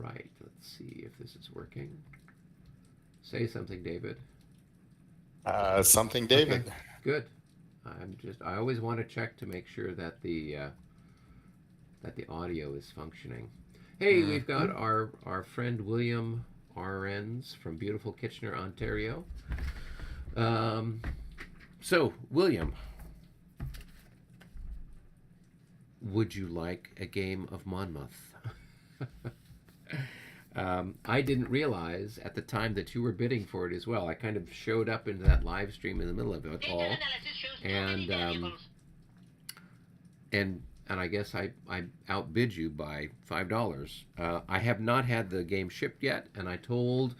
Right. Let's see if this is working. Say something, David. Something, Okay. David. Good. I always want to check to make sure that the audio is functioning. Hey, we've got Hmm. our friend William RNs from beautiful Kitchener, Ontario. Um, so, William, would you like a game of Monmouth? I didn't realize at the time that you were bidding for it as well. I kind of showed up into that live stream in the middle of it all, and and I guess I outbid you by $5. I have not had the game shipped yet, and I told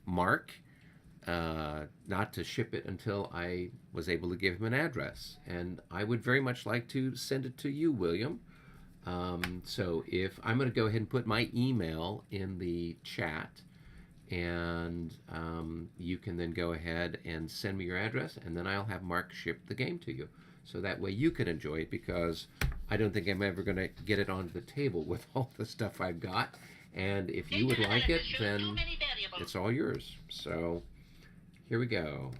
Mark not to ship it until I was able to give him an address, and I would very much like to send it to you, William. So if I'm going to go ahead and put my email in the chat, and you can then go ahead and send me your address, and then I'll have Mark ship the game to you. So that way you can enjoy it, because I don't think I'm ever going to get it onto the table with all the stuff I've got. And if you would like it, then it's all yours. So here we go.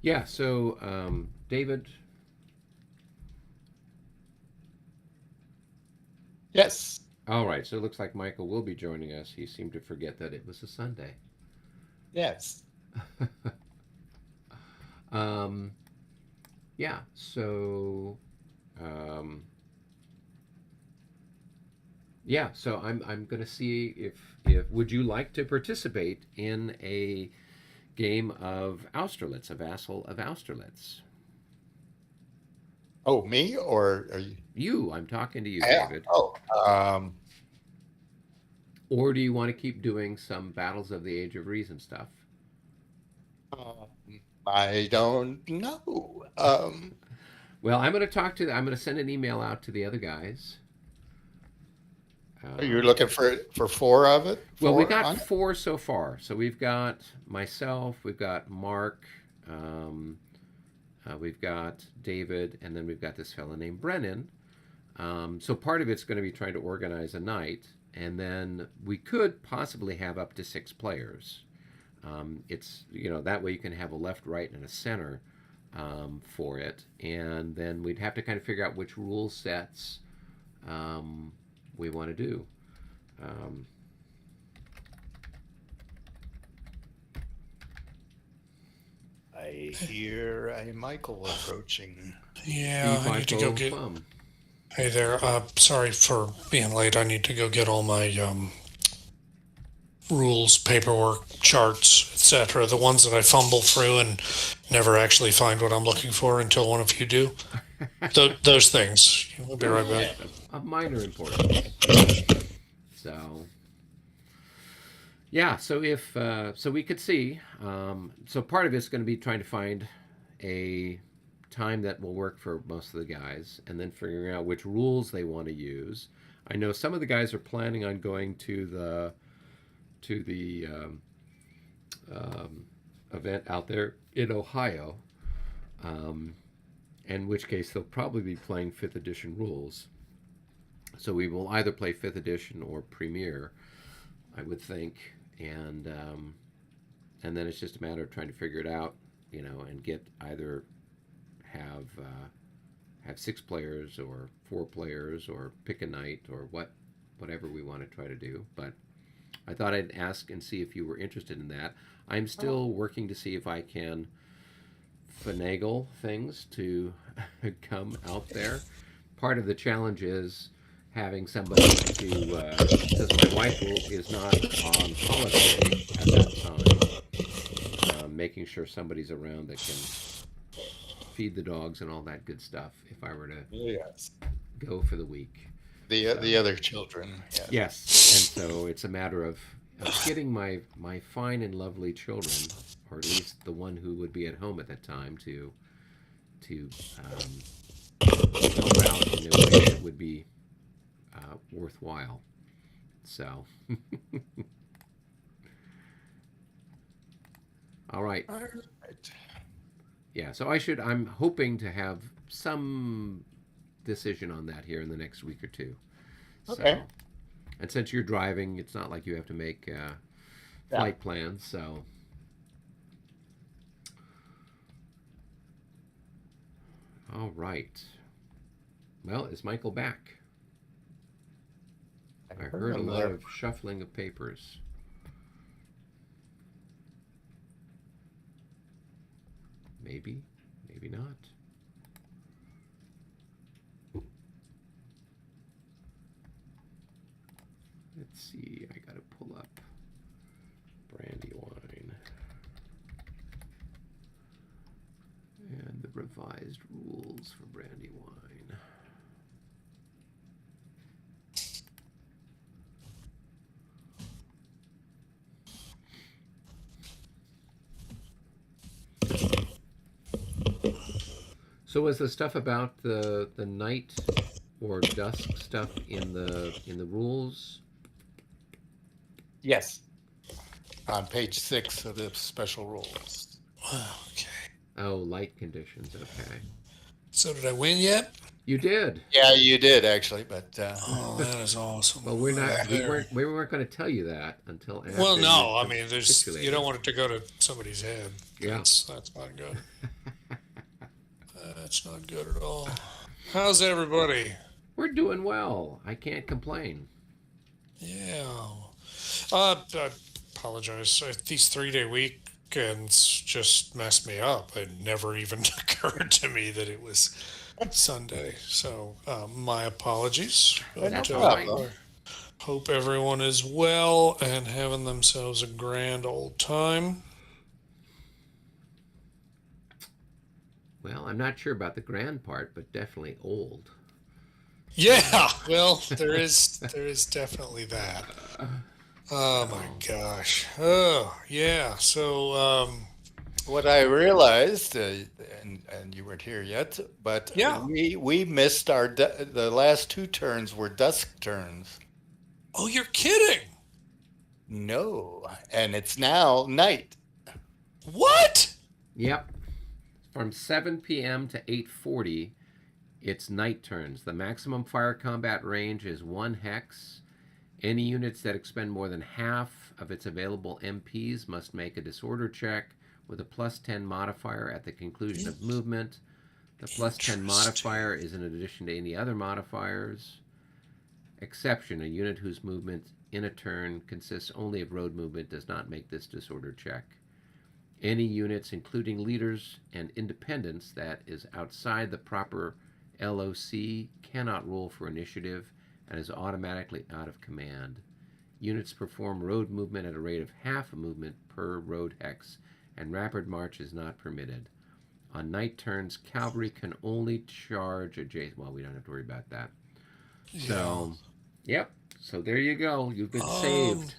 Yeah, so David, Yes. all right, so it looks like Michael will be joining us. He seemed to forget that it was a Sunday. Yes. um, yeah, so um, yeah, so I'm gonna see if would you like to participate in a game of Austerlitz, a vassal of Austerlitz? Oh, me or are you? You, I'm talking to you, Yeah. David. Oh, Or do you want to keep doing some Battles of the Age of Reason stuff? um, I don't know. Well, I'm going to send an email out to the other guys. You're Um, looking for four of it? well, we Four got on it? four so far. So we've got myself, we've got Mark, um, we've got David, and then we've got this fellow named Brennan. So part of it's going to be trying to organize a night, and then we could possibly have up to six players. It's that way you can have a left, right, and a center for it, and then we'd have to kind of figure out which rule sets um, we want to do. Um, I hear a Michael approaching. Yeah, I need to go Michael get. Plum. Hey there. Sorry for being late. I need to go get all my rules, paperwork, charts, etc. The ones that I fumble through and never actually find what I'm looking for until one of you do. Those things. We'll be right back. Of minor importance. So yeah, so if so we could see. So part of it's going to be trying to find a time that will work for most of the guys, and then figuring out which rules they want to use. I know some of the guys are planning on going to the um, event out there in Ohio, um, in which case they'll probably be playing fifth edition rules. So we will either play fifth edition or Premier, I would think, and then it's just a matter of trying to figure it out, and get either have six players or four players, or pick a night, or whatever we want to try to do. But I thought I'd ask and see if you were interested in that. I'm still working to see if I can finagle things to come out there. Part of the challenge is having somebody to, since my wife is not on holiday at that time, making sure somebody's around that can feed the dogs and all that good stuff if I were to Yes. go for the week. The So, other children. Yes. yes, and so it's a matter of getting my fine and lovely children, or at least the one who would be at home at that time, to help out in a way that would be worthwhile. So, all right, All right. yeah. So I'm hoping to have some decision on that here in the next week or two. Okay. So, and since you're driving, it's not like you have to make Yeah. flight plans. So, all right. Well, is Michael back? I heard a him lot there. of shuffling of papers. Maybe, maybe not. Let's see. I gotta pull up Brandywine and the revised rules for Brandywine. So was the stuff about the night or dusk stuff in the rules? Yes. On page 6 of the special rules. Okay. Oh, light conditions. Okay, So did I win yet? you did. Yeah, you did actually, but Oh, that is awesome. Well, we're not. We There. weren't going to tell you that until after. Well, no, you I mean, there's you capitulated. don't want it to go to somebody's head. Yeah. That's not good. That's not good at all. How's everybody? We're doing well. I can't complain. Yeah. I apologize. These 3-day weekends just messed me up. It never even occurred to me that it was Sunday. So my apologies. That's no all right. problem. I hope everyone is well and having themselves a grand old time. Well, I'm not sure about the grand part, but definitely old. Yeah, well, there is definitely that. Oh my gosh. Oh yeah. So what I realized, and you weren't here yet, but Yeah. we missed the last 2 turns were dusk turns. oh, you're kidding. No, and it's now night. What? Yep. From 7 p.m. to 8:40, it's night turns. The maximum fire combat range is 1 hex. Any units that expend more than half of its available MPs must make a disorder check with a +10 modifier at the conclusion of movement. The +10 modifier is in addition to any other modifiers. Exception: a unit whose movement in a turn consists only of road movement does not make this disorder check. Any units, including leaders and independents, that is outside the proper LOC cannot roll for initiative and is automatically out of command. Units perform road movement at a rate of half a movement per road hex, and rapid march is not permitted. On night turns, cavalry can only charge adjacent. Well, we don't have to worry about that. So, yep. So there you go. You've been saved.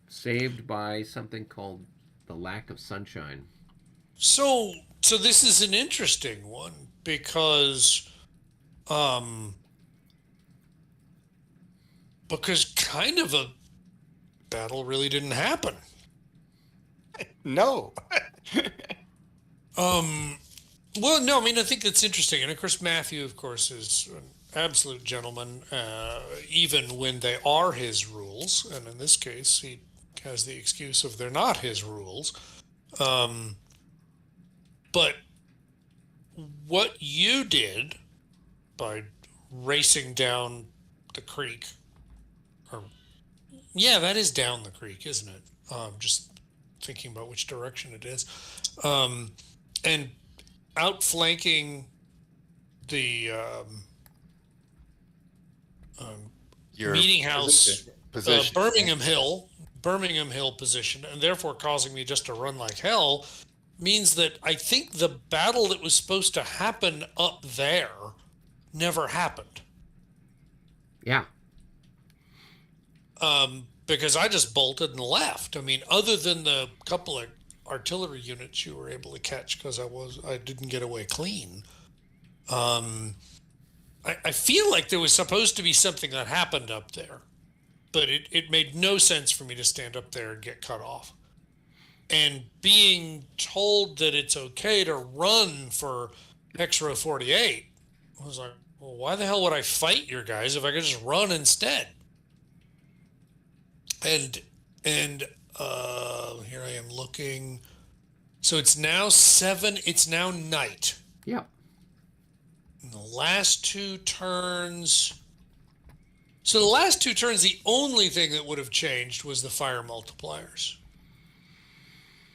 Saved by something called the lack of sunshine. So this is an interesting one because kind of a battle really didn't happen. No. Well, no, I mean, I think that's interesting. And of course, Matthew, of course, is an absolute gentleman, even when they are his rules. And in this case, he has the excuse of they're not his rules. But what you did by racing down the creek, yeah, that is down the creek, isn't it? Just thinking about which direction it is. And outflanking the Your Meeting House, position. Birmingham Hill position, and therefore causing me just to run like hell, means that I think the battle that was supposed to happen up there never happened. Yeah. Because I just bolted and left. I mean, other than the couple of artillery units you were able to catch because I didn't get away clean. I feel like there was supposed to be something that happened up there, but it made no sense for me to stand up there and get cut off. And being told that it's okay to run for Hex Row 48, I was like, well, why the hell would I fight your guys if I could just run instead? And here I am looking. So it's now 7. It's now night. Yeah. In the last 2 turns. So the last 2 turns, the only thing that would have changed was the fire multipliers.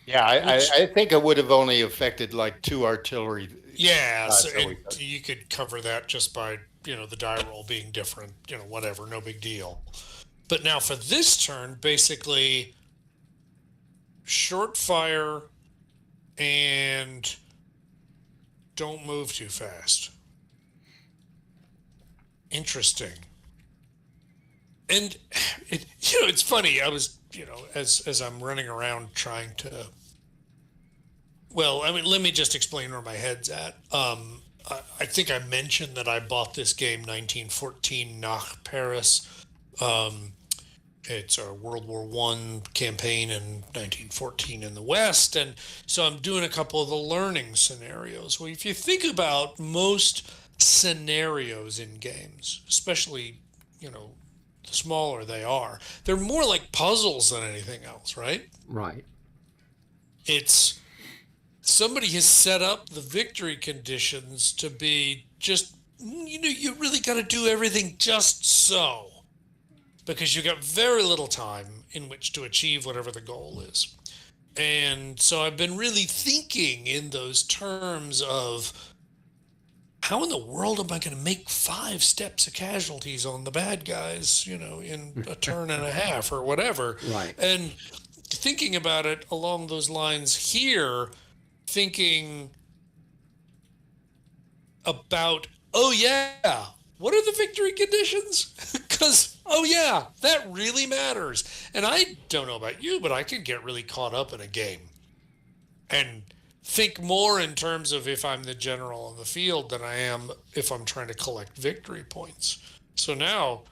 Yeah, I think it would have only affected like 2 artillery. Yeah, so you could cover that just by, the die roll being different, whatever, no big deal. But now for this turn, basically, short fire and don't move too fast. Interesting. And it's funny. I was, as I'm running around trying to. Well, I mean, let me just explain where my head's at. I think I mentioned that I bought this game 1914 Nach Paris. It's a World War I campaign in 1914 in the West. And so I'm doing a couple of the learning scenarios. Well, if you think about most scenarios in games, especially, the smaller they are, they're more like puzzles than anything else, right? Right. It's somebody has set up the victory conditions to be just, you really got to do everything just so. Because you got very little time in which to achieve whatever the goal is. And so I've been really thinking in those terms of how in the world am I going to make 5 steps of casualties on the bad guys, in a turn and a half or whatever. Right. And thinking about it along those lines here, thinking about, oh yeah, what are the victory conditions? Because, oh yeah, that really matters. And I don't know about you, but I can get really caught up in a game and think more in terms of if I'm the general on the field than I am if I'm trying to collect victory points. So now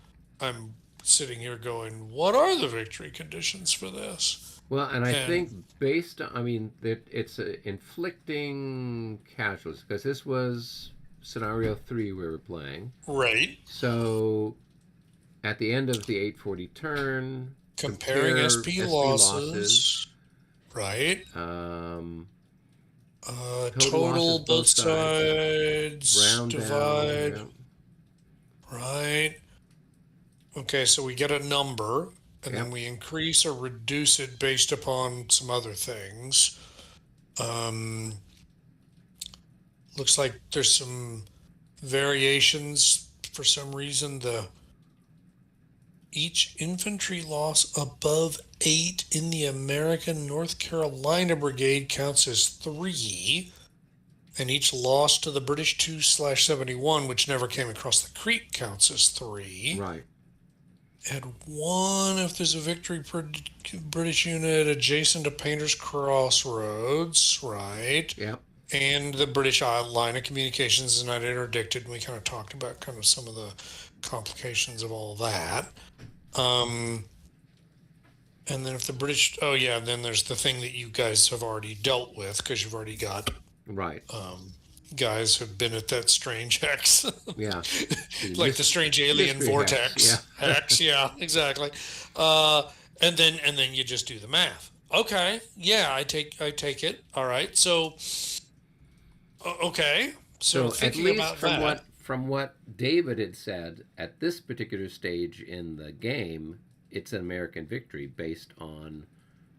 I'm sitting here going, what are the victory conditions for this? Well, and I think based on, that it's inflicting casualties, because this was scenario 3 we were playing. Right. So at the end of the 840 turn, comparing SP losses. Right. Total both sides, round divide. down, yeah. Right. Okay, so we get a number, and then we increase or reduce it based upon some other things. Looks like there's some variations for some reason. Each infantry loss above 8 in the American North Carolina Brigade counts as 3, and each loss to the British 2/71, which never came across the creek, counts as 3. Right. Add 1 if there's a victory British unit adjacent to Painter's Crossroads, right? Yep. And the British line of communications is not interdicted, and we kind of talked about kind of some of the complications of all that. And then if the British, then there's the thing that you guys have already dealt with because you've already got right. Guys who've been at that strange hex. Yeah. Like the strange alien vortex hex. Yeah, exactly. And then you just do the math. Okay. Yeah, I take it. All right. So okay. So at least about from what David had said, at this particular stage in the game, it's an American victory based on,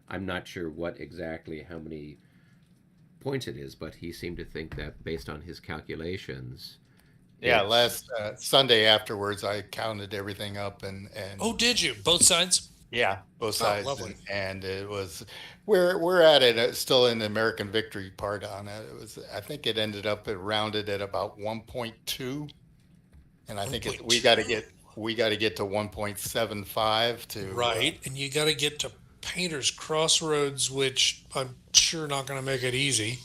I'm not sure how many points it is, but he seemed to think that based on his calculations, Yeah, It's last Sunday afterwards, I counted everything up and Oh, did you? Both sides? yeah, both Oh, sides, lovely. and it was we're at it still in the American victory part on it. It was I think it ended up it rounded at about 1.2, and I think $1.2. we got to get to 1.75 to Right. And you got to get to Painter's Crossroads, which I'm sure not going to make it easy.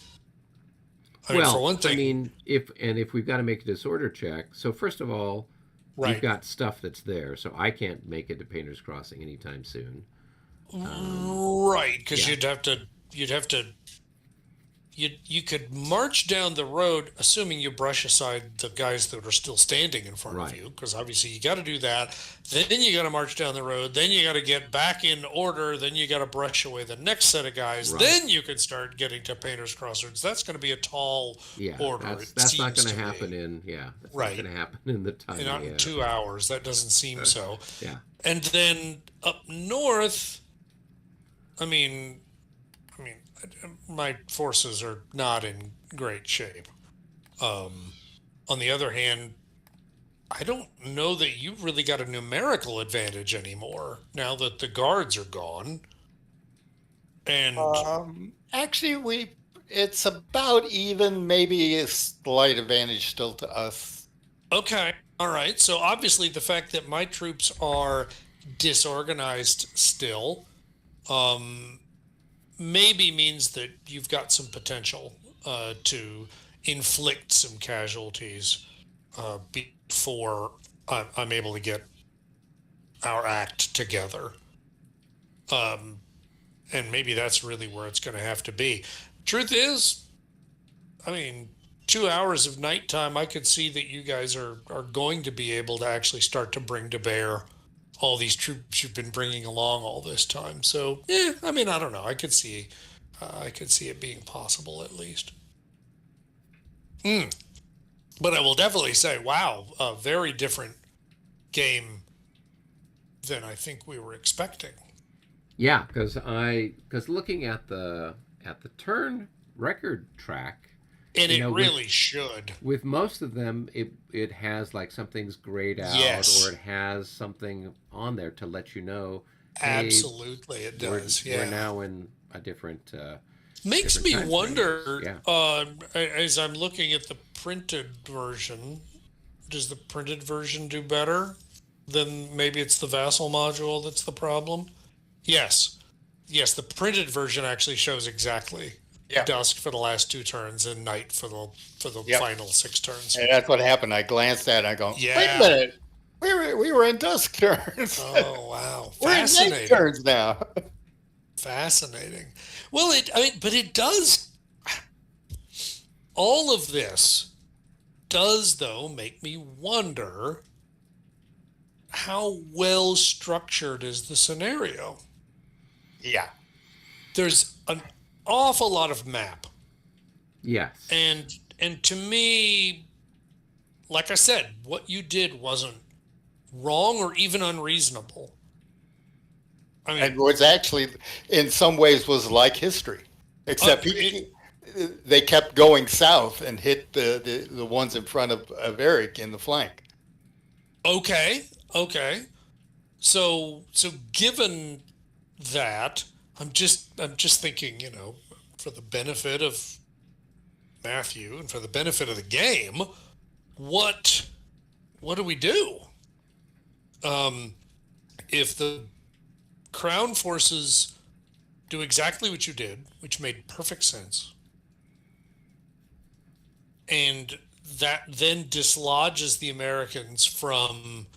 I mean, for well, one I thing, mean, if we've got to make a disorder check, so first of all, you've right. got stuff that's there, so I can't make it to Painter's Crossing anytime soon. Right, because Yeah, you'd have to you could march down the road, assuming you brush aside the guys that are still standing in front of right, you, because obviously you got to do that. Then you got to march down the road. Then you got to get back in order. Then you got to brush away the next set of guys. right. Then you can start getting to Painter's Crossroads. That's going to be a tall Yeah, order. that's It that's not seems going to to happen me. in yeah, that's not Right, going to happen in the time and not we in have. 2 hours. That doesn't seem so. Yeah, And then up north, I mean, I mean, my forces are not in great shape. Um, on the other hand, I don't know that you've really got a numerical advantage anymore now that the guards are gone. And actually we it's about even, maybe a slight advantage still to us. okay, all right. So obviously, the fact that my troops are disorganized still um, maybe means that you've got some potential to inflict some casualties before I'm able to get our act together. Um, and maybe that's really where it's going to have to be. Truth is, I mean, 2 hours of nighttime, I could see that you guys are going to be able to actually start to bring to bear all these troops you've been bringing along all this time. So, yeah, I mean, I don't know. I could see it being possible at least. But I will definitely say, wow, a very different game than I think we were expecting. yeah, because looking at the turn record track, And you it know, really should. with most of them, it has like something's grayed out or Yes, it has something on there to let you know, hey, absolutely, it we're does. we're Yeah. now in a Makes different me time frame. wonder, Yeah. as I'm looking at the printed version, does the printed version do better? Then maybe it's the Vassal module that's the problem. Yes. Yes, the printed version actually shows exactly Yeah. dusk for the last two turns and night for the Yep. final six turns. And that's what happened. I glanced at it, I go, wait a Yeah. minute. We were in dusk turns. Oh wow. We're in night Fascinating. turns now. Fascinating. Well, I mean, but it does, all of this does though make me wonder how well structured is the scenario. Yeah. There's an awful lot of map, Yes. and to me, like I said, what you did wasn't wrong or even unreasonable. I mean, And was actually, in some ways, was like history, except they kept going south and hit the ones in front of Eric in the flank. okay, okay. So given that, I'm just thinking, for the benefit of Matthew and for the benefit of the game, what what do we do? If the Crown forces do exactly what you did, which made perfect sense, and that then dislodges the Americans from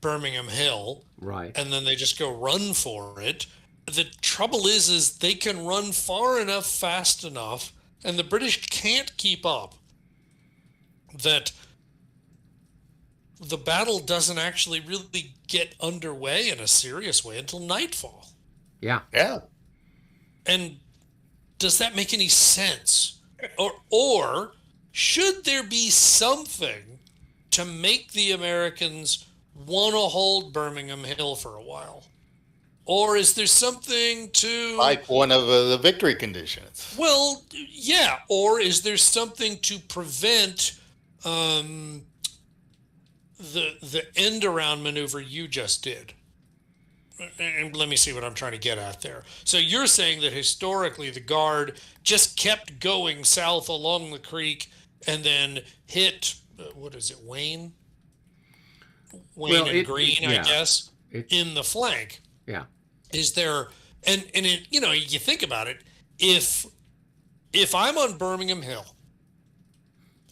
Birmingham Hill, Right. and then they just go run for it. The trouble is they can run far enough, fast enough, and the British can't keep up, that the battle doesn't actually really get underway in a serious way until nightfall. Yeah. Yeah. And does that make any sense? Or should there be something to make the Americans want to hold Birmingham Hill for a while? Or is there something to, Like one of the victory conditions. well, yeah, or is there something to prevent the end around maneuver you just did. And let me see what I'm trying to get at there. So you're saying that historically the Guard just kept going south along the creek and then hit what is it, Wayne Well, and Green, I yeah, guess, it, in the flank. yeah. Is there and it, you think about it, if I'm on Birmingham Hill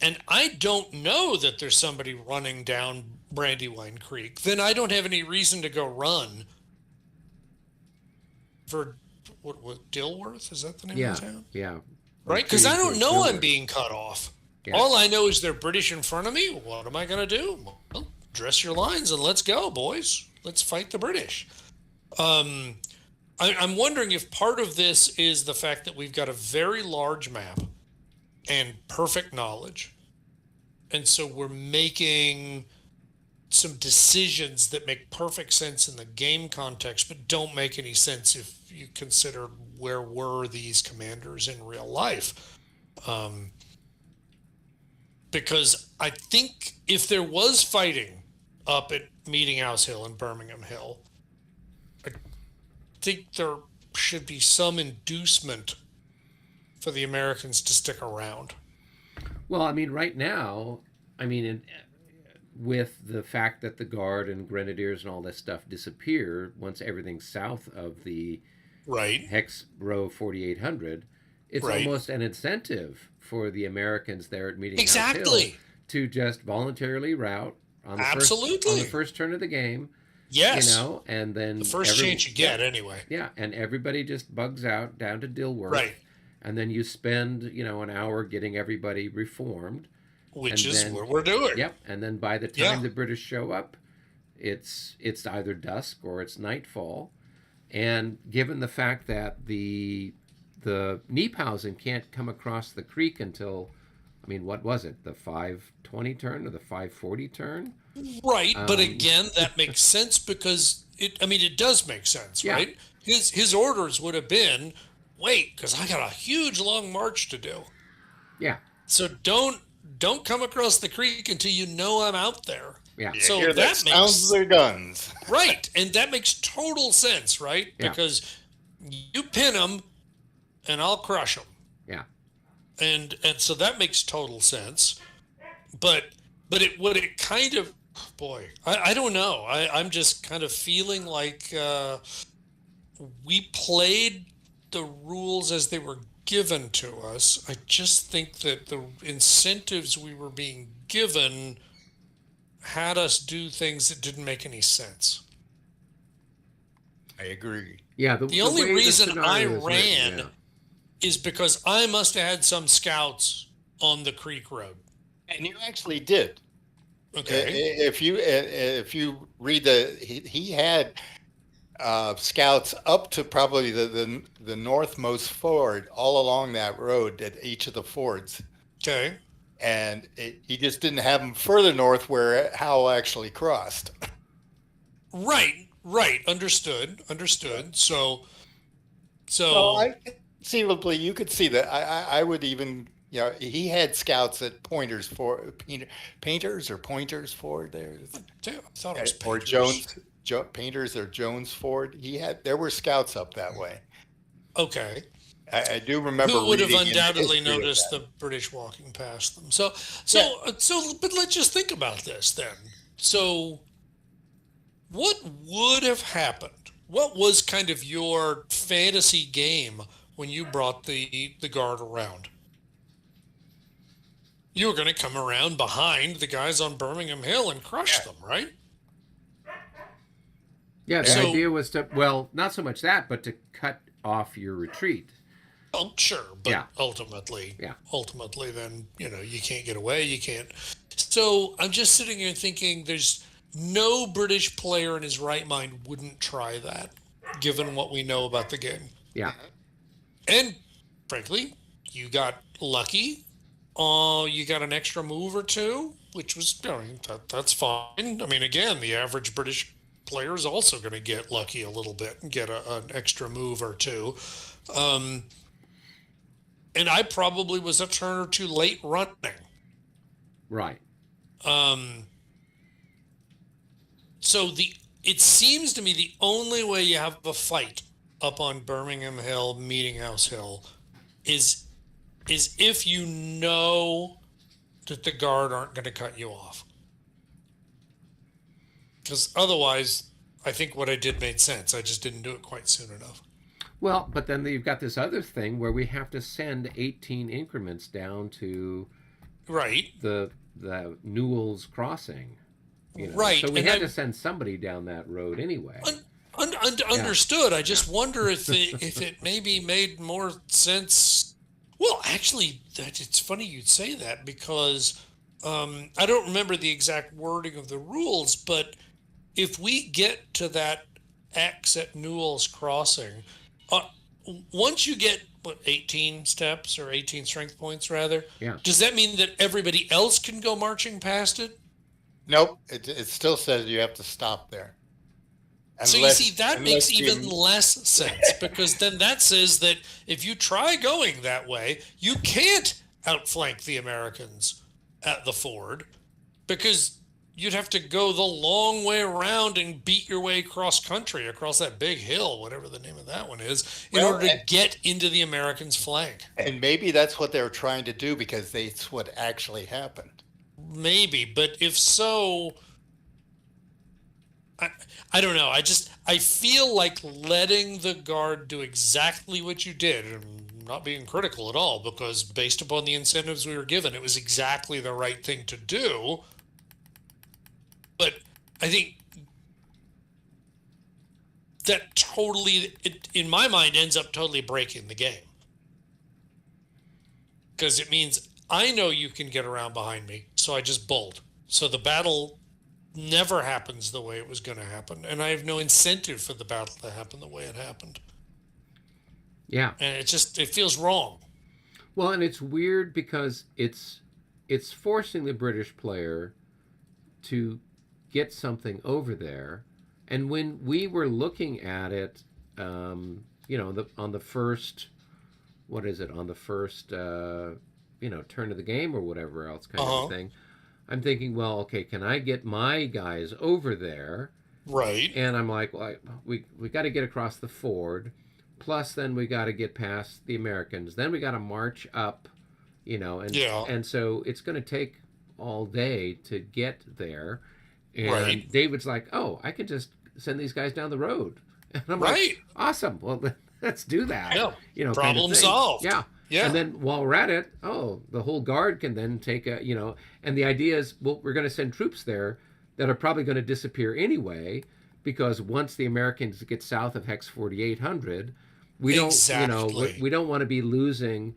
and I don't know that there's somebody running down Brandywine Creek, then I don't have any reason to go run for what Dilworth, is that the name Yeah, of the town? yeah. Right? Because I don't know Sure. I'm being cut off. Yeah. All I know is they're British in front of me. What am I going to do? Well, dress your lines and let's go, boys. Let's fight the British. I'm wondering if part of this is the fact that we've got a very large map and perfect knowledge. And so we're making some decisions that make perfect sense in the game context, but don't make any sense if you consider where were these commanders in real life. Because I think if there was fighting up at Meeting House Hill and Birmingham Hill, I think there should be some inducement for the Americans to stick around. Well, I mean, right now, I mean, with the fact that the Guard and Grenadiers and all that stuff disappear once everything's south of the Right. Hex Row 4800, it's Right. almost an incentive for the Americans there at Meeting House Exactly. Hill to just voluntarily route on the Absolutely. first turn of the game, Yes. and then The first chance you get, anyway. Yeah, and everybody just bugs out down to Dilworth. Right. And then you spend, an hour getting everybody reformed. Which and is then, what we're doing. Yep. And then by the time the British show up, it's either dusk or it's nightfall. And given the fact that the Kniphausen can't come across the creek until, I mean, what was it? The 5:20 turn or the 5:40 turn? Right, but again, that makes sense because it does make sense, Yeah. right? His orders would have been, wait, because I got a huge long march to do. Yeah. So don't come across the creek until you know I'm out there. Yeah. You So hear the that sounds makes of their guns. right, and that makes total sense, right? Yeah. Because you pin them, and I'll crush them, Yeah. and so that makes total sense. But it kind of, boy, I don't know. I'm just kind of feeling like we played the rules as they were given to us. I just think that the incentives we were being given had us do things that didn't make any sense. I agree. Yeah. The only way reason I scenario is written, ran yeah. is because I must have had some scouts on the creek road. And you actually did. Okay. If you read he had scouts up to probably the northmost ford all along that road at each of the fords, Okay. and he just didn't have them further north where Howell actually crossed. Right. Understood. So I conceivably you could see that. I would even he had scouts at Pointers for Painters or Pointers Ford there. I thought it was Or Painters. Painters or Jones Ford. There were scouts up that way. Okay. I do remember. Who would have reading in the undoubtedly history of noticed that. the British walking past them? So, but let's just think about this then. So, what would have happened? What was kind of your fantasy game when you brought the Guard around? You were going to come around behind the guys on Birmingham Hill and crush them, right? Yeah, the So- idea was to, well, not so much that, but to cut off your retreat. Oh, sure, but Yeah. ultimately, Yeah. then you can't get away. You can't. So I'm just sitting here thinking, there's no British player in his right mind wouldn't try that, given what we know about the game. Yeah. And frankly, you got lucky. You got an extra move or two, which was that's fine. I mean, again, the average British player is also going to get lucky a little bit and get an extra move or two. And I probably was a turn or two late running. Right. So it seems to me the only way you have a fight up on Birmingham Hill, Meeting House Hill, is if you know that the guard aren't going to cut you off. Because otherwise, I think what I did made sense. I just didn't do it quite soon enough. Well, but then you've got this other thing where we have to send 18 increments down to Right. the Newell's crossing. Right. So we And had to send somebody down that road anyway. understood. I just wonder if it maybe made more sense. Well, actually, it's funny you'd say that because I don't remember the exact wording of the rules, but if we get to that X at Newell's Crossing, uh, once you get 18 steps or 18 strength points rather, Yeah. does that mean that everybody else can go marching past it? Nope. It still says you have to stop there. So you see, that makes you- even less sense because then that says that if you try going that way, you can't outflank the Americans at the ford because you'd have to go the long way around and beat your way cross country across that big hill, whatever the name of that one is, in order to get into the Americans' flank. And maybe that's what they were trying to do because that's what actually happened. Maybe, but if so, I don't know. I feel like letting the guard do exactly what you did, and I'm not being critical at all, because based upon the incentives we were given, it was exactly the right thing to do. But I think that totally, in my mind, ends up totally breaking the game. Because it means I know you can get around behind me, so I just bolt. So the battle never happens the way it was going to happen, and I have no incentive for the battle to happen the way it happened. Yeah. And it feels wrong. Well, and it's weird because it's forcing the British player to get something over there. And when we were looking at it, on the first, what is it, on the first, turn of the game or whatever else kind of thing, I'm thinking, well, okay, can I get my guys over there? Right. And I'm like, well, we got to get across the ford. Plus, then we got to get past the Americans. Then we got to march up, and so it's going to take all day to get there. And David's like, oh, I could just send these guys down the road. And I'm like, awesome. Well, let's do that. Yeah. Problem solved. Yeah. Yeah. And then while we're at it, the whole guard can then take and the idea is, well, we're going to send troops there that are probably going to disappear anyway, because once the Americans get south of Hex 4800, we don't want to be losing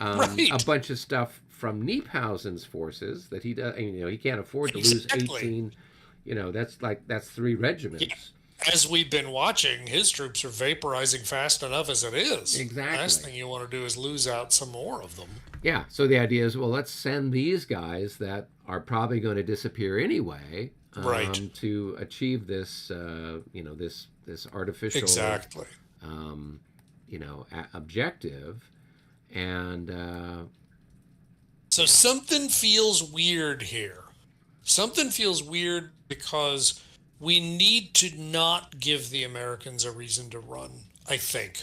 a bunch of stuff from Kniephausen's forces that he does. He can't afford to lose 18. That's 3 regiments. Yeah. As we've been watching, his troops are vaporizing fast enough as it is. Exactly. Last thing you want to do is lose out some more of them. Yeah. So the idea is, well, let's send these guys that are probably going to disappear anyway, to achieve this, this artificial, objective, and so something feels weird here. Something feels weird because we need to not give the Americans a reason to run, I think.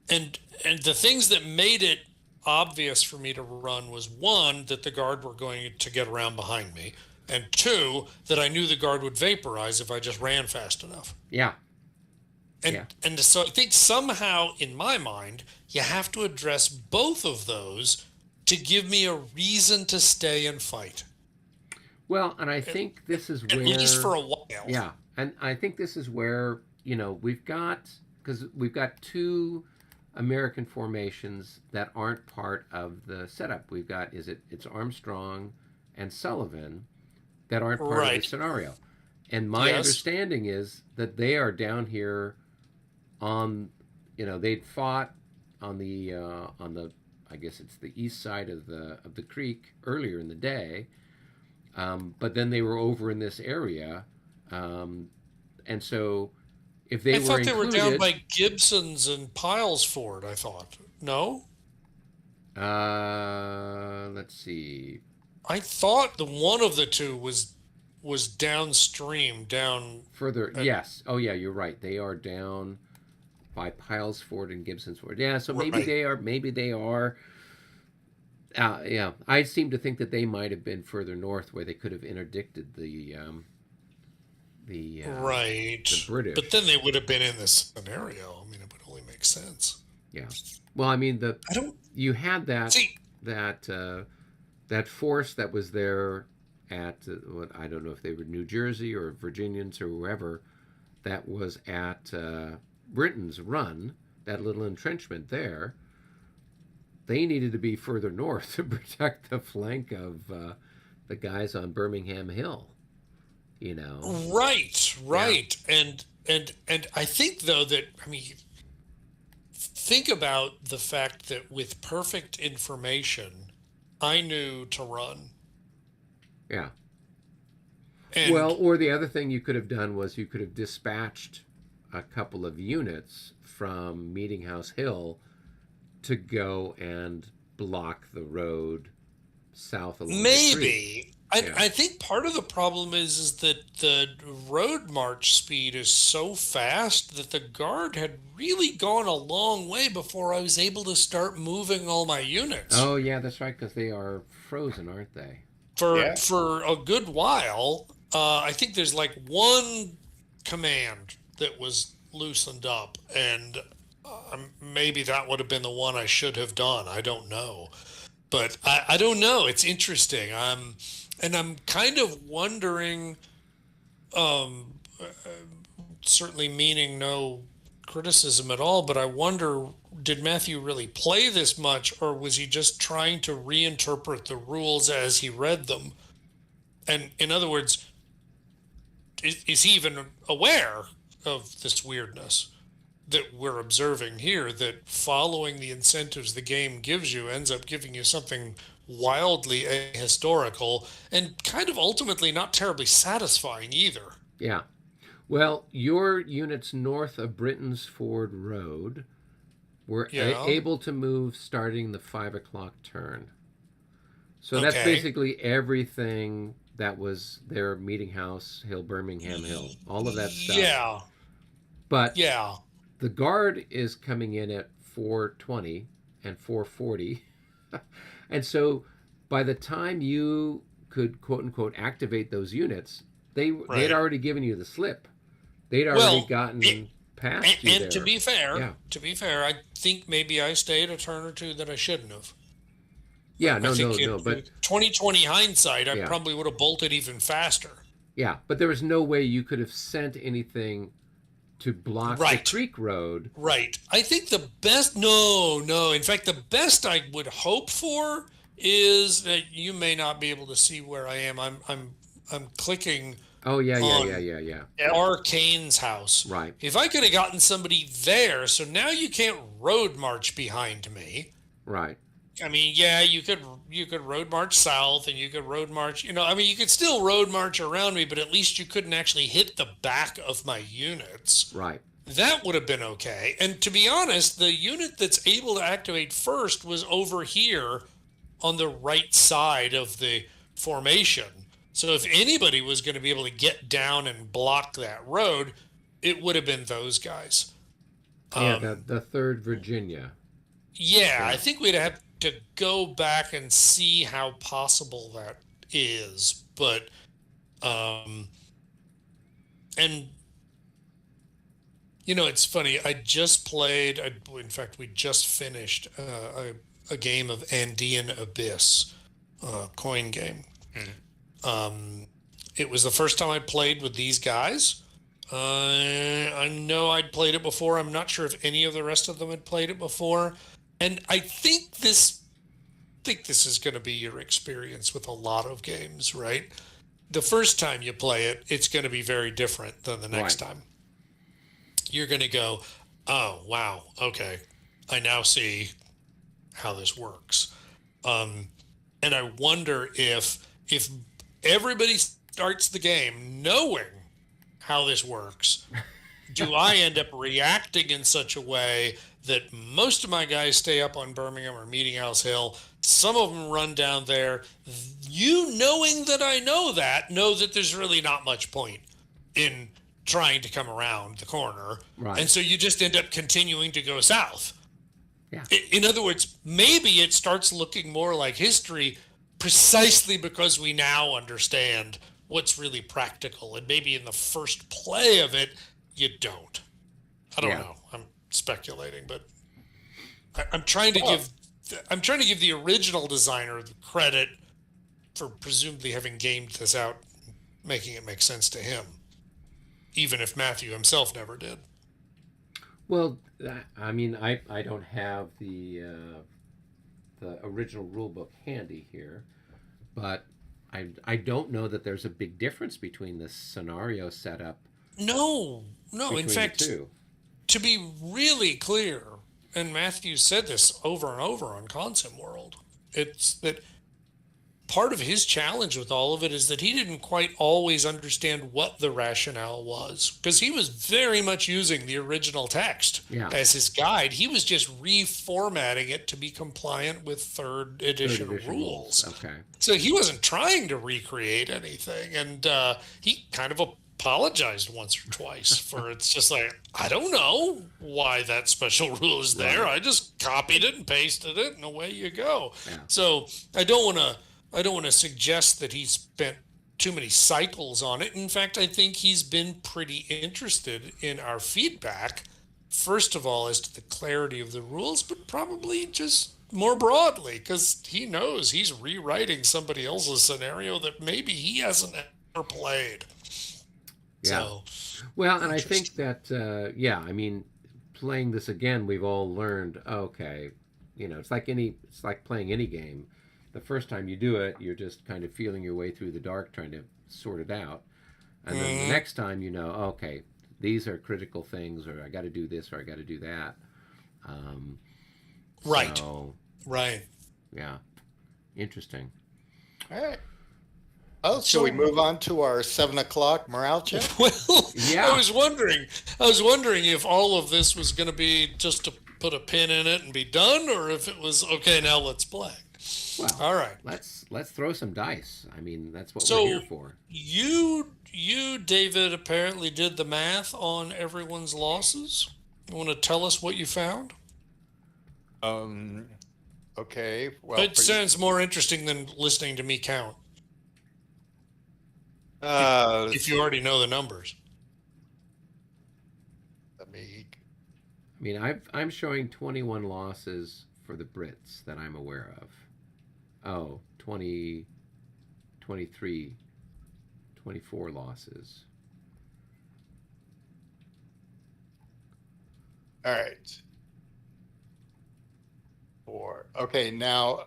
And the things that made it obvious for me to run was, 1, that the guard were going to get around behind me, and 2, that I knew the guard would vaporize if I just ran fast enough. Yeah. And so I think somehow, in my mind, you have to address both of those to give me a reason to stay and fight. Well, and I think this is where... At least for a while. Yeah, and I think this is where, we've got 2 American formations that aren't part of the setup. We've got, it's Armstrong and Sullivan that aren't part of the scenario. And my understanding is that they are down here on, they'd fought on the, I guess it's the east side of the creek earlier in the day. But then they were over in this area, and so if they were included, they were down by Gibson's and Piles Ford. I thought no. Let's see. I thought the one of the two was was downstream, down Further, at yes. Oh yeah, you're right. They are down by Piles Ford and Gibson's Ford. Yeah, so maybe right. they are. Maybe they are. Yeah, I seem to think that they might have been further north, where they could have interdicted the Right. the But then British. they would have been in this scenario. I mean, it would only make sense. Yeah. Well, I mean, the I don't you had see. that that force that was there at what I don't know if they were New Jersey or Virginians or whoever that was at Britain's Run, that little entrenchment there. They needed to be further north to protect the flank of the guys on Birmingham Hill. You know. Right, Yeah. right. And I think though that I mean think about the fact that with perfect information, I knew to run. Yeah. Well, And or the other thing you could have done was you could have dispatched a couple of units from Meeting House Hill to go and block the road south along the creek. maybe I, Yeah. I think part of the problem is that the road march speed is so fast that the guard had really gone a long way before I was able to start moving all my units. Oh, yeah, that's right, because they are frozen, aren't they? Yeah. For a good while, I think there's like one command that was loosened up, and maybe that would have been the one I should have done. I don't know, but I don't know. It's interesting. And I'm kind of wondering. Certainly meaning no criticism at all, but I wonder. Did Matthew really play this much, or was he just trying to reinterpret the rules as he read them? And in other words, is he even aware of this weirdness that we're observing here? That following the incentives the game gives you ends up giving you something wildly ahistorical and kind of ultimately not terribly satisfying either. Yeah. Well, your units north of Britain's Ford Road were Yeah. able to move starting the 5 o'clock turn. So that's Okay. basically everything that was their Meeting House Hill, Birmingham Hill, all of that stuff. Yeah. But Yeah. the guard is coming in at 4:20 and 4:40, and so by the time you could quote unquote activate those units, they'd Right. already given you the slip. They'd already Well, it, gotten and, past you and there. Yeah. to be fair, I think maybe I stayed a turn or two that I shouldn't have. Yeah. I No. think No. in No. But 2020 hindsight, I yeah. probably would have bolted even faster. Yeah. But there was no way you could have sent anything to block the Right. creek road. Right. I think the best, no, no. In fact, the best I would hope for is that you may not be able to see where I am. I'm clicking Oh yeah. Yeah. Yeah. on Yeah. Yeah. Yeah. Arcane's house. Right. If I could have gotten somebody there, so now you can't road march behind me. Right. I mean, yeah, you could road march south and you could road march, I mean, you could still road march around me, but at least you couldn't actually hit the back of my units. Right. That would have been okay. And to be honest, the unit that's able to activate first was over here on the right side of the formation. So if anybody was going to be able to get down and block that road, it would have been those guys. Yeah. The third Virginia. Yeah, I Yeah. think we'd have to go back and see how possible that is. But um and it's funny. I just played. In fact, we just finished a game of Andean Abyss, coin game. Mm. It was the first time I played with these guys. I know I'd played it before. I'm not sure if any of the rest of them had played it before, and I think this is going to be your experience with a lot of games, right? The first time you play it, it's going to be very different than the next Right. time. You're going to go, oh, wow, okay, I now see how this works. Um, and I wonder if everybody starts the game knowing how this works, do I end up reacting in such a way that most of my guys stay up on Birmingham or Meeting House Hill, Some of them run down there. You knowing that I know that there's really not much point in trying to come around the corner. Right. And so you just end up continuing to go south. Yeah. In other words, maybe it starts looking more like history precisely because we now understand what's really practical. And maybe in the first play of it, you don't. I don't know. I'm speculating, but I'm trying to give the original designer the credit for presumably having gamed this out, making it make sense to him, even if Matthew himself never did. Well, I mean, I don't have the original rule book handy here, but I don't know that there's a big difference between the scenario setup. No. In fact, the two. to be really clear, and Matthew said this over and over on Consim World, it's that part of his challenge with all of it is that he didn't quite always understand what the rationale was, because he was very much using the original text as his guide. He was just reformatting it to be compliant with third edition rules. Okay. So he wasn't trying to recreate anything, and he kind of apologized once or twice for it's just like, I don't know why that special rule is there. Right. I just copied it and pasted it, and away you go. Yeah. So I don't want to suggest that he spent too many cycles on it. In fact, I think he's been pretty interested in our feedback, first of all, as to the clarity of the rules, but probably just more broadly, because he knows he's rewriting somebody else's scenario that maybe he hasn't ever played. Yeah. So, well, and I think that, I mean, playing this again, we've all learned, okay, it's like playing any game. The first time you do it, you're just kind of feeling your way through the dark, trying to sort it out. And then the next time, okay, these are critical things, or I got to do this, or I got to do that. Right. So, right. Yeah. Interesting. All right. Oh, shall we move on to our 7:00 morale check? Well, yeah. I was wondering if all of this was going to be just to put a pin in it and be done, or if it was okay. Now let's play. Well, all right. Let's throw some dice. I mean, that's what we're here for. You, David, apparently did the math on everyone's losses. You want to tell us what you found? Okay. Well, it sounds more interesting than listening to me count. If you already know the numbers. I mean, I'm showing 21 losses for the Brits that I'm aware of. Oh, 20, 23, 24 losses. All right. 4. Okay, now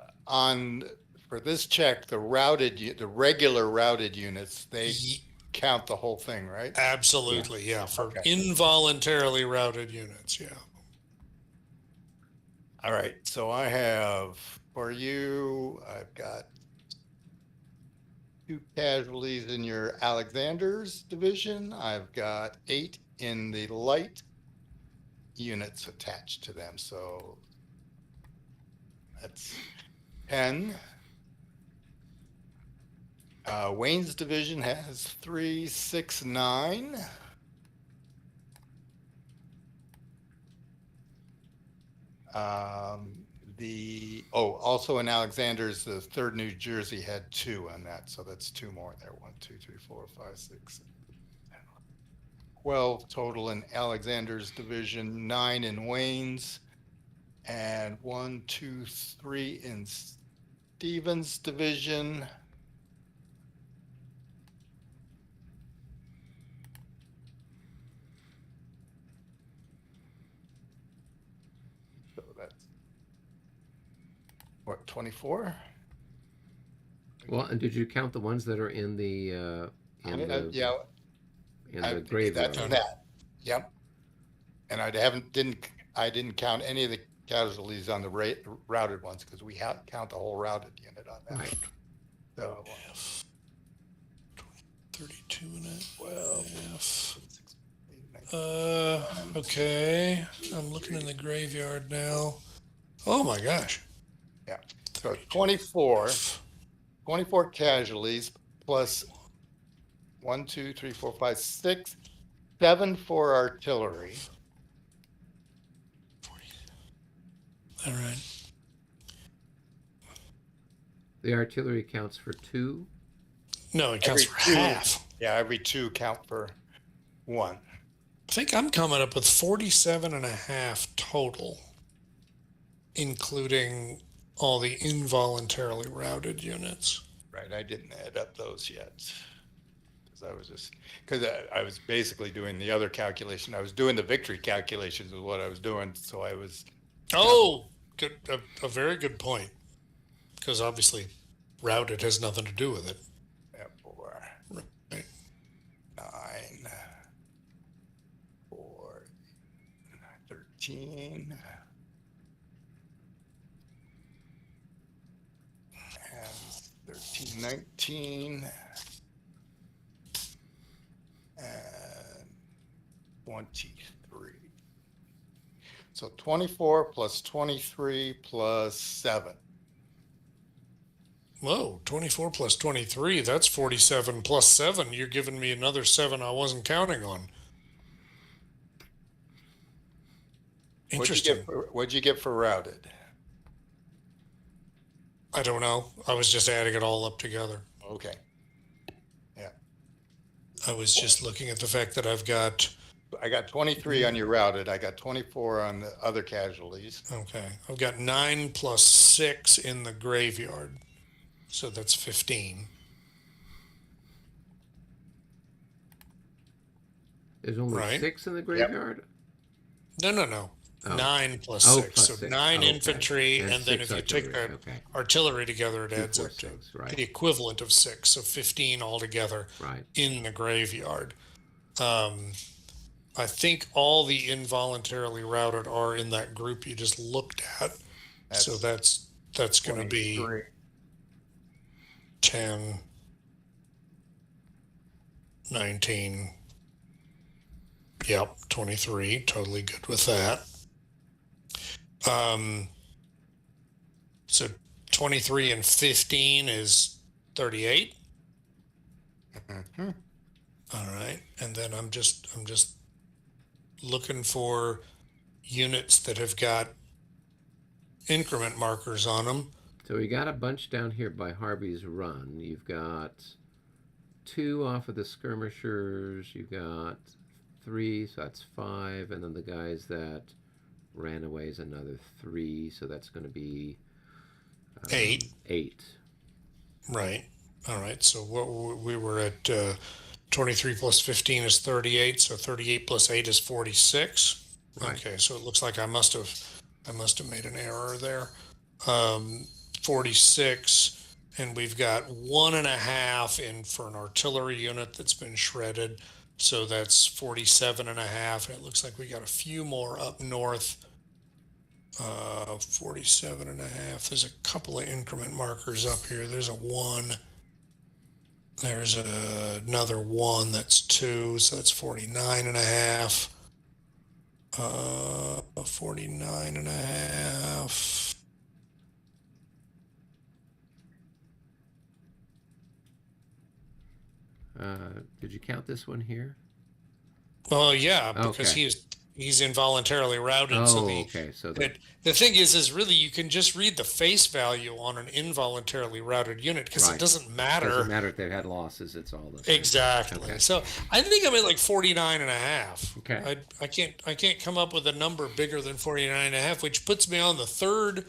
for this check, the regular routed units, they count the whole thing, right? Absolutely, yeah. For involuntarily routed units, yeah. All right, so I have for you, I've got 2 casualties in your Alexander's division. I've got 8 in the light units attached to them, so that's 10. Wayne's division has 3, 6, 9. Also in Alexander's, the 3rd New Jersey had 2 on that, so that's 2 more there. 1, 2, 3, 4, 5, 6, 7, 12 total in Alexander's division, 9 in Wayne's, and 1, 2, 3 in Stevens' division. So that's what, 24? Well, and did you count the ones that are in the the graveyard? That's that. Yep. And I didn't count any of the casualties on the routed ones, because we count the whole routed unit on that. Right. So 32 and a 12. Okay. I'm looking in the graveyard now. Oh my gosh. Yeah. So 24 casualties plus 1, 2, 3, 4, 5, 6, 7 for artillery. All right. The artillery counts for 2. No, it counts Every for 2. half. Yeah, every 2 count for 1. I think I'm coming up with 47 and a half total, including all the involuntarily routed units. Right, I didn't add up those yet. Because I was basically doing the other calculation. I was doing the victory calculations is what I was doing. So I was. Oh, good, a very good point. Because obviously, routed has nothing to do with it. 4, Right. 9, 4, 13, and 13, 19, and 23. So 24 plus 23 plus 7. Whoa, 24 plus 23, that's 47 plus 7. You're giving me another 7 I wasn't counting on. Interesting. What'd you get for routed? I don't know. I was just adding it all up together. Okay. Yeah. I was just looking at the fact that I've got. I got 23 on your routed. I got 24 on the other casualties. Okay. I've got 9 plus 6 in the graveyard. So that's 15. There's only 6 in the graveyard? No. Oh. 9 plus 6. Plus so 6. 9 infantry, and then if you take artillery. the artillery together, it 2, adds 4, up to 6, right. the equivalent of 6. So 15 altogether in the graveyard. I think all the involuntarily routed are in that group you just looked at. So that's going to be 10, 19. Yep, 23. Totally good with that. So 23 and 15 is 38. Mm-hmm. All right, and then I'm just looking for units that have got increment markers on them. So we got a bunch down here by Harvey's Run. You've got 2 off of the skirmishers. You've got 3, so that's 5, and then the guys that ran away is another 3, so that's going to be 8. 8. Right. All right. So what we were at 23 plus 15 is 38. So 38 plus 8 is 46. Right. Okay. So it looks like I must have made an error there. 46, and we've got 1.5 in for an artillery unit that's been shredded. So that's 47.5, and it looks like we got a few more up north. 47.5. There's a couple of increment markers up here. There's a 1. There's another 1. That's 2. So that's 49.5. 49.5. Did you count this one here? Well, yeah, because Okay. he's involuntarily routed. Oh, so okay. So the thing is really you can just read the face value on an involuntarily routed unit because it doesn't matter. It doesn't matter if they've had losses. It's all the same. Exactly. Okay. So I think I'm at like 49.5. Okay. I can't come up with a number bigger than 49.5, which puts me on the third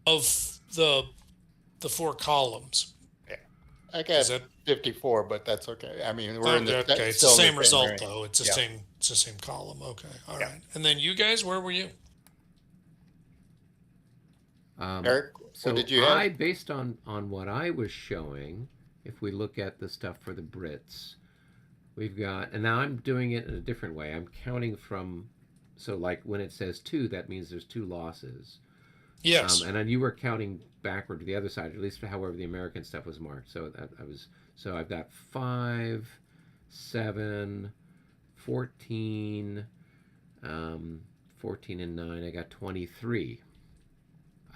of the 4 columns. Yeah. I got 54, but that's okay. I mean, we're in the okay. It's the same result range. though. It's the same. It's the same column. Okay. All right. And then you guys, where were you? Eric, so what did you have? based on what I was showing, if we look at the stuff for the Brits, we've got, and now I'm doing it in a different way. I'm counting from, so like when it says 2, that means there's 2 losses. Yes. And then you were counting backward to the other side, at least however the American stuff was marked. So so I've got 5, 7, 14, 14 and 9. I got 23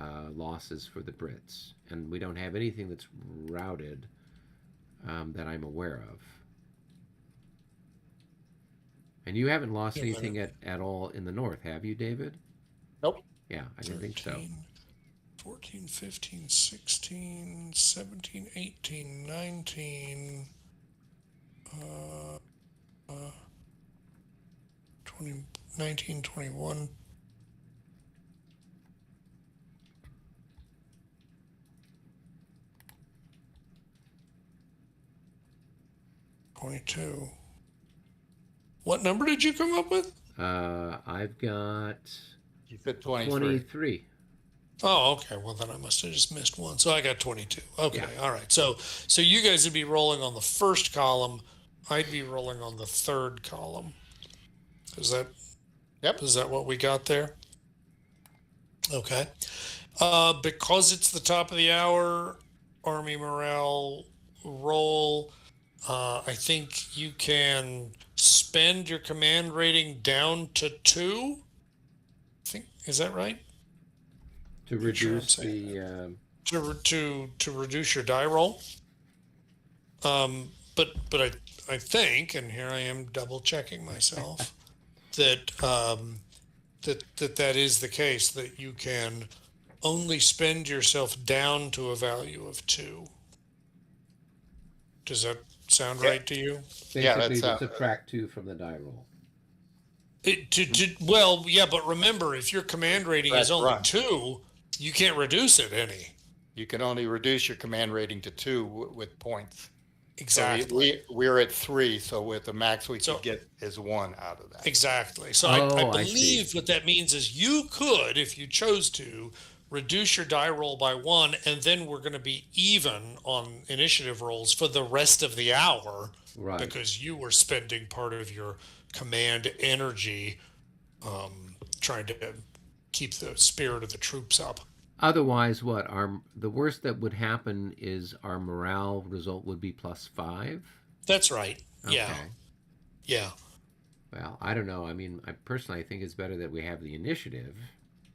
losses for the Brits, and we don't have anything that's routed that I'm aware of. And you haven't lost Yeah, anything at all in the north, have you, David? Nope. Yeah, I didn't think so. 13, 14, 15, 16, 17, 18, 19, uh, uh, 20, 19, 21. What number did you come up with? I've got You said 23. 23. Oh, okay. Well, then I must have just missed one. So I got 22. Okay. Yeah. All right. So you guys would be rolling on the first column. I'd be rolling on the third column. Is that Yep. is that what we got there? Okay. Because it's the top of the hour, Army morale roll. I think you can spend your command rating down to 2. Is that right? To Pretty sure I'm reduce saying the. To reduce your die roll. But I think, and here I am double checking myself, that that is the case, that you can only spend yourself down to a value of 2. Does that sound Yeah. right to you? Yeah, Basically, that's to subtract 2 from the die roll. Well, yeah, but remember, if your command rating is That's only right. 2, you can't reduce it any. You can only reduce your command rating to 2 with points. Exactly. So we're at 3, so with the max we So- could get is 1 out of that. Exactly. So Oh, I I see. believe what that means is you could, if you chose to, reduce your die roll by 1, and then we're going to be even on initiative rolls for the rest of the hour, Right. because you were spending part of your command energy trying to keep the spirit of the troops up. Otherwise, what the worst that would happen is our morale result would be +5. That's right. Okay. Yeah. Well, I don't know. I mean, I personally think it's better that we have the initiative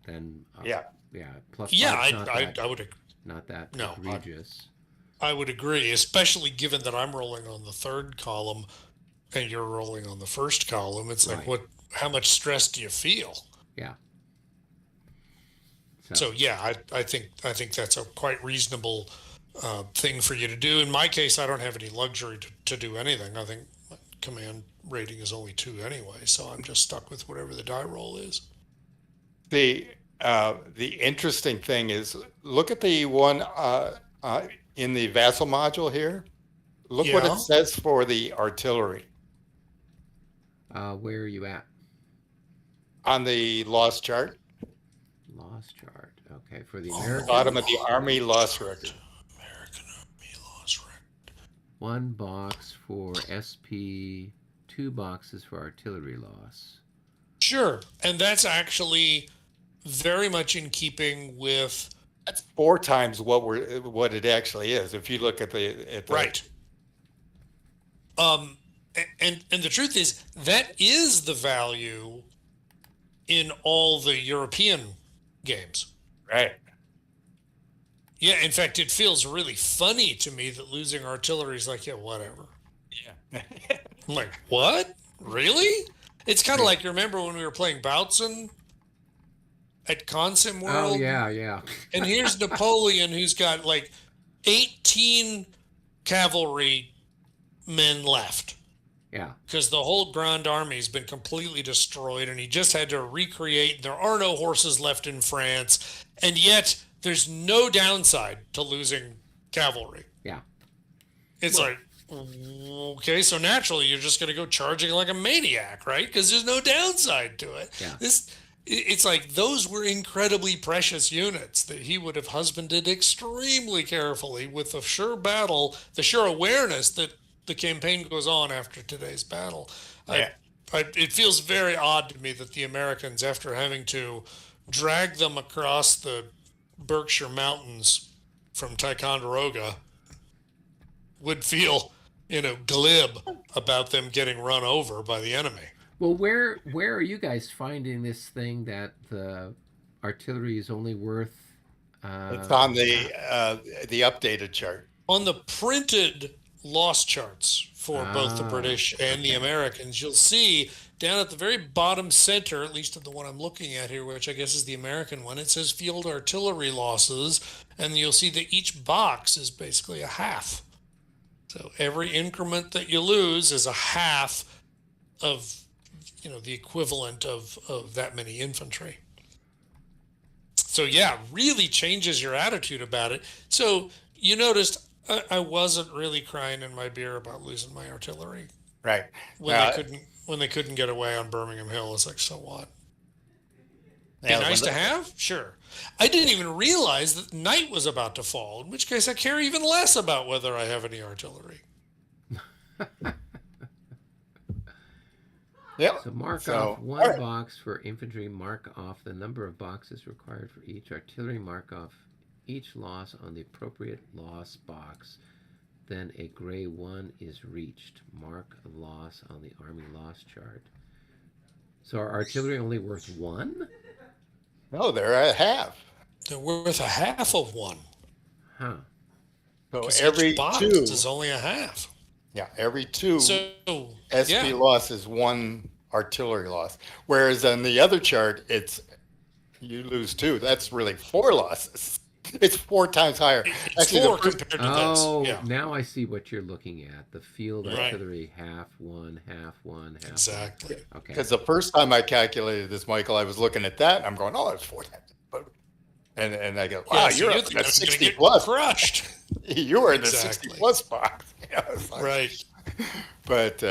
than Yeah. yeah. +5. Yeah, Not I would not that No, egregious. I would agree, especially given that I'm rolling on the third column and you're rolling on the first column. It's like, Right. how much stress do you feel? Yeah. So yeah, I think that's a quite reasonable thing for you to do. In my case, I don't have any luxury to do anything. I think my command rating is only 2 anyway, so I'm just stuck with whatever the die roll is. The interesting thing is, look at the one in the vassal module here. Look what Yeah. it says for the artillery where are you at? on the loss chart, Loss chart. Okay, for the Oh, American. bottom of the Army loss record. American Army loss record. 1 box for SP, 2 boxes for artillery loss. Sure, and that's actually very much in keeping with That's 4 times what it actually is. If you look at the right. And the truth is that is the value in all the European games. right. Yeah, in fact, it feels really funny to me that losing artillery is like, yeah, whatever. Yeah. I'm like, what? Really? It's kind of like, you remember when we were playing Bautzen at Consim World? Oh yeah. And here's Napoleon, who's got like 18 cavalry men left, Yeah. because the whole Grand Army has been completely destroyed, and he just had to recreate. There are no horses left in France, and yet there's no downside to losing cavalry. Yeah. It's like, okay, so naturally you're just going to go charging like a maniac, right? Because there's no downside to it. Yeah. It's like those were incredibly precious units that he would have husbanded extremely carefully, with the sure awareness that the campaign goes on after today's battle. Yeah. It feels very odd to me that the Americans, after having to drag them across the Berkshire Mountains from Ticonderoga, would feel, glib about them getting run over by the enemy. Well, where are you guys finding this thing that the artillery is only worth It's on the updated chart. On the printed loss charts for both the Ah, British and the okay. Americans, you'll see down at the very bottom center, at least of the one I'm looking at here, which I guess is the American one, it says field artillery losses, and you'll see that each box is basically a half. So every increment that you lose is a half of, the equivalent of that many infantry. So yeah, really changes your attitude about it. So you noticed I wasn't really crying in my beer about losing my artillery Right. when they couldn't get away on Birmingham Hill. It's like, so what? Be Yeah, nice to have? Sure. I didn't even realize that night was about to fall, in which case I care even less about whether I have any artillery. Yep. So mark So, off one all right. box for infantry. Mark off the number of boxes required for each artillery. Mark off each loss on the appropriate loss box. Then a gray 1 is reached. Mark a loss on the army loss chart. So our artillery only worth 1? No, they're at half. They're worth a half of one. Huh. So Because every each box two, is only a half. every two So SP loss is 1 artillery loss. Whereas on the other chart, it's you lose 2. That's really 4 losses. It's 4 times higher. it's Actually, four the first, compared to Oh, this. Yeah, now I see what you're looking at. The field right. artillery, half one, half one, half Exactly. one. Okay. because the first time I calculated this, Michael, I was looking at that and I'm going, oh, it's 4 times. And I go, wow, Yeah, so you're you up think in the I'm gonna 60 get plus. crushed. You were in the 60 Exactly. plus box. It's like, Right. But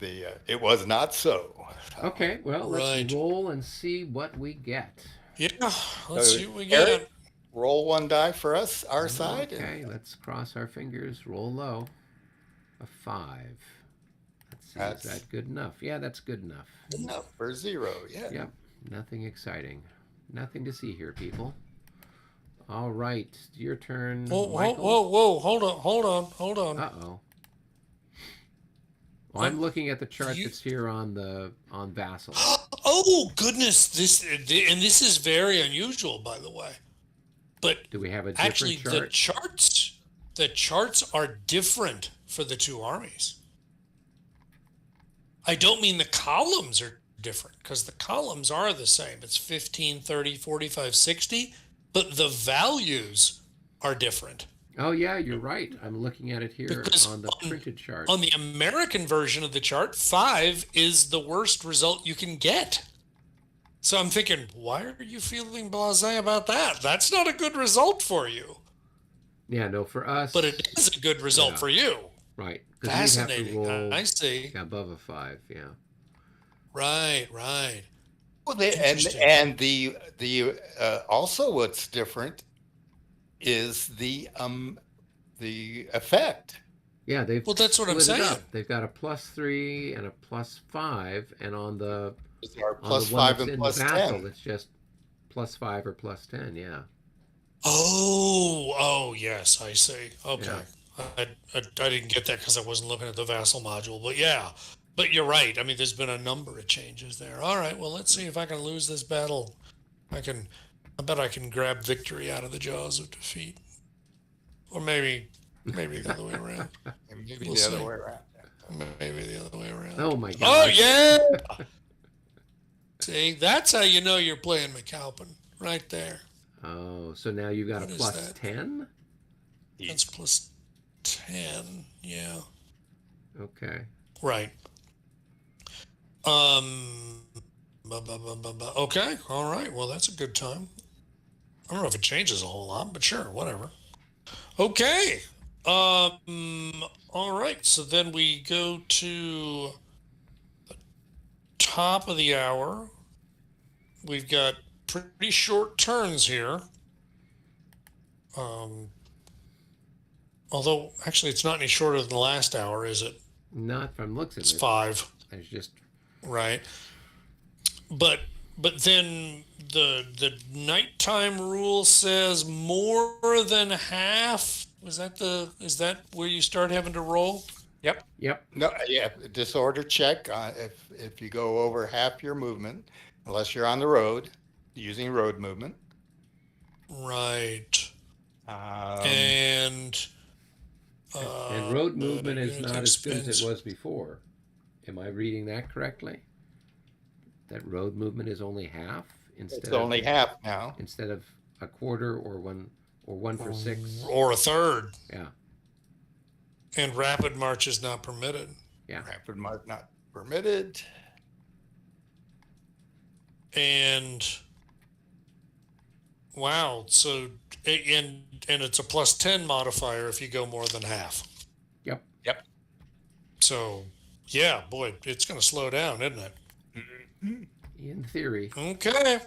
it was not so. Okay, well, let's Right. roll and see what we get. Yeah. Let's So, see what we get. Eric, roll 1 die for us, our side. Okay, let's cross our fingers. Roll low. A 5. Let's see, That's is that good enough? Yeah, that's good enough. enough for 0. Yeah. Yep, nothing exciting. Nothing to see here, people. All right, your turn, Whoa, whoa, Michael. whoa, whoa! Hold on. Uh-oh. Well, I'm looking at the chart You- that's here on Vassal. Oh goodness! This is very unusual, by the way. But Do we have a different actually, chart? the charts are different for the two armies. I don't mean the columns are different, because the columns are the same. It's 15, 30, 45, 60, but the values are different. Oh yeah, you're right. I'm looking at it here Because on the printed chart. On the American version of the chart, 5 is the worst result you can get. So I'm thinking, why are you feeling blasé about that? That's not a good result for you. Yeah, no, for us. But it is a good result Yeah. for you. Right, because we'd have to Fascinating. roll I see. above a 5. Yeah. Right. Well, Interesting. and the also what's different is the effect. Yeah, they've Well, that's what I'm split it saying. up. They've got a +3 and a +5, and on the It's our on plus the one 5 that's and in plus Vassal, 10. it's just +5 or +10. Yeah. Oh, yes, I see. Okay. Yeah. I didn't get that because I wasn't looking at the Vassal module, but yeah. But you're right. I mean, there's been a number of changes there. All right, well, let's see if I can lose this battle. I bet I can grab victory out of the jaws of defeat. Or maybe the other way around. And maybe We'll the other see. way around. Maybe the other way around. Oh my God. Oh, yeah. See, that's how you know you're playing McAlpin. Right there. Oh, so now you got What a is plus that? 10? That's plus 10. Yeah. Okay. Right. Okay. All right. Well, that's a good time. I don't know if it changes a whole lot, but sure, whatever. Okay. All right. So then we go to the top of the hour. We've got pretty short turns here. Although actually, it's not any shorter than the last hour, is it? Not from looks of It's it. 5. It's just Right. But then the nighttime rule says more than half. Is that where you start having to roll? Yep. yep. No, yeah, disorder check. If you go over half your movement, unless you're on the road using road movement, Right. Um, And And road movement is unit not as good as it expense. was before. Am I reading that correctly? That road movement is only half it's instead of only half now. a quarter or one for six. Or a third. Yeah, And rapid march is not permitted. yeah. Rapid march not permitted. And wow, so and it's a +10 modifier if you go more than half. Yep. Yep. So yeah, boy, it's going to slow down, isn't it? In theory. Okay.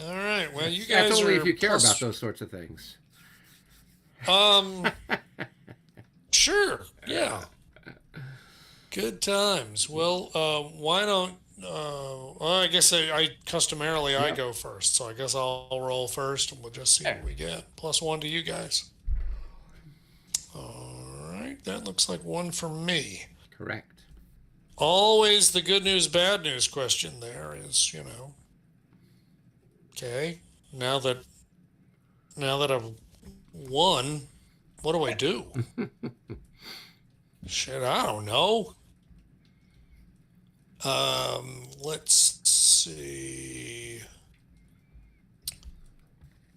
All right. Well, you That's guys only are if you care plus- about those sorts of things. Sure. Yeah. Good times. Well, why don't? Well, I guess I customarily I Yep. go first, so I guess I'll roll first, and we'll just see what we get. +1 to you guys. All right. That looks like 1 for me. Correct. Always the good news, bad news question there is, okay, now that I've won, what do I do? Shit, I don't know. Let's see.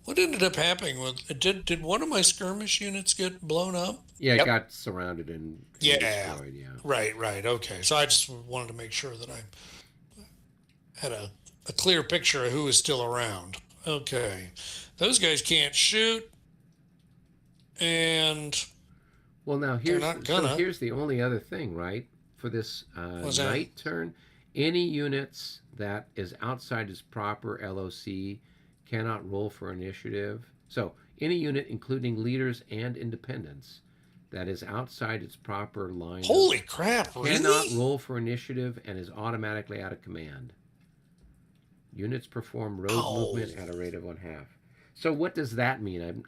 What ended up happening with did one of my skirmish units get blown up? Yeah, it Yep. got surrounded and Yeah. destroyed. Yeah. Right. Okay. So I just wanted to make sure that I had a clear picture of who is still around. Okay. Those guys can't shoot. And Well, now not gonna. here's the only other thing, right? For this What's that? night turn, any units that is outside its proper LOC cannot roll for initiative. So any unit, including leaders and independents, that is outside its proper line holy crap, cannot really? roll for initiative and is automatically out of command. Units perform road Oh. movement at a rate of 1/2. So what does that mean?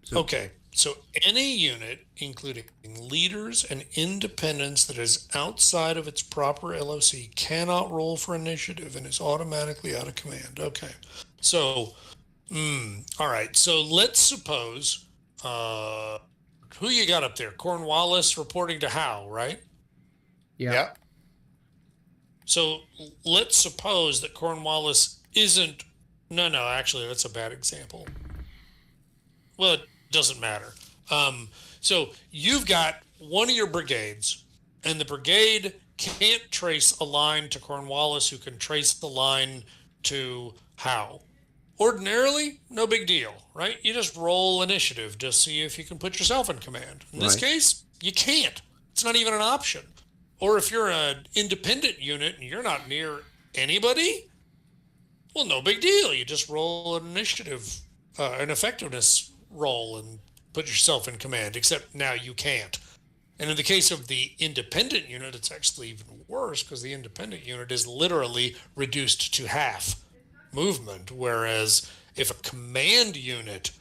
So Okay. So any unit, including leaders and independents that is outside of its proper LOC, cannot roll for initiative and is automatically out of command. Okay. So, all right. So let's suppose, who you got up there? Cornwallis reporting to Howe, right? yeah. Yep. So let's suppose that Cornwallis isn't. No, actually, that's a bad example. Well, it doesn't matter. So you've got one of your brigades, and the brigade can't trace a line to Cornwallis, who can trace the line to Howe. Ordinarily, no big deal, right? You just roll initiative to see if you can put yourself in command. In this Right. case, you can't. It's not even an option. Or if you're an independent unit and you're not near anybody, well, no big deal. You just roll an initiative, an effectiveness roll, and put yourself in command, except now you can't. And in the case of the independent unit, it's actually even worse because the independent unit is literally reduced to half movement. Whereas if a command unit,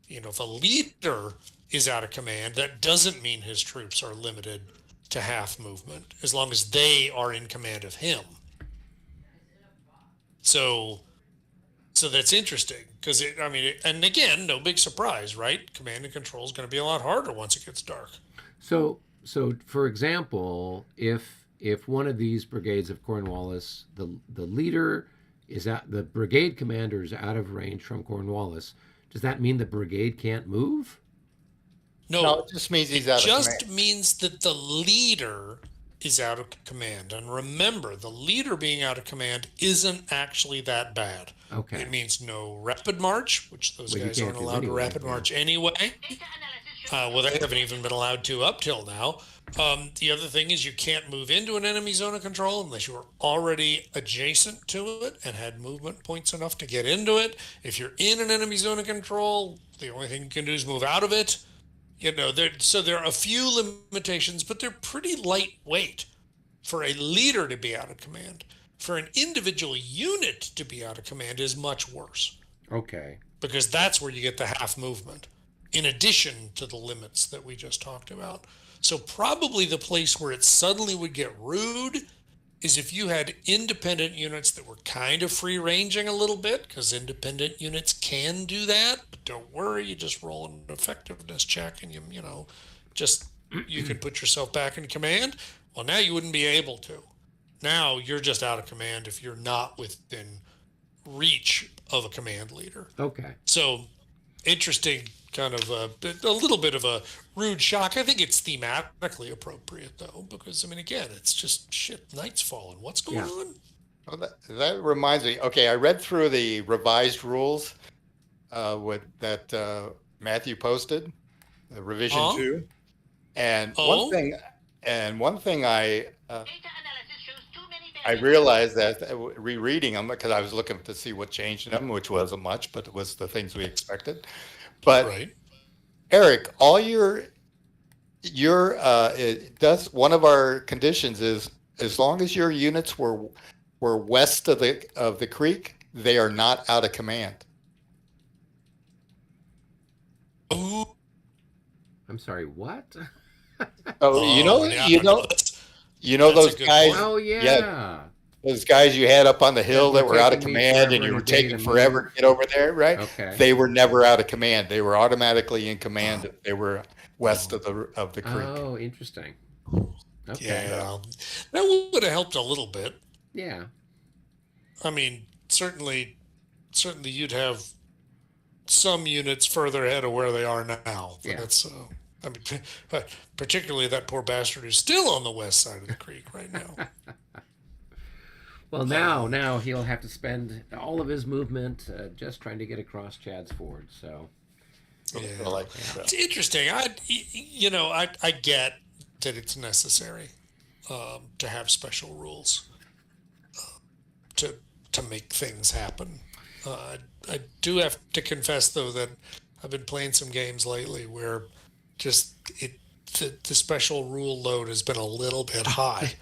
if a leader is out of command, that doesn't mean his troops are limited to half movement as long as they are in command of him. So that's interesting because and again, no big surprise, right? Command and control is going to be a lot harder once it gets dark. So for example, if one of these brigades of Cornwallis, the leader is out, the brigade commander is out of range from Cornwallis, does that mean the brigade can't move? No, it just means he's out of Just command. means that the leader is out of command. And remember, the leader being out of command isn't actually that bad. Okay. It means no rapid march, which those Well, you guys can't aren't do allowed to anyway, rapid yeah. march anyway. Well, they haven't even been allowed to up till now. The other thing is you can't move into an enemy zone of control unless you were already adjacent to it and had movement points enough to get into it. If you're in an enemy zone of control, the only thing you can do is move out of it. So there are a few limitations, but they're pretty lightweight for a leader to be out of command. For an individual unit to be out of command is much worse Okay. because that's where you get the half movement in addition to the limits that we just talked about. So probably the place where it suddenly would get rude is if you had independent units that were kind of free ranging a little bit, because independent units can do that, but don't worry, you just roll an effectiveness check and just you can put yourself back in command. Well, now you wouldn't be able to. Now you're just out of command if you're not within reach of a command leader. Okay. So interesting, kind of a little bit of a rude shock. I think it's thematically appropriate though, because I mean, again, it's just shit. Night's falling. What's going on? Well, that reminds me. Okay, I read through the revised rules with that Matthew posted, the revision Huh? 2, and Oh? one thing I realized that rereading them, because I was looking to see what changed in them, which wasn't much, but it was the things we expected. But Right. Eric, all it does, one of our conditions is, as long as your units were west of the creek, they are not out of command. Oh, I'm sorry. What? Oh, yeah, that's those a good guys. point. Oh Yeah, yeah. those guys you had up on the hill were that were out of taking me command, forever and you and a were day taking to forever move. to get over there, right? Okay. They were never out of command. They were automatically in command if they were west of the creek. Oh, interesting. Okay. Yeah, that would have helped a little bit. Yeah. I mean, certainly you'd have some units further ahead of where they are now. But Yeah. that's, I mean, particularly that poor bastard who's still on the west side of the creek right now. Well, now he'll have to spend all of his movement just trying to get across Chad's Ford. So. Yeah. Like, It's interesting. I get that it's necessary to have special rules to make things happen. I do have to confess though that I've been playing some games lately where just the special rule load has been a little bit high,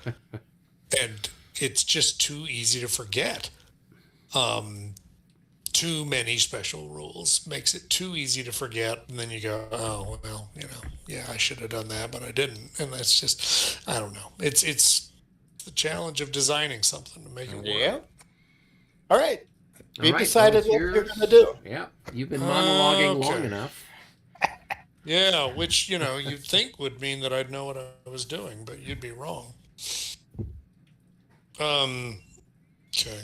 and it's just too easy to forget. Too many special rules makes it too easy to forget, and then you go, oh well, yeah, I should have done that, but I didn't, and that's just, I don't know. It's the challenge of designing something to make it work. yeah. All right. All We right, decided well, what it's you're yours. going to do. Yeah. You've been monologuing long Okay. enough. Yeah, which you'd think would mean that I'd know what I was doing, but you'd be wrong. Okay.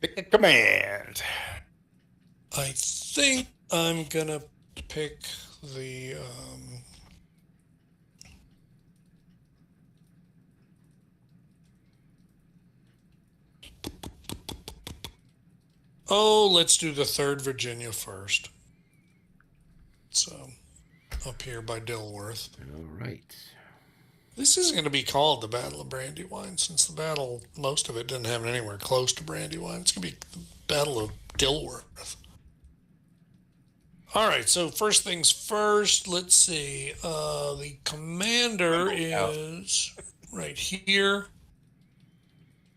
Pick a command. I think I'm gonna pick the let's do the 3rd Virginia first. So up here by Dilworth. All right. This isn't going to be called the Battle of Brandywine, since the battle, most of it didn't happen anywhere close to Brandywine. It's going to be the Battle of Dilworth. All right, so first things first, let's see. The commander is right here.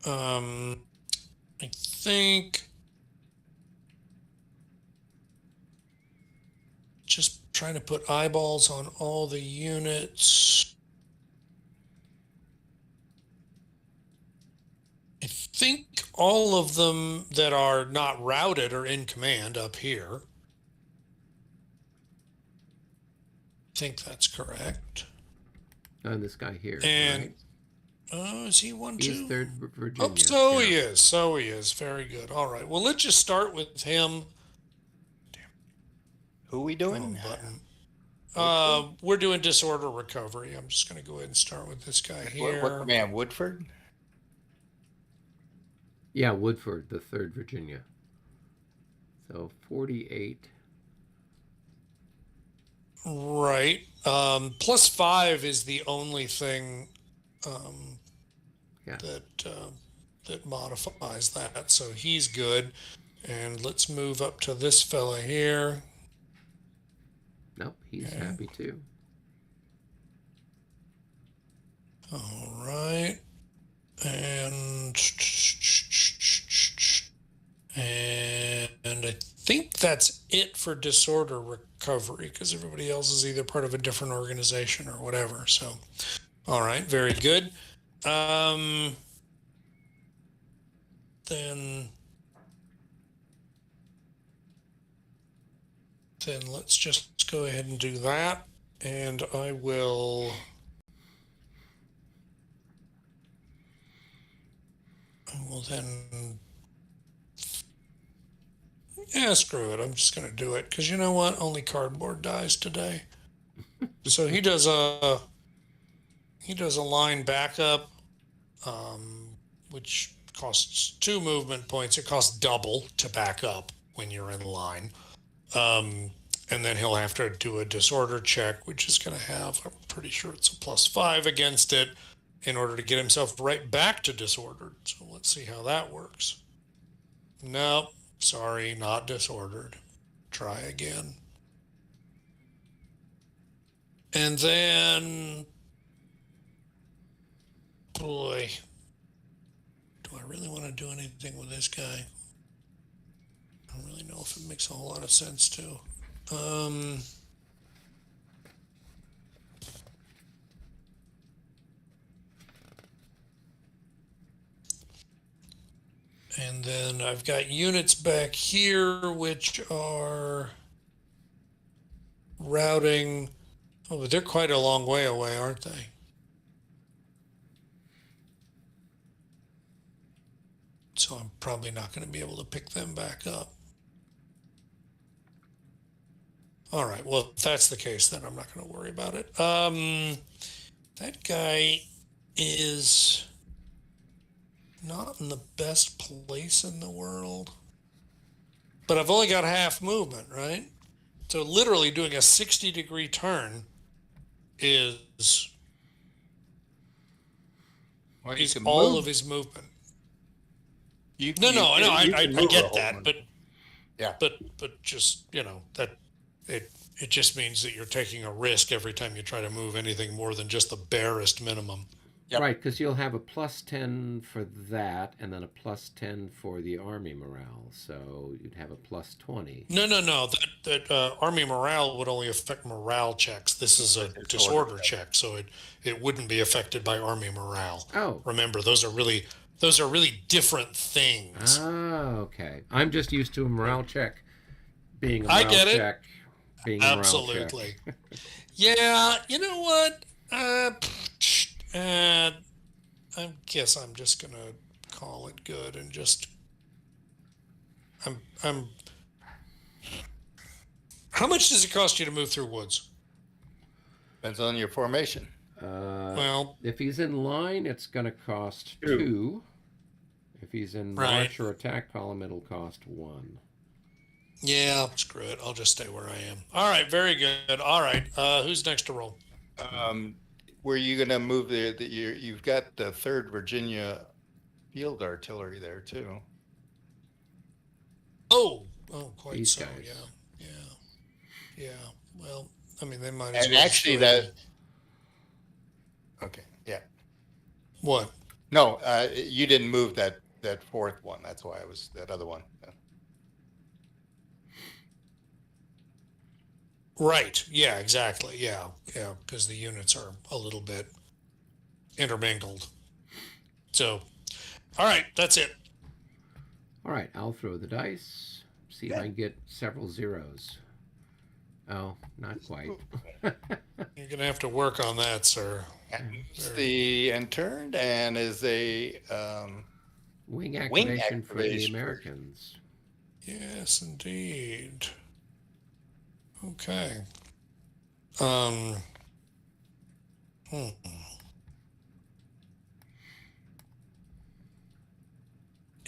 I think just trying to put eyeballs on all the units. I think all of them that are not routed are in command up here. I think that's correct. This guy here. And right? is he one too? He's 3rd Virginia. Oh, so yeah. he is. So he is. Very good. All right. Well, let's just start with him. Who are we doing? We're doing disorder recovery. I'm just going to go ahead and start with this guy here. What command? Woodford? Yeah, Woodford, the 3rd Virginia. So 48. Right. +5 is the only thing Yeah. that modifies that. So he's good. And let's move up to this fella here. Nope, he's happy too. All right. And I think that's it for disorder recovery. recovery because everybody else is either part of a different organization or whatever. So, all right, very good. Then let's just go ahead and do that, and I will then, yeah, screw it. I'm just going to do it because you know what? Only cardboard dies today. So he does a line backup, which costs 2 movement points. It costs double to back up when you're in line. And then he'll have to do a disorder check, which is going to have, I'm pretty sure it's a +5 against it in order to get himself right back to disordered. So let's see how that works. Nope, sorry, not disordered. Try again. And then, boy, do I really want to do anything with this guy? I don't really know if it makes a whole lot of sense to. And then I've got units back here, which are routing. Oh, but they're quite a long way away, aren't they? So I'm probably not going to be able to pick them back up. All right, well, if that's the case, then I'm not going to worry about it. That guy is not in the best place in the world. But I've only got half movement, right? So literally doing a 60-degree turn is all of his movement. I get that, but yeah, but just, you know, that it just means that you're taking a risk every time you try to move anything more than just the barest minimum. Yep. Right, because you'll have a +10 for that, and then a +10 for the army morale. So you'd have a +20. No. That army morale would only affect morale checks. This is a disorder check, so it wouldn't be affected by army morale. Oh, Remember, those are really different things. ah, okay. I'm just used to a morale check being a I morale get it. check being a morale check. Absolutely. Yeah, you know what? I guess I'm just gonna call it good and just. I'm. How much does it cost you to move through woods? depends on your formation. Well, If he's in line, it's going to cost 2. If he's in march or attack column, it'll cost 1. yeah, screw it. I'll just stay where I am. All right, very good. All right, who's next to roll? Were you going to move you've got the 3rd Virginia Field Artillery there too. Oh, quite These so. guys. Yeah. Well, I mean, they might as And well. actually that. Okay. Yeah. What? No, you didn't move that 4th one. That's why I was that other one. Right. Yeah, exactly. Yeah. Because the units are a little bit intermingled. So, all right, that's it. All right, I'll throw the dice. See if I can get several zeros. Oh, not quite. You're gonna have to work on that, sir. It's the end turned and is a Wing activation for the activation. Americans. Yes, indeed. Okay.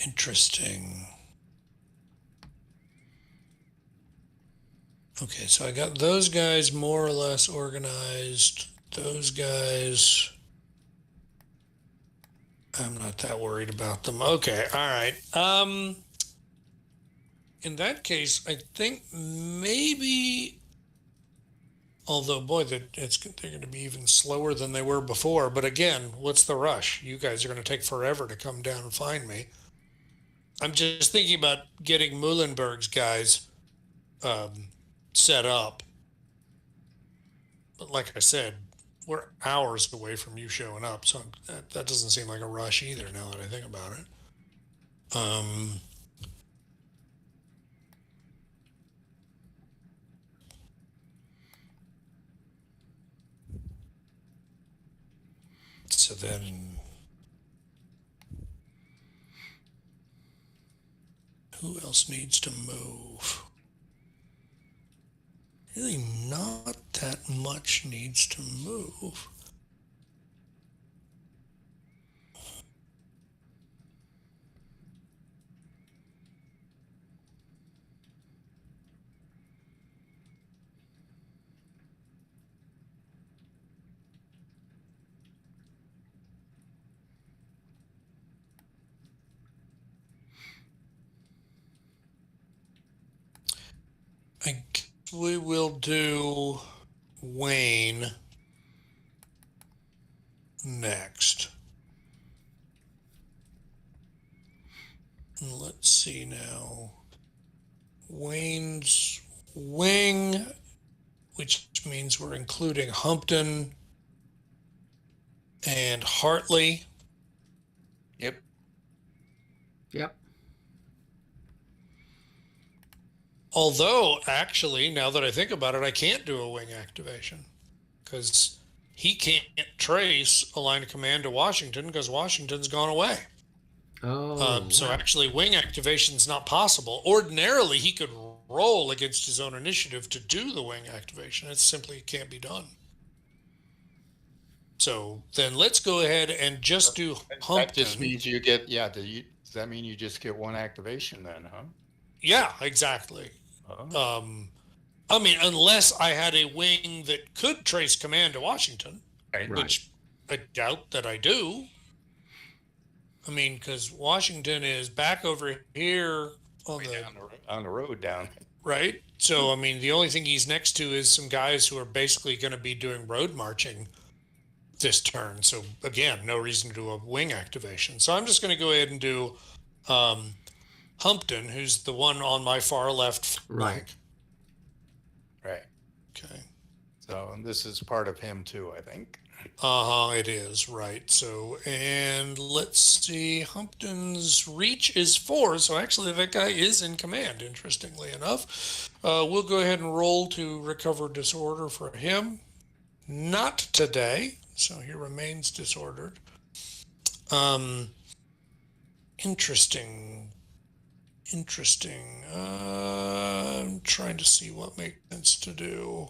Interesting. Okay, so I got those guys more or less organized. Those guys, I'm not that worried about them. Okay, all right. In that case, I think maybe, although boy, they're going to be even slower than they were before. But again, what's the rush? You guys are going to take forever to come down and find me. I'm just thinking about getting Muhlenberg's guys set up. But like I said, we're hours away from you showing up, so that doesn't seem like a rush either. Now that I think about it. So then, who else needs to move? Really, not that much needs to move. I guess we will do Wayne next. Let's see now. Wayne's wing, which means we're including Humpton and Hartley. Yep. Yep. Although, actually, now that I think about it, I can't do a wing activation because he can't trace a line of command to Washington because Washington's gone away. Oh. So wow. actually, wing activation is not possible. Ordinarily, he could roll against his own initiative to do the wing activation. It simply can't be done. So then let's go ahead and just do Humpton. That just means you get, does that mean you just get one activation then, huh? Yeah, exactly. Oh. I mean, unless I had a wing that could trace command to Washington, Right. which I doubt that I do. I mean, because Washington is back over here on the road down. right. So, I mean, the only thing he's next to is some guys who are basically going to be doing road marching this turn. So, again, no reason to do a wing activation. So, I'm just going to go ahead and do Humpton, who's the one on my far left flank. Right. Okay. So, and this is part of him too, I think. It is, right. So, and let's see, Humpton's reach is 4, so actually that guy is in command, interestingly enough. We'll go ahead and roll to recover disorder for him. Not today, so he remains disordered. Interesting. I'm trying to see what makes sense to do.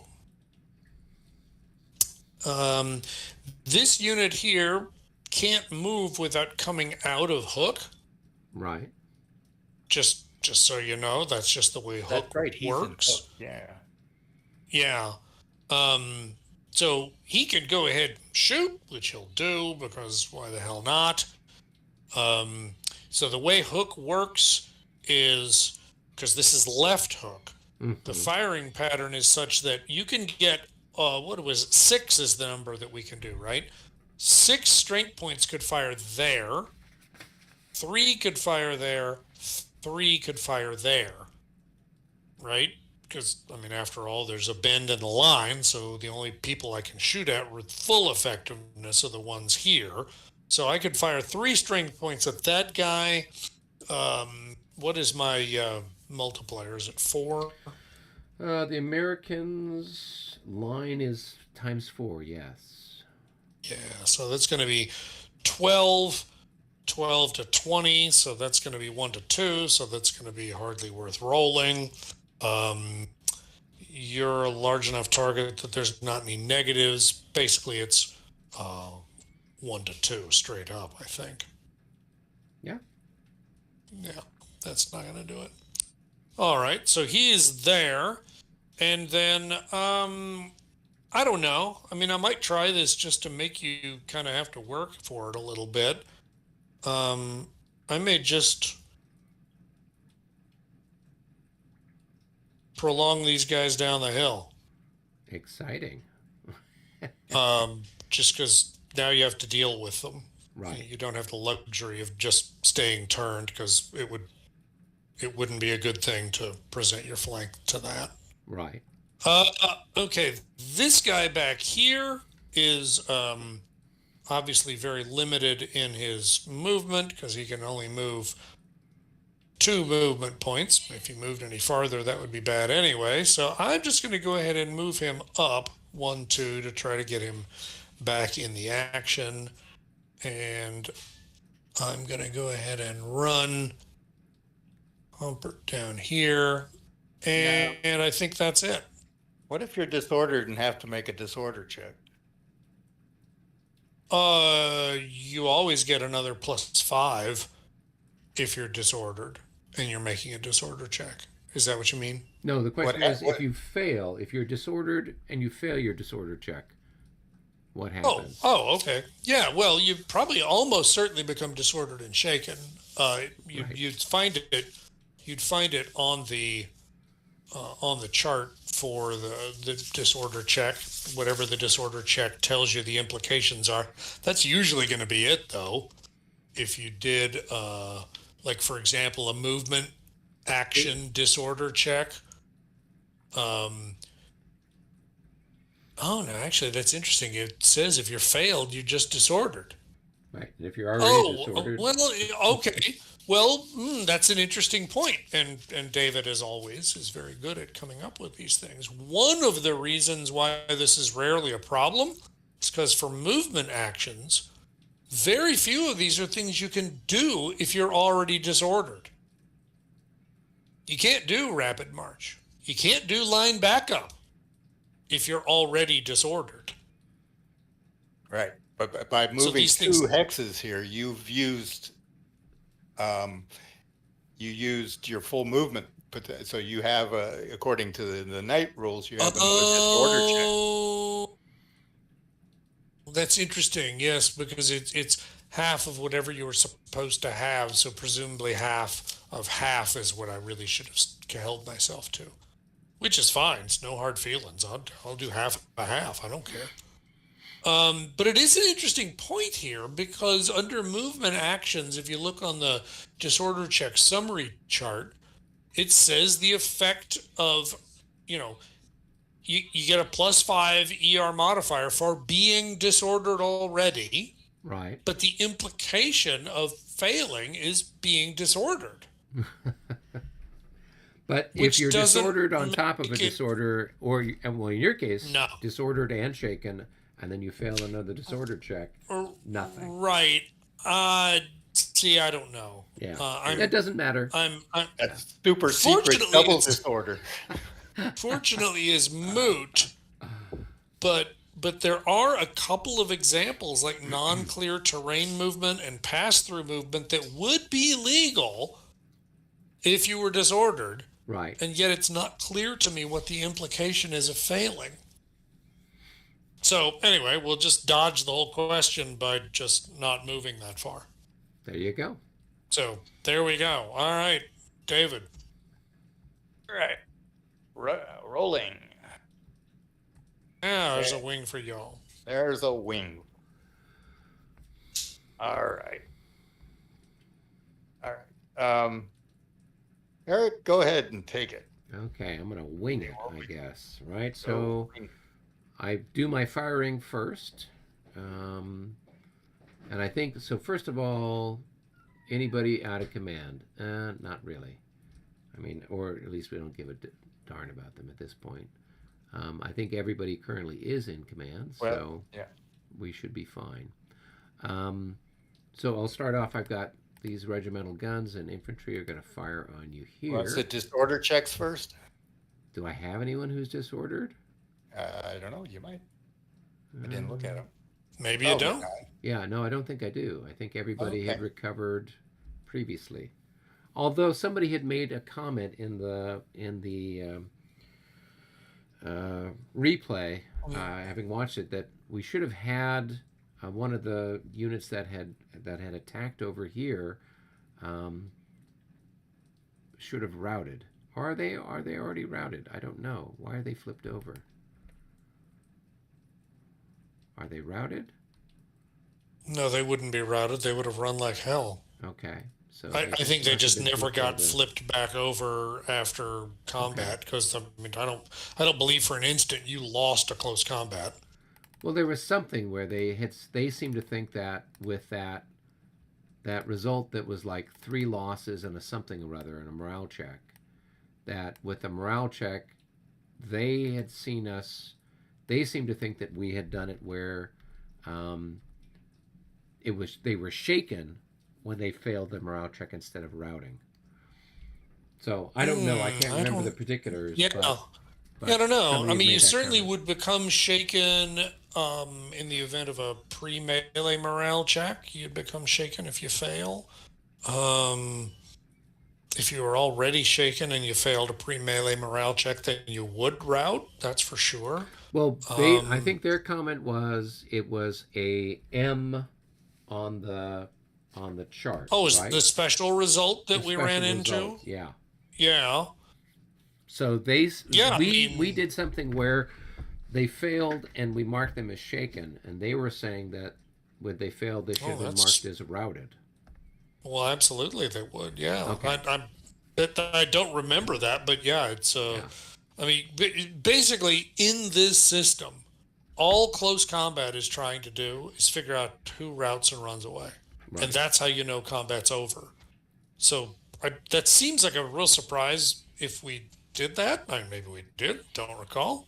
This unit here can't move without coming out of Hook. Right. Just so you know, that's just the way Hook works. Yeah. Yeah. So he could go ahead and shoot, which he'll do because why the hell not? So the way Hook works is because this is left Hook. Mm-hmm. The firing pattern is such that you can get what was it? 6 is the number that we can do, right? 6 strength points could fire there. 3 could fire there. 3 could fire there. Right? Because, I mean, after all, there's a bend in the line, so the only people I can shoot at with full effectiveness are the ones here. So I could fire 3 strength points at that guy. What is my multiplier? Is it 4? The Americans' line is ×4, yes. Yeah, so that's going to be 12 to 20, so that's going to be 1 to 2, so that's going to be hardly worth rolling. You're a large enough target that there's not any negatives. Basically, it's 1 to 2 straight up, I think. Yeah. Yeah, that's not going to do it. All right, so he is there. And then, I don't know. I mean, I might try this just to make you kind of have to work for it a little bit. I may just prolong these guys down the hill. Exciting. Just because now you have to deal with them. Right. You don't have the luxury of just staying turned because it wouldn't be a good thing to present your flank to that. Right. Okay, this guy back here is obviously very limited in his movement because he can only move 2 movement points. If he moved any farther, that would be bad anyway. So I'm just going to go ahead and move him up 1, 2 to try to get him back in the action. And I'm going to go ahead and run Humpert down here. And I think that's it. What if you're disordered and have to make a disorder check? You always get another +5 if you're disordered and you're making a disorder check. Is that what you mean? No, the question What- is what- if you're disordered and you fail your disorder check, what Oh, happens? okay. Yeah, well, you probably almost certainly become disordered and shaken. Right. You'd find it on the chart for the disorder check, whatever the disorder check tells you the implications are. That's usually going to be it, though. If you did, like for example, a movement action disorder check. Oh no, actually, that's interesting. It says if you're failed, you're just disordered. Right. And if you're already Oh, disordered, well, okay. Well, that's an interesting point. And David, as always, is very good at coming up with these things. One of the reasons why this is rarely a problem is because for movement actions, very few of these are things you can do if you're already disordered. You can't do rapid march. You can't do line backup if you're already disordered. Right. But by moving these two things- hexes here, you used your full movement. So you have, according to the night rules, you have another disorder check. Oh, that's interesting. Yes, because it's half of whatever you were supposed to have. So presumably half of half is what I really should have held myself to, which is fine. It's no hard feelings. I'll do half a half. I don't care. But it is an interesting point here because under movement actions, if you look on the disorder check summary chart, it says the effect of, you get a +5 ER modifier for being disordered already, right? but the implication of failing is being disordered. But if Which you're doesn't disordered on top of a make it- disorder, well, in your case, No. disordered and shaken, and then you fail another disorder check, nothing. Right. See, I don't know. Yeah, I'm- that doesn't matter. I'm That's super secret Fortunately, double it's- disorder. fortunately is moot, but there are a couple of examples like non-clear terrain movement and pass-through movement that would be legal if you were disordered, Right. and yet it's not clear to me what the implication is of failing. So anyway, we'll just dodge the whole question by just not moving that far. There you go. So there we go. All right, David. Right. Rolling. Yeah, there's a wing for y'all. There's a wing. All right. All right. Eric, go ahead and take it. Okay, I'm gonna wing it, I guess. Right. So I do my firing first, and I think so. First of all, anybody out of command? Not really. I mean, or at least we don't give a darn about them at this point. I think everybody currently is in command, so yeah. we should be fine. So I'll start off. I've got these regimental guns, and infantry are going to fire on you here. What's the disorder checks first? Do I have anyone who's disordered? I don't know. You might. I didn't look at them. Maybe you don't. Yeah, no, I don't think I do. I think everybody had Okay. recovered previously. Although somebody had made a comment in the replay, having watched it, that we should have had one of the units that had attacked over here should have routed. Or are they already routed? I don't know. Why are they flipped over? Are they routed? No, they wouldn't be routed. They would have run like hell. Okay. So I just think they must have just been never too got filled in. flipped back over after Okay. combat because I mean I don't believe for an instant you lost a close combat. Well, there was something where they seemed to think that with that result that was like three losses and a something or other and a morale check, that with the morale check they had seen us. They seemed to think that we had done it where um, it was they were shaken when they failed the morale check instead of routing. So I don't know. I can't I remember the don't. particulars, Yeah, yeah, I but don't know. somebody I had mean, you made that certainly comment. would become shaken in the event of a pre-melee morale check. You'd become shaken if you fail. Um, if you were already shaken and you failed a pre-melee morale check, then you would rout. That's for sure. Well, I Um, think their comment was it was a M on the chart, oh, is right? the special result The that we ran special into? results, yeah. Yeah, So yeah. I we mean, did something where they failed and we marked them as shaken, and they were saying that when they failed, they should oh, have been marked that's as routed. well, absolutely they would. Yeah, Okay, I don't. Remember that, but yeah, it's yeah, I mean, basically, in this system, all close combat is trying to do is figure out who routes and runs away, and right. that's how you know combat's over. So that seems like a real surprise if we did that. I mean, maybe we did, don't recall,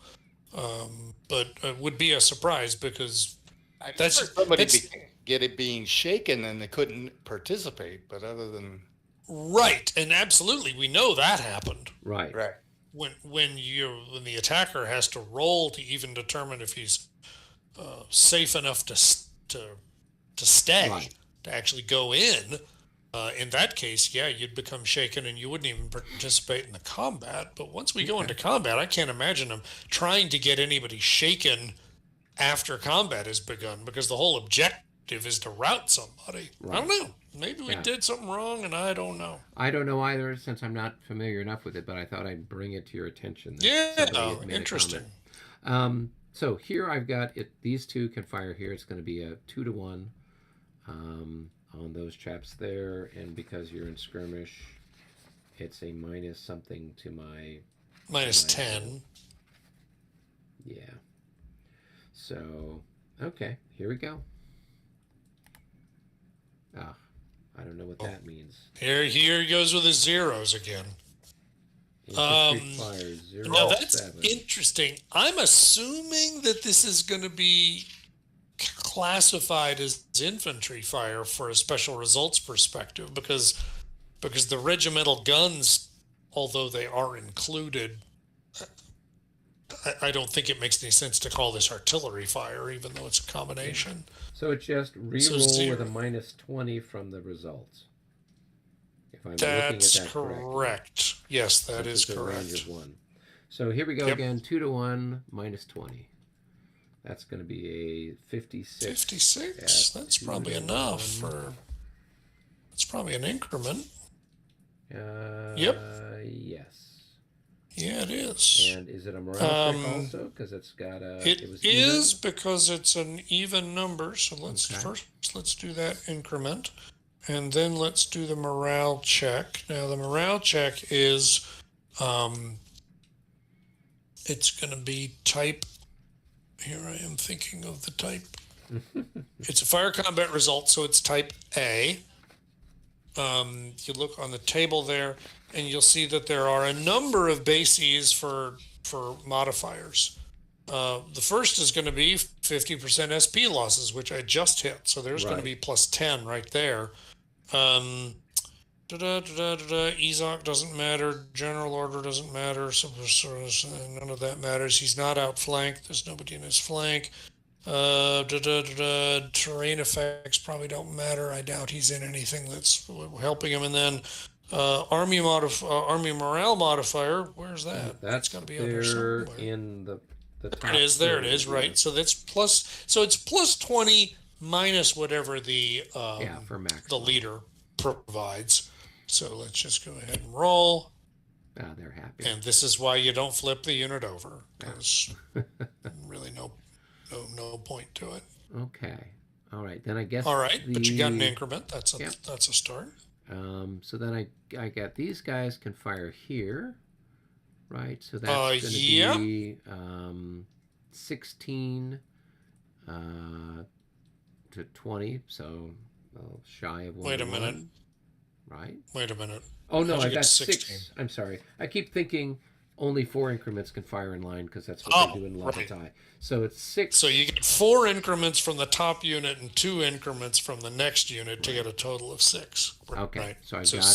but it would be a surprise because I remember that's somebody it's get it being shaken and they couldn't participate, but other than right, and absolutely we know that happened. Right, right, When the attacker has to roll to even determine if he's safe enough to stay right. to actually go in that case, yeah, you'd become shaken and you wouldn't even participate in the combat. But once we go Okay, into combat, I can't imagine them trying to get anybody shaken after combat has begun because the whole objective is to rout somebody. I don't right. know. Maybe we Yeah. did something wrong and I don't know. I don't know either since I'm not familiar enough with it, but I thought I'd bring it to your attention that somebody Yeah, had made a interesting. comment. So here I've got it. These two can fire here. It's going to be a 2-to-1 on those chaps there, and because you're in skirmish, it's a minus something to my Minus roll. 10. Yeah. So okay, here we go. Ah, I don't know what Oh, that means. here he goes with his zeros again. Infantry Um, fire Now zero that's 07. interesting. I'm assuming that this is going to be classified as infantry fire for a special results perspective because the regimental guns, although they are included, I don't think it makes any sense to call this artillery fire, even though it's a Yeah. combination. So it's just So re-roll with a zero. minus 20 from the results. If I'm looking at That's that correctly, correct. Yes, that since is it's a range correct. of one. So here we go Yep. again. 2-to-1 minus 20. That's going to be a 56 at 56. That's two probably to enough one. for. That's probably an increment. Yep. Yes. Yeah, it is. And is it a morale check Um, also? Because it's got a. it It was is even. because it's an even number. So Okay. let's do that increment, and then let's do the morale check. Now the morale check is, um, it's going to be type. Here I am thinking of the type. It's a fire combat result, so it's type A. You look on the table there, and you'll see that there are a number of bases for modifiers. The first is going to be 50% SP losses, which I just hit. So there's going to Right. be plus 10 right there. EZOC doesn't matter. General order doesn't matter. None of that matters. He's not outflanked. There's nobody in his flank. Terrain effects probably don't matter. I doubt he's in anything that's helping him. And then army morale modifier. Where's that? That's got to That's be under there somewhere. in the There it top is. There it third. is. Yeah. Right. So that's plus. So it's plus 20 minus whatever Yeah, for the maximum. leader provides. So let's just go ahead and roll. Ah, they're happy. And this is why you don't flip the unit over, because really no point to it. Okay. All right. Then I guess All right, but you got an the increment. That's yeah. a start. So then I got these guys can fire here, right? So that's going to Yeah. be 16 to 20, so shy of one Wait to a minute. one, right? Wait a minute. Oh no, How'd you I get got 16? 6. I'm sorry. I keep thinking only 4 increments can fire in line because that's what they Oh, do in right. Lavatai. So it's So 6. you get 4 increments from the top unit and 2 increments from the next unit to Right. get a total of 6. Okay. Right. So I've So got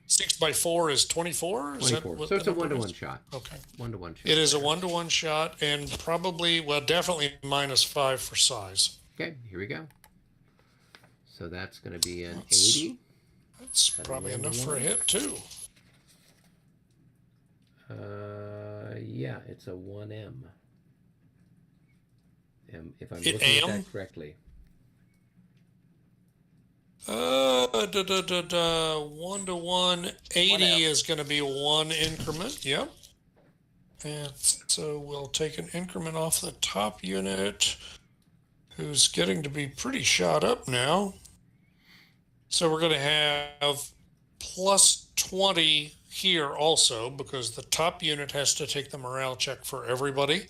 6 by 4 is 24. Is that 24. what So the it's a number 1-to-1 is? shot. Okay. 1-to-1 shot It is a there. 1-to-1 shot, and probably, well, definitely -5 for size. Okay, here we go. So that's going to be an That's 80. that's At a probably one to enough for a one. hit too. Yeah, it's a 1M. If I'm Hit looking at AM. that correctly. 1-to-1, 80 is going to be 1 increment. Yep. And so we'll take an increment off the top unit, who's getting to be pretty shot up now. So we're going to have plus 20 here also, because the top unit has to take the morale check for everybody.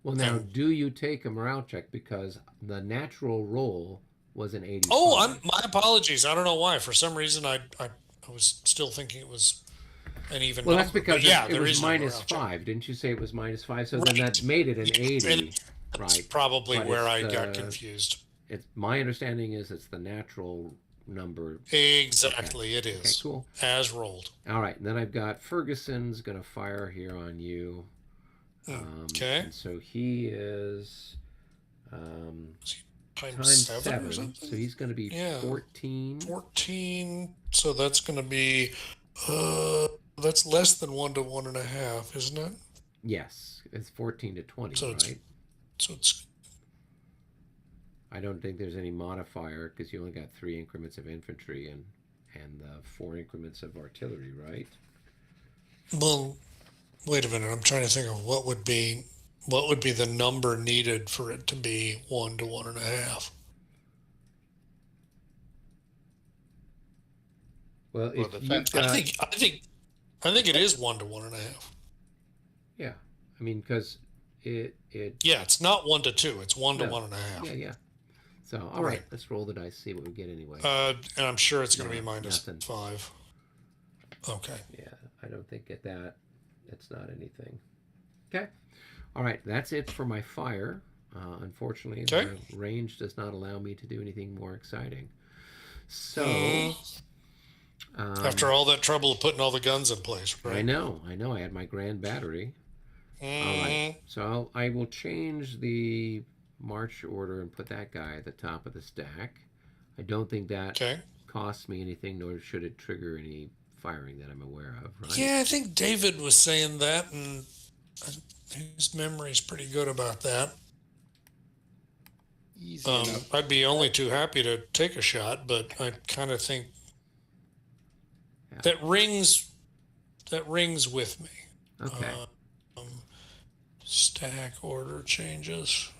Well, now, And do you take a morale check? Because the natural roll was an 85. oh, my apologies. I don't know why. For some reason, I was still thinking it was an even Well, number. that's because But yeah, it there was is no minus morale check. 5. Didn't you say it was minus 5? So then Right. that made it an Yeah, 80. that's Right. probably But where it's I got the, confused. it's my understanding is it's the natural number. Exactly, it Okay, is. cool. As rolled. All right, and then I've got Ferguson's going to fire here on you. Okay. And so he is um, Times times 7 or 7. something? So he's going to be Yeah. 14. 14. So that's going to be, that's less than 1 to 1.5, isn't it? Yes, it's 14 to 20, So right? it's I don't think there's any modifier because you only got 3 increments of infantry and 4 increments of artillery, right? well. Wait a minute. I'm trying to think of what would be the number needed for it to be 1 to 1.5. Well, Well, if the you've fence- I got, think it is 1 to 1.5. yeah, I mean, because it Yeah, it's not 1 to 2. It's 1 to No. 1.5. yeah. So, all right, Right. let's roll the dice, see what we get anyway. And I'm sure it's going to No, be minus nothing. 5. Okay. Yeah, I don't think at that, it's not anything. Okay. All right, that's it for my fire. Unfortunately, Okay. the range does not allow me to do anything more exciting. So, After all that trouble of putting all the guns in place, right? I know. I had my grand battery. All right. So I will change the march order and put that guy at the top of the stack. I don't think that Okay. costs me anything, nor should it trigger any firing that I'm aware of, right? Yeah, I think David was saying that, and his memory's pretty good about that. Easy enough. I'd be only too happy to take a shot, but I kind of think Yeah. that rings with me. Okay. Stack order changes.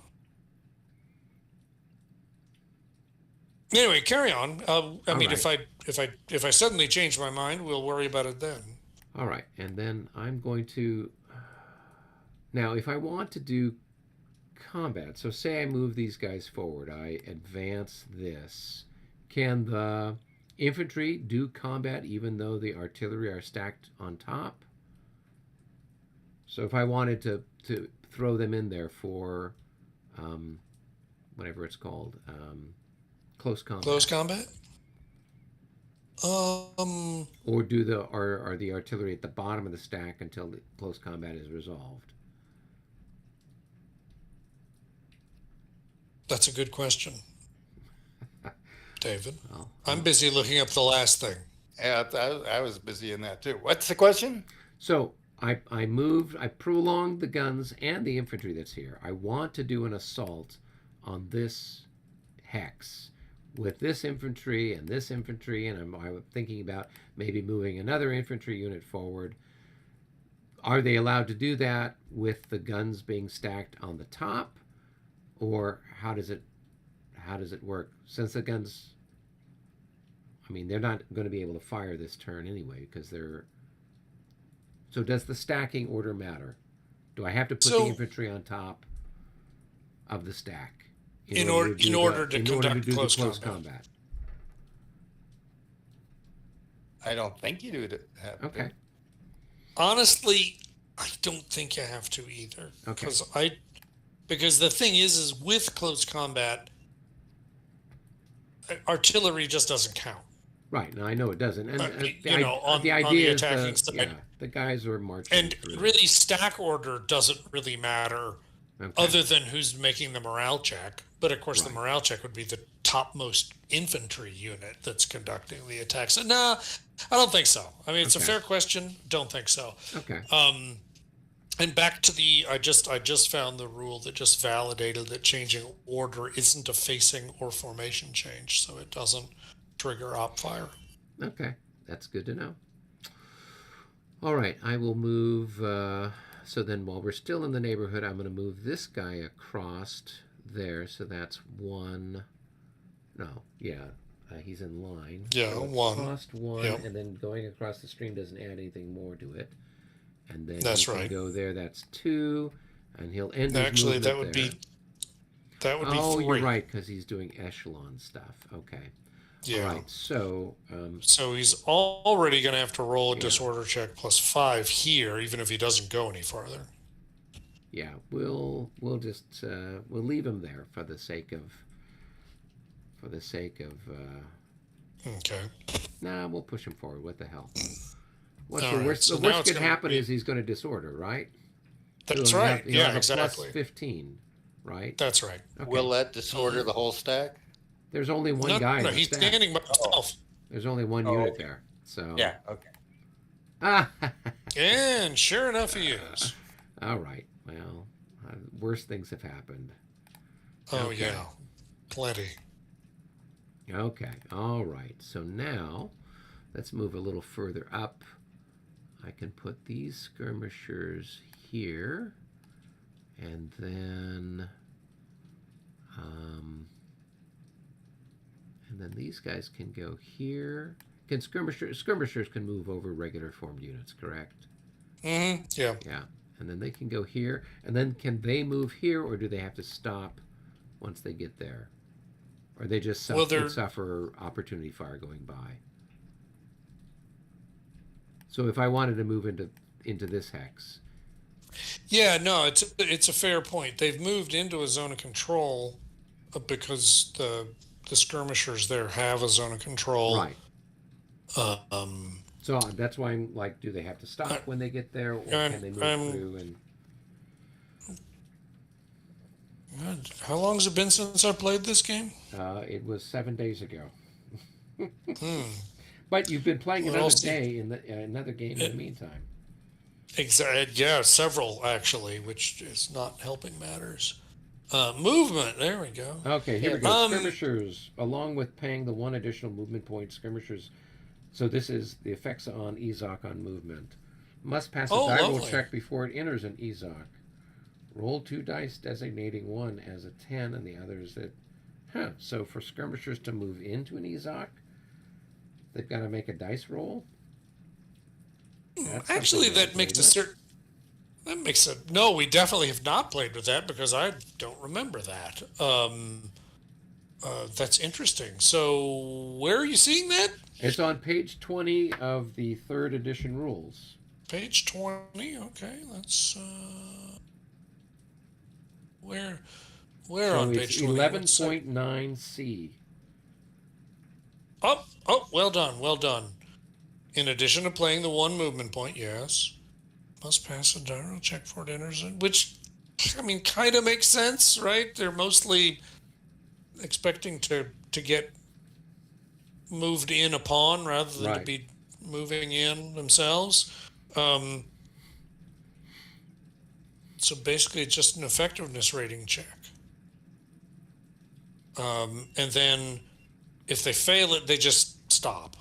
Anyway, carry on. I mean, right. if I suddenly change my mind, we'll worry about it then. All right. And then I'm going to. Now, if I want to do combat, so say I move these guys forward, I advance this. Can the infantry do combat even though the artillery are stacked on top? So if I wanted to throw them in there for whatever it's called, close combat. Close combat. Or do the are the artillery at the bottom of the stack until the close combat is resolved? That's a good question, David. Well, I'm busy looking up the last thing. Yeah, I was busy in that too. What's the question? so I prolonged the guns and the infantry that's here. I want to do an assault on this hex with this infantry, and I'm thinking about maybe moving another infantry unit forward. Are they allowed to do that with the guns being stacked on the top, or how does it work? Since the guns I mean, they're not going to be able to fire this turn anyway because they're. So does the stacking order matter? Do I have to put the So infantry on top of the stack in order to in order to conduct do the close close combat. combat? I don't think you do have to. Okay. Honestly, I don't think you have to either. Okay. Because the thing is with close combat, artillery just doesn't count. Right. Now I know it doesn't, and on the the idea is attacking side. yeah, the guys are marching And through. really, stack order doesn't really matter, Okay. other than who's making the morale check. But of course, Right. the morale check would be the topmost infantry unit that's conducting the attacks. So, no, I don't think so. I mean, it's a Okay. fair question. Don't think so. Okay. And back to I just found the rule that just validated that changing order isn't a facing or formation change, so it doesn't trigger op fire. Okay. That's good to know. All right. I will move. So then, while we're still in the neighborhood, I'm going to move this guy across there. So that's one. No. Yeah. He's in line. Yeah, so one. Crossed one, Yep. and then going across the stream doesn't add anything more to it. And then That's he can right. go there. That's two, and he'll end. His Actually, that movement would there. be Oh, 3. you're right, because he's doing echelon stuff. Okay. Yeah. All right. So. So he's already going to have to roll a Yeah. disorder check +5 here, even if he doesn't go any farther. Yeah, we'll just we'll leave him there for the sake of. Okay. Nah, we'll push him forward. What the hell? What's All the right, worst? so The now worst it's could gonna happen be- is he's going to disorder, right? That's He'll right. Have, he'll Yeah, have a exactly. plus 15, right? That's right. Okay. Will that disorder the whole stack? There's only one No, guy. no, in the he's stack. standing by himself. There's only one Oh, unit okay. there. So. Yeah, okay. Ah. And sure enough, he is. All right. Well, worse things have happened. Oh, Okay. yeah. Plenty. Okay, all right. So now, let's move a little further up. I can put these skirmishers here, and then these guys can go here. Can skirmishers can move over regular formed units, correct? Mm-hmm. Yeah. Yeah, and then they can go here, and then can they move here, or do they have to stop once they get there? Or they just suffer opportunity fire going by. So if I wanted to move into this hex, Yeah, no, it's a fair point. They've moved into a zone of control because the skirmishers there have a zone of control. right? Um, So that's why I'm like, do they have to stop when they get there, or I'm- can they move I'm- through? And how long has it been since I played this game? it was 7 days ago. Hmm. But you've been playing Well, another see. day in another game in the meantime. Exactly. Yeah, several actually, which is not helping matters. Movement. There we go. Okay, here we go. Um, Skirmishers, along with paying the one additional movement point, skirmishers. So this is the effects on Ezok on movement. Must pass a die roll lovely. check before it enters an Ezok. Roll 2 dice, designating one as a 10 and the other is a. So for skirmishers to move into an Ezok, they've got to make a dice roll. That's Actually, something that makes a isn't it? certain. That makes a no. We definitely have not played with that because I don't remember that. That's interesting. So where are you seeing that? It's on page 20 of the 3rd edition rules. Page 20. Okay, that's where So on it's page 20? 11.9c. Oh, well done, well done. In addition to playing the one movement point, yes, must pass a die roll check before it enters, which, I mean, kind of makes sense, right? They're mostly expecting to get moved in upon rather than to Right. be moving in themselves. So basically, it's just an effectiveness rating check. And then if they fail it, they just stop.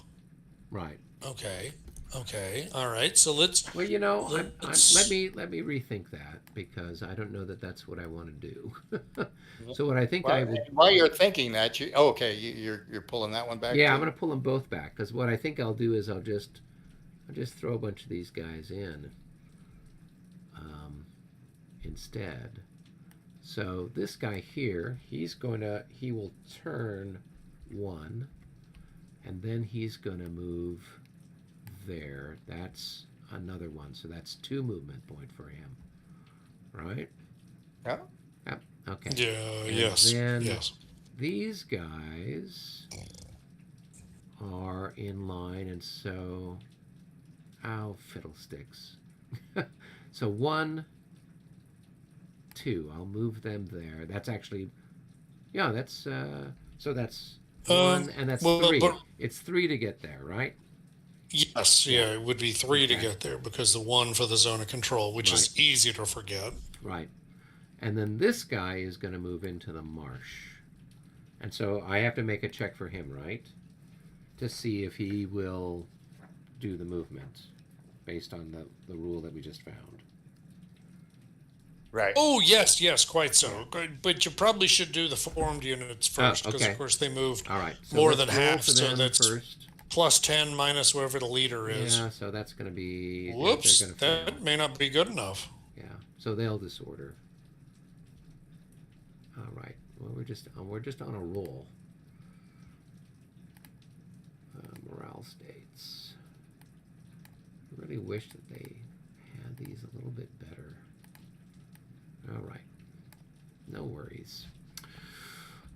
Right. Okay. Okay. All right. So let's Well, you know, let's. let me rethink that because I don't know that that's what I want to do. So what I think Well, I will, and while you're thinking that, okay, you're pulling that one back yeah, I'm too. going to pull them both back because what I think I'll do is I'll just throw a bunch of these guys in um, instead. So this guy here, he will turn one, and then he's gonna move there. That's another one. So that's 2 movement point for him, right? Yeah. Yep. Okay. Yeah. And Yes. then Yes. these guys are in line, and so, oh, fiddlesticks. So 1, 2. I'll move them there. That's actually, yeah. That's so that's Um. 1, and that's Well, 3. but It's 3 to get there, right? yes. Yeah. Yeah. It would be 3 to Okay. get there because the 1 for the zone of control, which Right. is easy to forget. Right. And then this guy is going to move into the marsh. And so I have to make a check for him, right? To see if he will do the movement based on the rule that we just found. Right. Oh yes, yes, quite so. Yeah. But you probably should do the formed units first because Okay. of course they moved All right. So more let's than roll half. for So them that's first. +10 minus whatever the leader is. Yeah, so that's going to be, they're Whoops, going to fail. that may not be good enough. Yeah, so they'll disorder. All right. Well, we're just on a roll. Morale states. I really wish that they had these a little bit better. All right. No worries.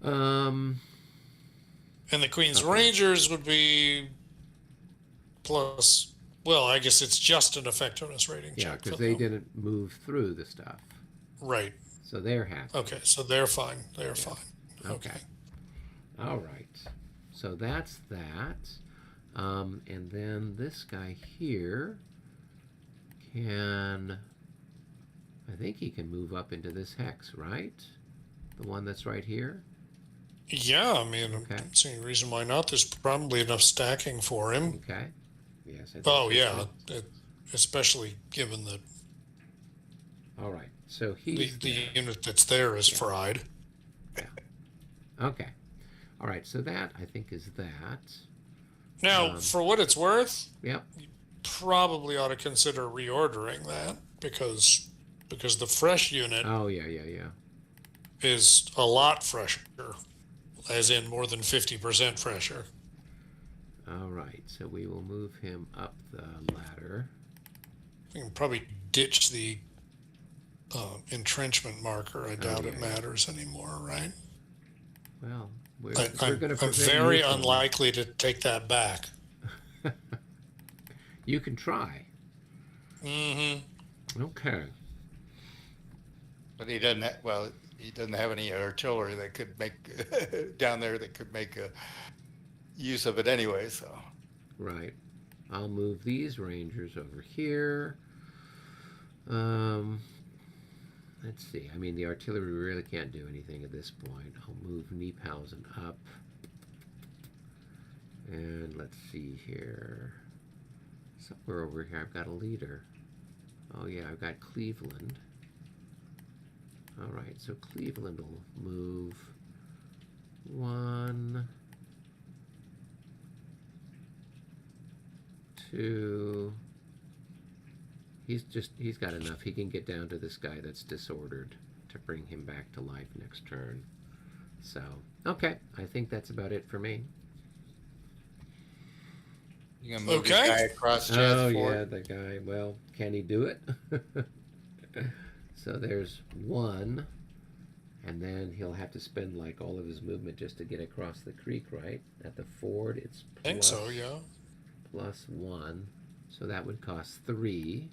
Um. And the Queen's Okay. Rangers would be plus. Well, I guess it's just an effectiveness rating Yeah, check because for they them. didn't move through the stuff, Right. so they're happy. Okay. So they're fine. They're fine. Okay. Okay. All right. So that's that. And then this guy here can, I think he can move up into this hex, right? The one that's right here. Yeah, I mean, I Okay. don't see any reason why not. There's probably enough stacking for him. Okay. Yes. I think Oh so, yeah, too. especially given that All right. So the he's the there. unit that's there is Yeah. fried. Okay. All right. So that I think is that. Now, for what it's worth, Yep. probably ought to consider reordering that because the fresh unit Oh yeah, yeah, yeah. is a lot fresher, as in more than 50% fresher. All right. So we will move him up the ladder. You can probably ditch the entrenchment marker. I doubt yeah, it yeah. matters anymore, right? Well, we're I'm going to prevent very you from- unlikely to take that back. You can try. Mm-hmm. Okay. But he doesn't. Well, he doesn't have any artillery that could make down there that could make use of it anyway. So. Right. I'll move these rangers over here. Um, let's see. I mean, the artillery really can't do anything at this point. I'll move Niephausen up. And let's see here. Somewhere over here I've got a leader. Oh yeah, I've got Cleveland. All right, so Cleveland will move 1, 2. He's got enough. He can get down to this guy that's disordered to bring him back to life next turn. So, okay, I think that's about it for me. You gonna move Okay. this guy across Oh Chad's yeah, Ford? the guy. Well, can he do it? So there's 1, and then he'll have to spend like all of his movement just to get across the creek, right? At the ford, it's I think so, yeah. +1, so that would cost 3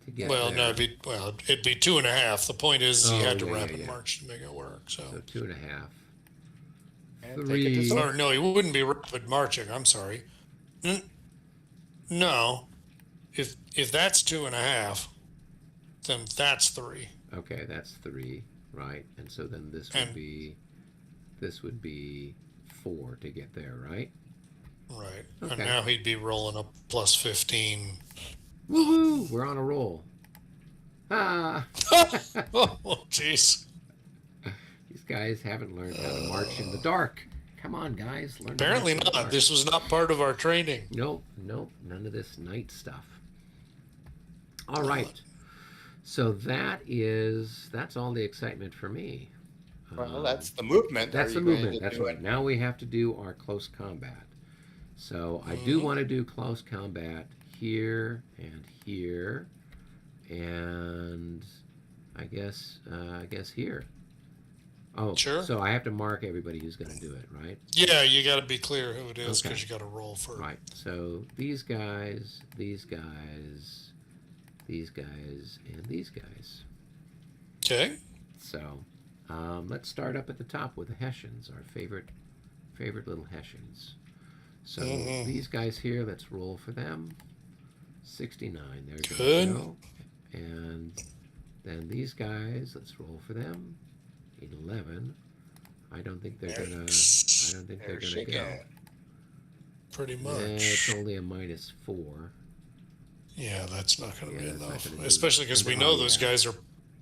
to get Well, there. no, it'd be 2.5. The point is he Oh, had to yeah, rapid yeah. march to make it work. So, So 2.5. And take it to 3. some- or no, he wouldn't be rapid marching. I'm sorry. No, if that's 2.5, then that's 3. Okay, that's 3, right? And so then this And- would be 4 to get there, right? Right. Okay. And now he'd be rolling up plus 15. Woohoo! We're on a roll. Ah! Oh, jeez. These guys haven't learned how to march in the dark. Come on, guys, learn to march Apparently in the not. dark. This was not part of our training. Nope, none of this night stuff. All right. So that's all the excitement for me. Well, that's the movement. That's Are the you going movement. to That's do right. it? Now we have to do our close combat. So I do want to do close combat here and here, and I guess here. Oh, Sure. So I have to mark everybody who's going to do it, right? Yeah, you got to be clear who it is Okay. because you got to roll for. Right. So these guys, these guys, these guys, and these guys. Okay. So let's start up at the top with the Hessians, our favorite little Hessians. So these guys here, let's roll for them. 69. There Good. we go. And then these guys, let's roll for them. 11. I don't think they're gonna They're go. shaking. Pretty It's much. only a -4. Yeah, that's not going to Yeah, be that's not enough. gonna do Especially it. because we Oh, know those yeah. guys are.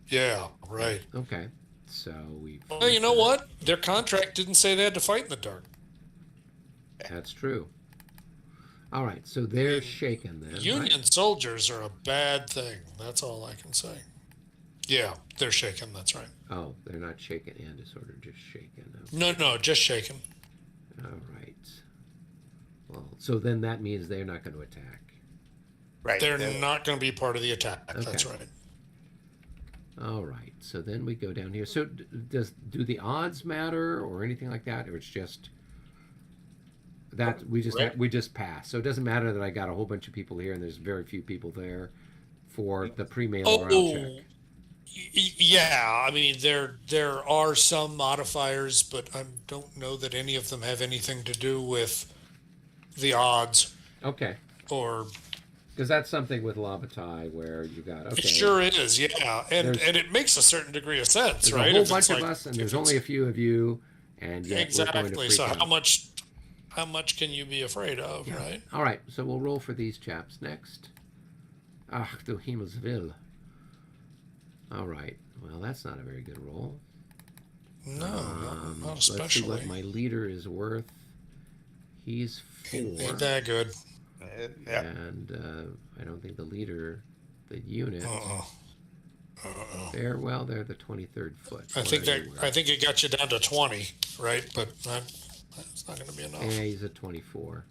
Yeah, right. Okay. So we. Well, you know what? Their contract didn't say they had to fight in the dark. That's true. All right. So they're shaken then. Union Right? soldiers are a bad thing. That's all I can say. Yeah, they're shaken. That's right. Oh, they're not shaken and disordered, just shaken. Okay. No, just shaken. All right. Well, so then that means they're not going to attack. Right. They're not going to be part of the attack. That's Okay. right. All right. So then we go down here. So do the odds matter or anything like that, or it's just that we just pass. So it doesn't matter that I got a whole bunch of people here and there's very few people there for the pre-mail morale check. Yeah. I mean, there are some modifiers, but I don't know that any of them have anything to do with the odds Okay. or. Because that's something with Lavatai where you got okay. It sure is, yeah, and There's- it makes a certain degree of sense, There's right? a whole If it's bunch of like- us, and if there's it's- only a few of you, and yet we're going to exactly. freak So out. how much can you be afraid of, right? All right, so we'll roll for these chaps next. Ach, du Himmelswill. All right, well, that's not a very good roll. No, not Let's see especially. what my leader is worth. He's 4, Ain't that good? Yeah. and I don't think the leader, the unit, they're the 23rd foot. I think it got you down to 20, right? But that's not going to be enough. Yeah, he's at 24.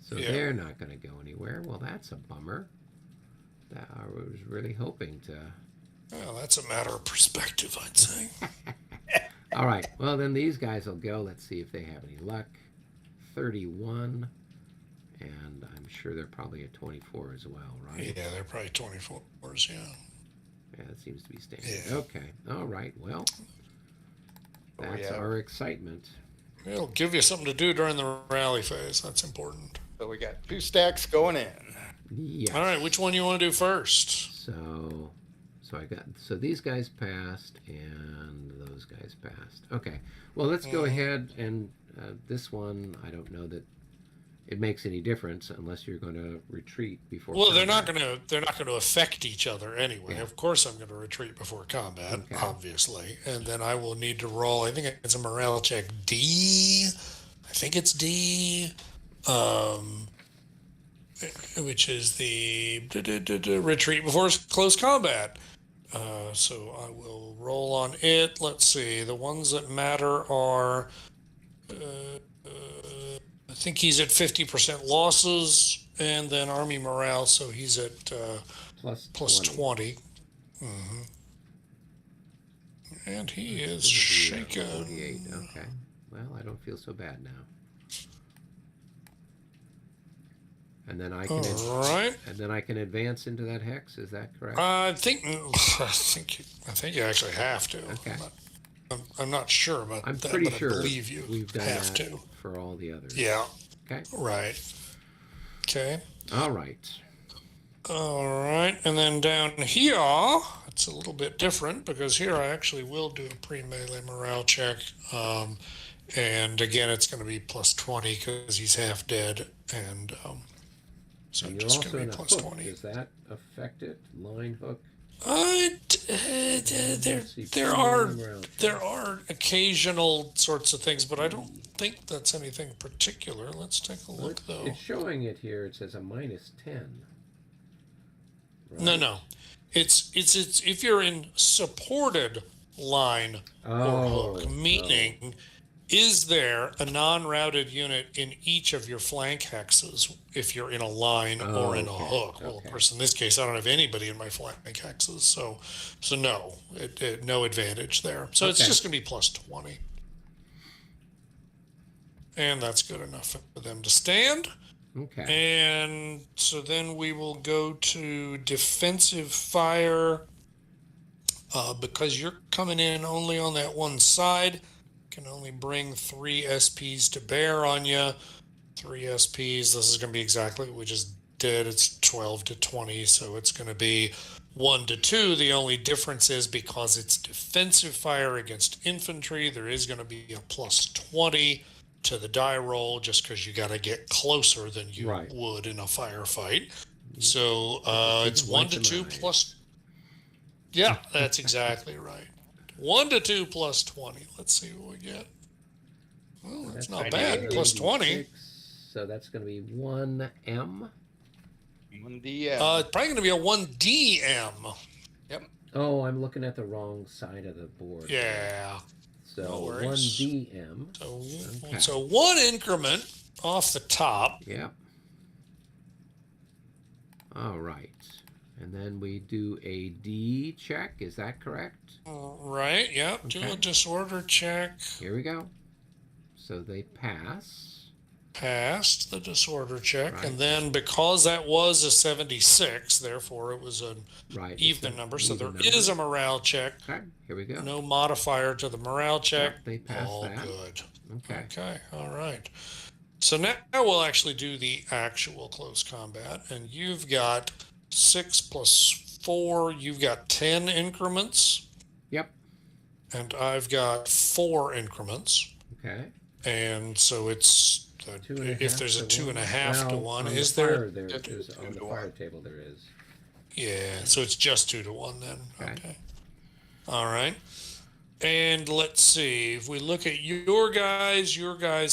So Yeah. they're not going to go anywhere. Well, that's a bummer. That I was really hoping to. Well, that's a matter of perspective, I'd say. All right. Well, then these guys will go. Let's see if they have any luck. 31. And I'm sure they're probably at 24 as well, right? Yeah, they're probably 24s, yeah. Yeah, that seems to be standard. Yeah. Okay. All right. Well, that's have- our excitement. It'll give you something to do during the rally phase. That's important. So we got 2 stacks going in. Yes. All right, which one you want to do first? So these guys passed and those guys passed. Okay. Well, let's go ahead and this one. I don't know that it makes any difference unless you're going to retreat before. Well, they're combat. not going to affect each other anyway. Yeah. Of course, I'm going to retreat before combat, Okay. obviously, and then I will need to roll. I think it's a morale check D. I think it's D, which is the retreat before close combat. So I will roll on it. Let's see. The ones that matter are. I think he's at 50% losses, and then army morale, so he's at plus 20. And he is shaken. 48. Okay. Well, I don't feel so bad now. And then I can All right. and then I can advance into that hex. Is that correct? I think you actually have to. Okay. I'm not sure about I'm that, pretty but sure I believe you we've done have that to. for all the others. Yeah. Okay. Right. Okay. All right. All right, and then down here, it's a little bit different because here I actually will do a pre-melee morale check, And again, it's going to be plus 20 because he's half dead. And so And you're just also going in to a be plus hook. 20. Does that affect it? Line hook? There See, there are there are occasional sorts of things, but I don't think that's anything particular. Let's take a Well, look though. it's showing it here. It says a -10. No, Right? no, it's if you're in supported line or hook, Oh, meaning is there a non-routed unit in each of your flank hexes if you're in a line Oh, or in a okay, hook? Well, okay. of course, in this case, I don't have anybody in my flank hexes, so no, no advantage there. So it's Okay. just going to be plus 20. And that's good enough for them to stand. Okay. And so then we will go to defensive fire. Because you're coming in only on that one side, can only bring 3 SPs to bear on you. 3 SPs. This is going to be exactly what we just did. It's 12 to 20, so it's going to be 1 to 2. The only difference is because it's defensive fire against infantry, there is going to be a plus 20 to the die roll just because you got to get closer than you Right. would in a firefight. So With it's a 1 to bunch of 2 eyes. plus. Yeah, that's exactly right. 1 to 2 plus 20. Let's see what we get. Well, that's not bad. Plus 20. 96, so that's going to be 1M. 1DM. It's probably going to be a 1DM. Oh, I'm looking at the wrong side of the board. Yeah. So No worries. 1DM. Okay. So 1 increment off the top. Yep. All right. And then we do a D check. Is that correct? Right. Yep. Do Okay. a disorder check. Here we go. So they pass. Passed the disorder check. Right. And then because that was a 76, therefore it was an Right. even it's number. So there even is a number. morale check. Okay. Here we go. No modifier to the morale check. Yep, they passed All that. good. Okay. Okay. All right. So now we'll actually do the actual close combat. And you've got 6 plus 4. You've got 10 increments. Yep. And I've got 4 increments. Okay. And so it's Two and a if half there's a to 2.5 to Well, 1, on is the there? fire there's on the 2 to fire 1. table there is. Yeah, so it's just 2 to 1 then. Okay. Okay. All right. And let's see. If we look at your guys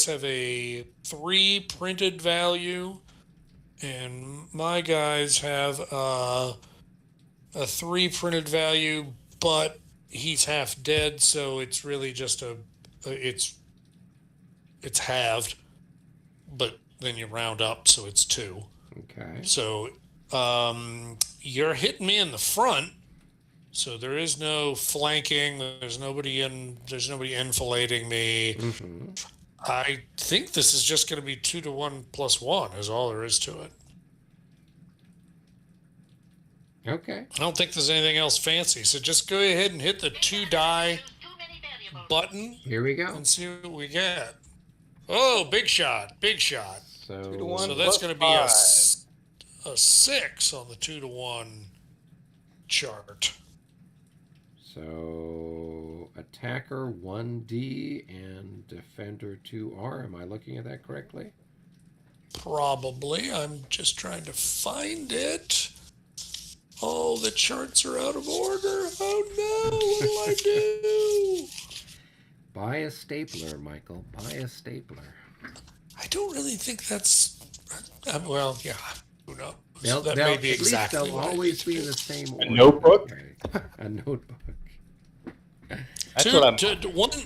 have a 3 printed value, and my guys have a 3 printed value, but he's half dead, so it's really just it's halved, but then you round up, so it's 2. Okay. So you're hitting me in the front, so there is no flanking. There's nobody enfilading me. Mm-hmm. I think this is just going to be 2 to 1 plus 1 is all there is to it. Okay. I don't think there's anything else fancy. So just go ahead and hit the 2 die button Here we go. and see what we get. Oh, big shot, big shot. So 2 to 1. So that's plus going to be 5. a 6 on the 2 to 1 chart. So attacker 1D and defender 2R. Am I looking at that correctly? Probably. I'm just trying to find it. Oh, the charts are out of order. Oh no, what will I do? Buy a stapler, Michael. Buy a stapler. I don't really think that's. Well, yeah. Who knows? They'll, That they'll, may be at exactly least they'll what I always need be to the do. same order. notebook? Okay. A notebook. That's what I'm.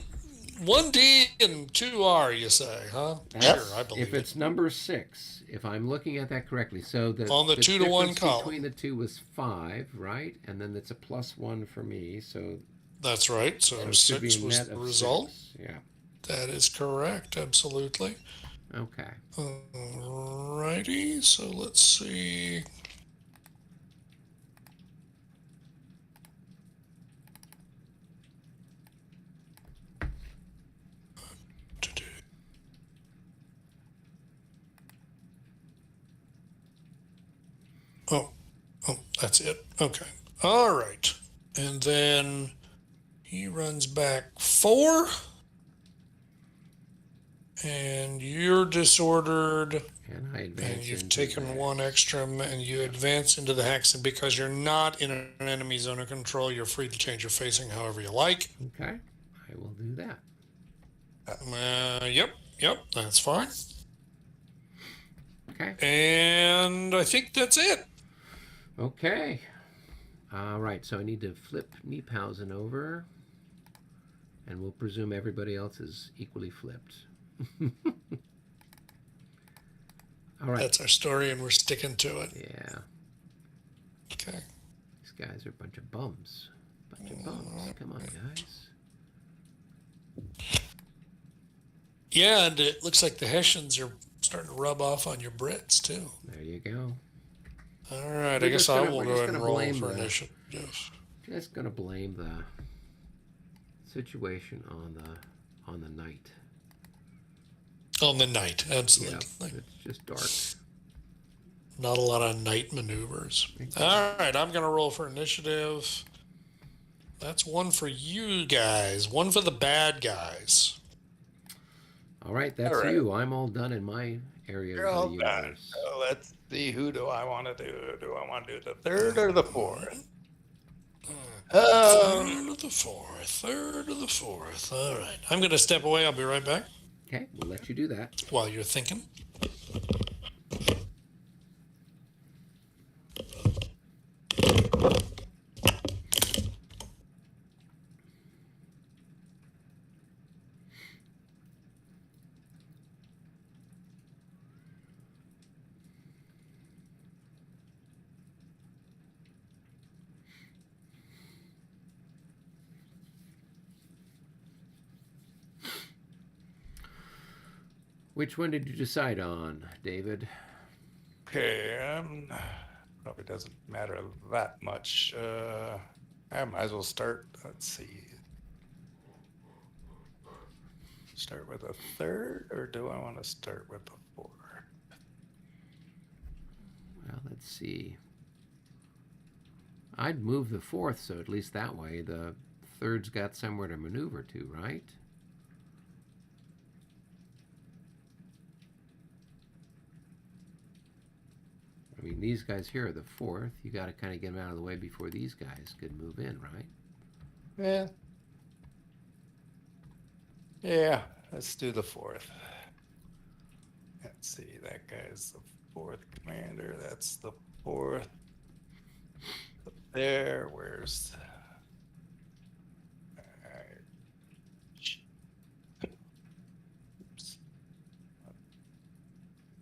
1D and 2R, you say, huh? That's- Sure, I believe If it. it's number 6, if I'm looking at that correctly, so On the 2 to 1 difference column. between the two was 5, right? And then it's a plus 1 for me, so That's right. So it should be 6 a was net the of result. 6. Yeah. That is correct. Absolutely. Okay. Alrighty. So let's see. Oh, that's it. Okay. All right. And then he runs back 4. And you're disordered. And I advance. And you've into taken the one hex. extra, and you advance into the hex. And because you're not in an enemy zone of control, you're free to change your facing however you like. Okay, I will do that. Yep, that's fine. Okay. And I think that's it. Okay. All right, so I need to flip Kniphausen over, and we'll presume everybody else is equally flipped. All right. That's our story, and we're sticking to it. Yeah. Okay. These guys are a bunch of bums. Bunch of bums. Come on, guys. Yeah, and it looks like the Hessians are starting to rub off on your Brits, too. There you go. All right, We're I guess just I gonna- will we're go just ahead and gonna roll blame for the- initiative. Just gonna blame the situation on the night. On the night, Yeah, absolutely. it's just dark. Not a lot of night maneuvers. All right, I'm going to roll for initiative. That's one for you guys, one for the bad guys. All right, that's All right. you. I'm all done in my area You're of all the done. universe. So let's see, who do I want to do? Do I want to do the third or the fourth? Third of the fourth. Third of the fourth. All right. I'm going to step away. I'll be right back Okay, we'll let you do that. while you're thinking. Which one did you decide on, David? Okay, probably doesn't matter that much. I might as well start. Let's see. Start with a third, or do I want to start with the fourth? Well, let's see. I'd move the fourth, so at least that way the third's got somewhere to maneuver to, right? I mean, these guys here are the fourth. You got to kind of get them out of the way before these guys could move in, right? Yeah. Yeah, let's do the fourth. Let's see, that guy's the fourth commander. That's the fourth. Up there, where's... Alright. Oops.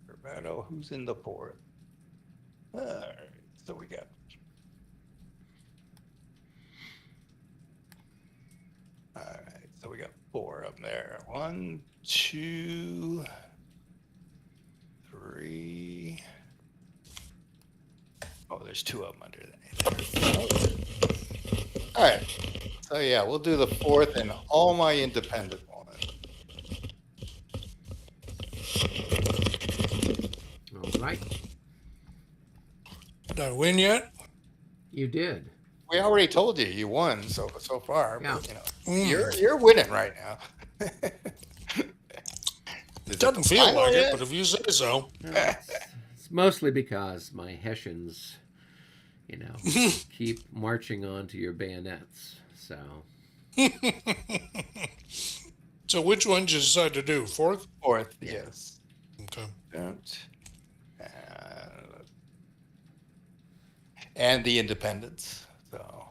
Roberto, who's in the fourth? Alright, so we got... Alright, so we got 4 up there. 1, 2, 3. Oh, there's 2 of them under there. All right. So yeah, we'll do the fourth and all my independent ones. All right. Did I win yet? You did. We already told you you won so far. Yeah. But, you know, you're winning right now. Is Doesn't the feel final like yet? it, but if you say so. It's mostly because my Hessians, you know, keep marching on to your bayonets. So, So which one did you decide to do? Fourth? Fourth, yes. Okay. Don't. And the independents. So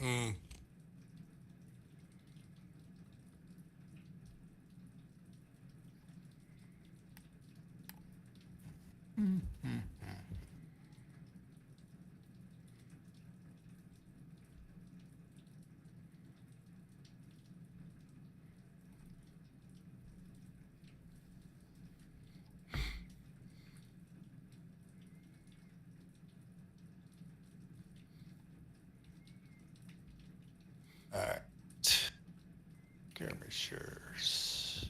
Mm. all right. Skirmishers.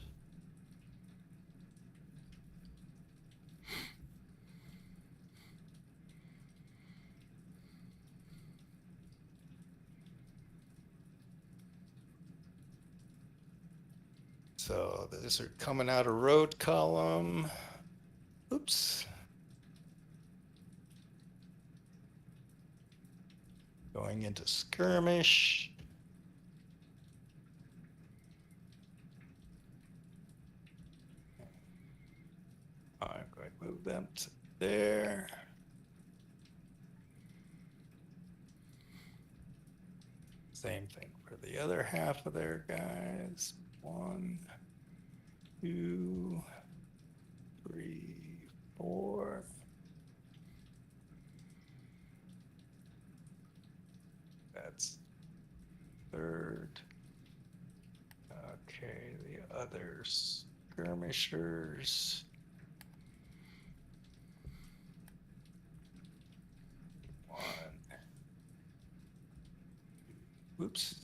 So these are coming out of road column. Oops. Going into skirmish. I'm going to move them to there. Same thing for the other half of their guys. 1, 2, 3, 4. That's third. Okay, the other skirmishers. 1. Oops.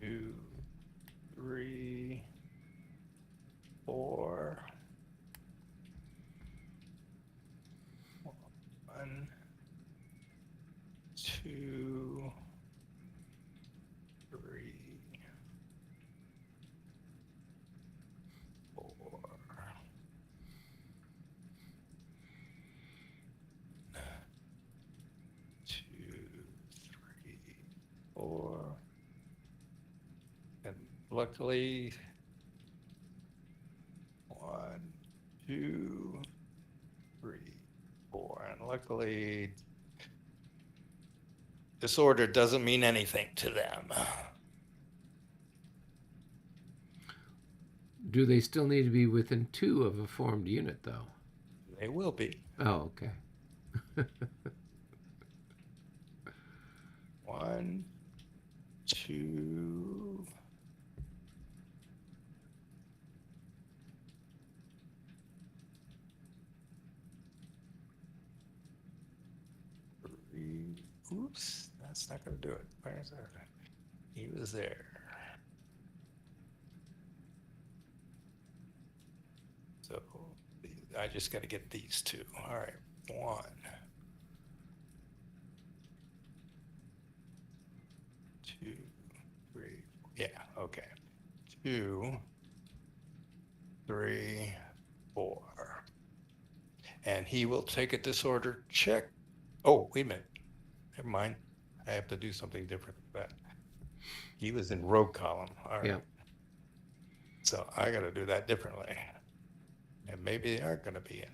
2, 3, 4. 1, 2, 3, 4. 2, 3, 4. And luckily, 1, 2, 3, 4. And luckily, disorder doesn't mean anything to them. Do they still need to be within 2 of a formed unit, though? They will be. Oh, okay. 1, 2. 3. Oops, that's not going to do it. Where's that? He was there. So I just got to get these 2. All right, 1, 2, 3. Yeah, okay. 2, 3, 4. And he will take a disorder check. Oh, wait a minute. Never mind. I have to do something different than that. He was in rogue column. All right. Yeah. So I got to do that differently. And maybe they aren't going to be in.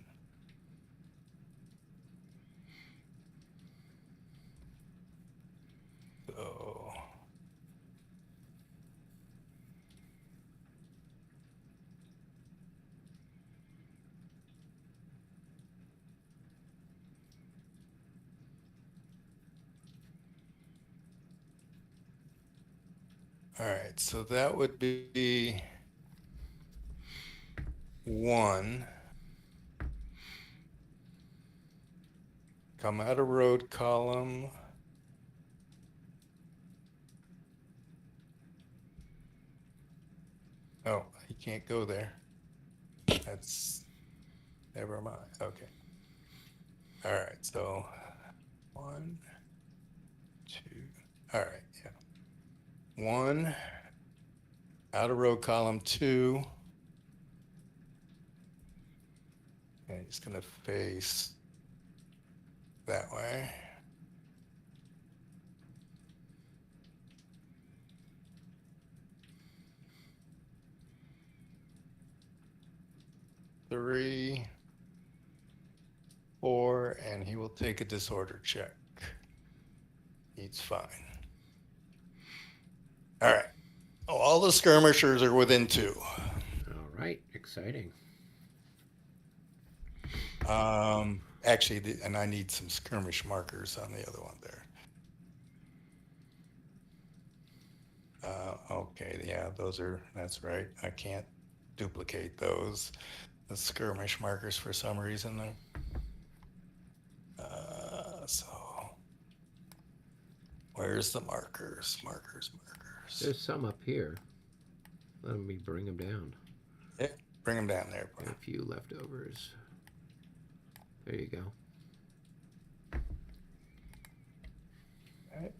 So all right, so that would be 1. Come out of road column. Oh, he can't go there. That's, never mind. Okay. All right, so 1, 2. All right, yeah. 1, out of road column 2. And he's going to face that way. Three, 4, and he will take a disorder check. He's fine. All right. Oh, all the skirmishers are within 2. All right. Exciting. Actually, and I need some skirmish markers on the other one there. Okay, yeah, that's right. I can't duplicate those. The skirmish markers for some reason. So where's the markers? Markers. There's some up here. Let me bring them down. Yeah, bring them down there. A few leftovers. There you go. All right.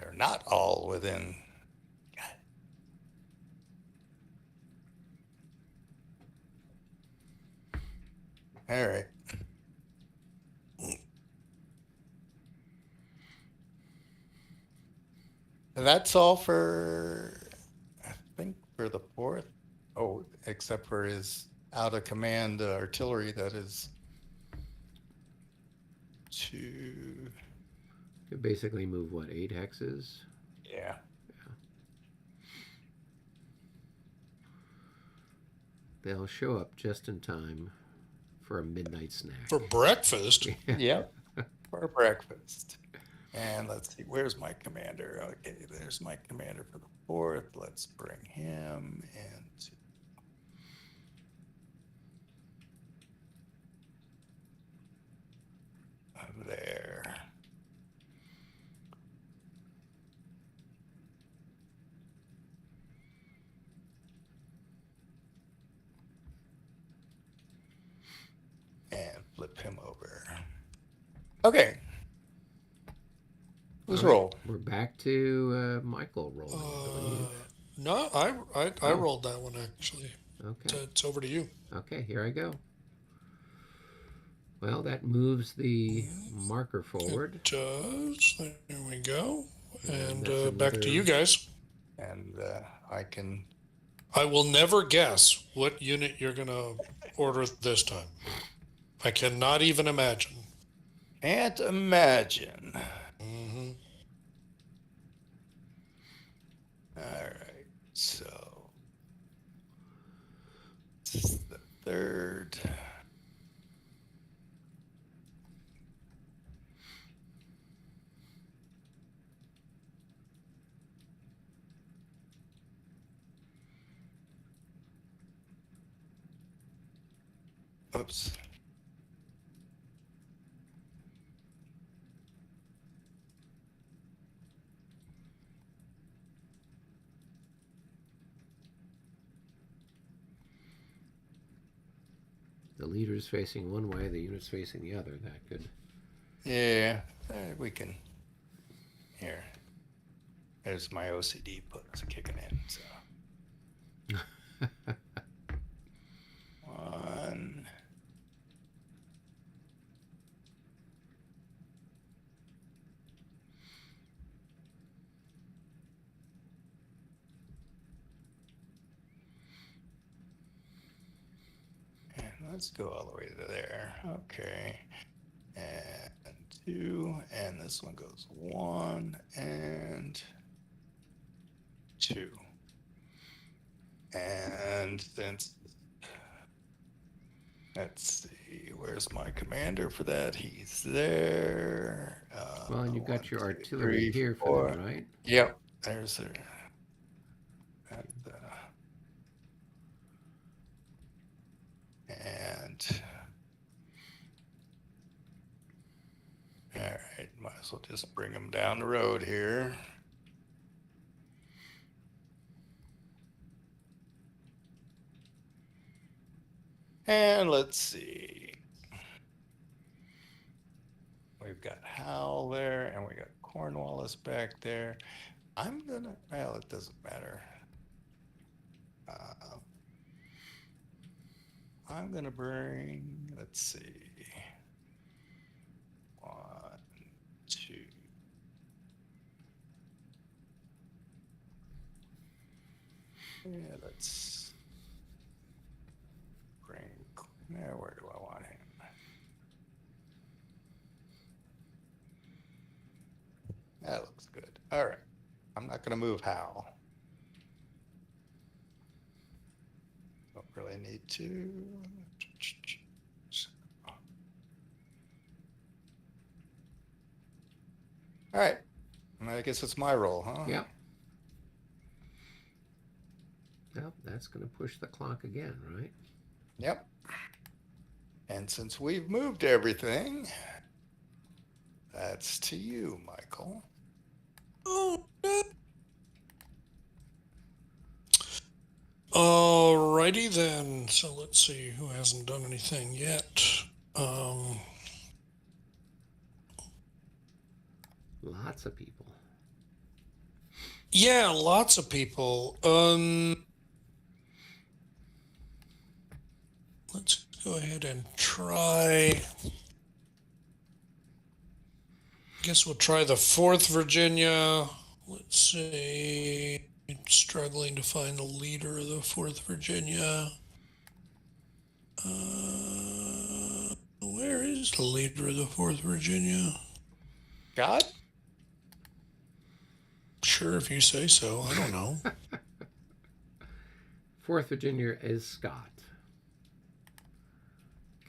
They're not all within. All right. And that's all for, I think, for the 4th. Oh, except for his out of command artillery that is two. Could basically move what, 8 hexes? Yeah. They'll show up just in time for a midnight snack. For breakfast. Yep. For breakfast. And let's see, where's my commander? Okay, there's my commander for the 4th. Let's bring him into. Over there. And flip him over. Okay. Who's All right, roll? We're back to Michael rolling, I believe. No, I Oh. rolled that one actually. Okay. It's over to you. Okay, here I go. Well, that moves the marker forward. It does. There we go. And that's back to another- you guys. And I can. I will never guess what unit you're going to order this time. I cannot even imagine. Can't imagine. Mm-hmm. All right. So. This is the 3rd. Oops. The leader's facing one way, the unit's facing the other. That could. Yeah, we can. Here. There's my OCD kicking in. So. 1. And let's go all the way to there. Okay. And 2. And this one goes 1 and 2. And since. Let's see, where's my commander for that? He's there. Well, and you've got 1, your 2, artillery 3, here 4. for them, right? Yep, there's there. And all right, might as well just bring them down the road here. And let's see. We've got Hal there, and we got Cornwallis back there. Well, it doesn't matter. I'm gonna bring, let's see. 1, 2. Yeah, let's bring, where do I want him? That looks good. All right. I'm not going to move Hal. Don't really need to. All right. I guess it's my roll, huh? Yeah. Well, that's going to push the clock again, right? Yep. And since we've moved everything, that's to you, Michael. Oh, alrighty then. So let's see who hasn't done anything yet. Lots of people. Yeah, lots of people. Let's go ahead and try. Guess we'll try the 4th Virginia. Let's see. Struggling to find the leader of the 4th Virginia. Where is the leader of the 4th Virginia? God? Sure, if you say so. I don't know. 4th Virginia is Scott.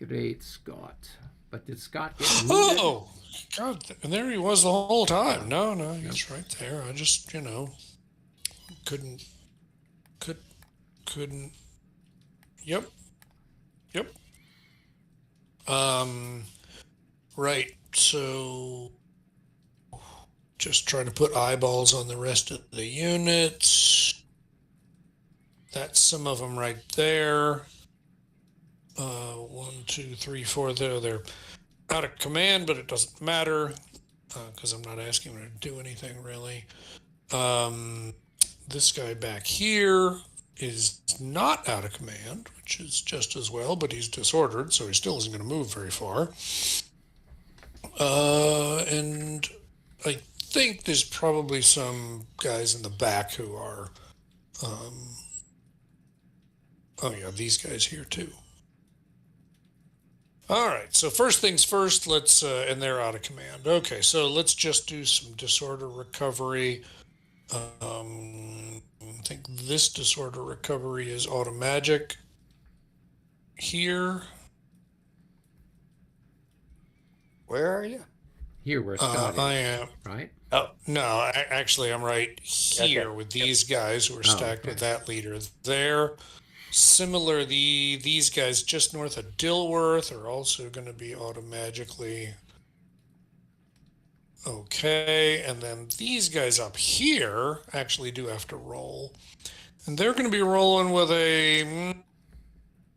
Great Scott. But did Scott get wounded? Oh, God. And there he was the whole time. No, he's right there. I just, couldn't. Yep. Right. So just trying to put eyeballs on the rest of the units. That's some of them right there. 1, 2, 3, 4. They're out of command, but it doesn't matter because I'm not asking them to do anything really. This guy back here is not out of command, which is just as well, but he's disordered, so he still isn't going to move very far. And I think there's probably some guys in the back who are, these guys here too. All right, so first things first, let's, and they're out of command. Okay, so let's just do some disorder recovery. I think this disorder recovery is automagic here. Where are you? Here where Scott is. I am. Right? Oh, No, actually, I'm right here Okay. with these guys who are stacked with that leader there. Similar, these guys just north of Dilworth are also going to be automagically okay. And then these guys up here actually do have to roll. And they're going to be rolling with a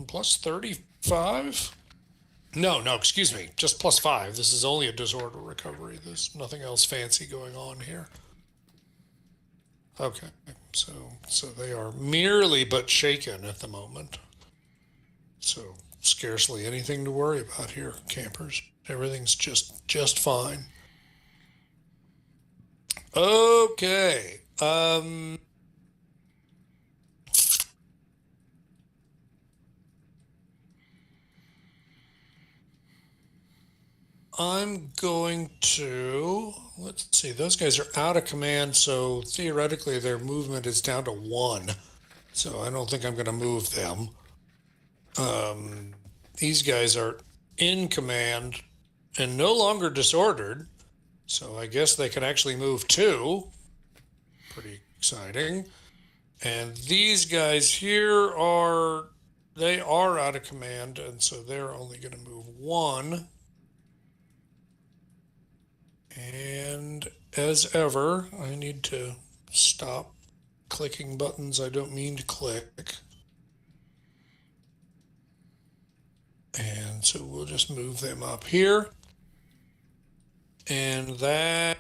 plus 35. No, excuse me, just plus 5. This is only a disorder recovery. There's nothing else fancy going on here. Okay, so they are merely but shaken at the moment. So scarcely anything to worry about here, campers. Everything's just fine. Okay. I'm going to, let's see, those guys are out of command, so theoretically their movement is down to 1. So I don't think I'm going to move them. These guys are in command and no longer disordered, so I guess they can actually move 2. Pretty exciting. And these guys here they are out of command, and so they're only going to move 1. And as ever, I need to stop clicking buttons I don't mean to click. And so we'll just move them up here. And that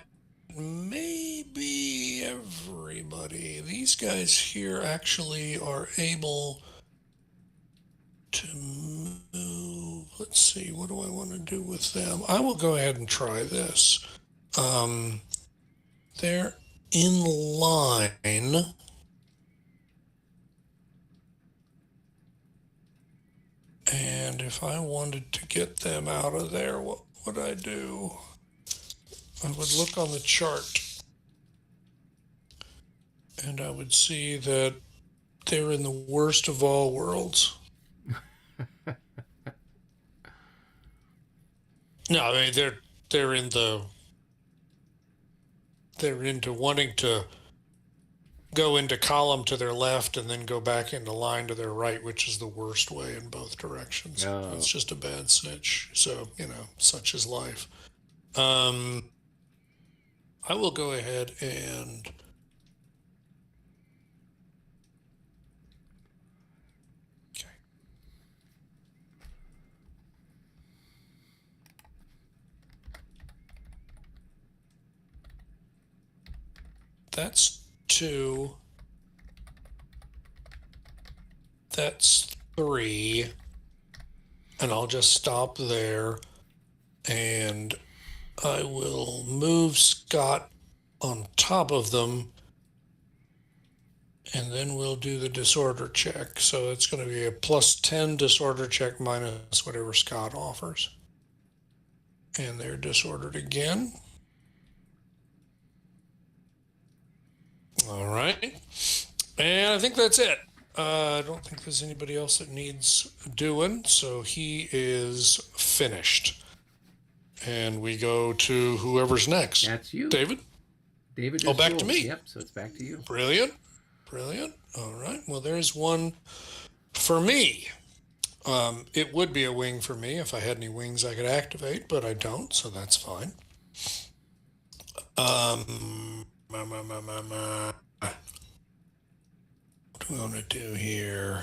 may be everybody. These guys here actually are able to move. Let's see, what do I want to do with them? I will go ahead and try this. They're in line. And if I wanted to get them out of there, what would I do? I would look on the chart and I would see that they're in the worst of all worlds. No, I mean they're into wanting to go into column to their left and then go back into line to their right, which is the worst way in both directions. Oh. It's just a bad cinch. So, such is life. I will go ahead and that's 2. That's 3. And I'll just stop there. And I will move Scott on top of them. And then we'll do the disorder check. So it's going to be a +10 disorder check minus whatever Scott offers. And they're disordered again. All right. And I think that's it. I don't think there's anybody else that needs doing. So he is finished. And we go to whoever's next. That's you. David? David Oh, just back to rolled. me. Yep, so it's back to you. Brilliant. Brilliant. All right. Well, there's one for me. It would be a wing for me if I had any wings I could activate, but I don't, so that's fine. What do we want to do here?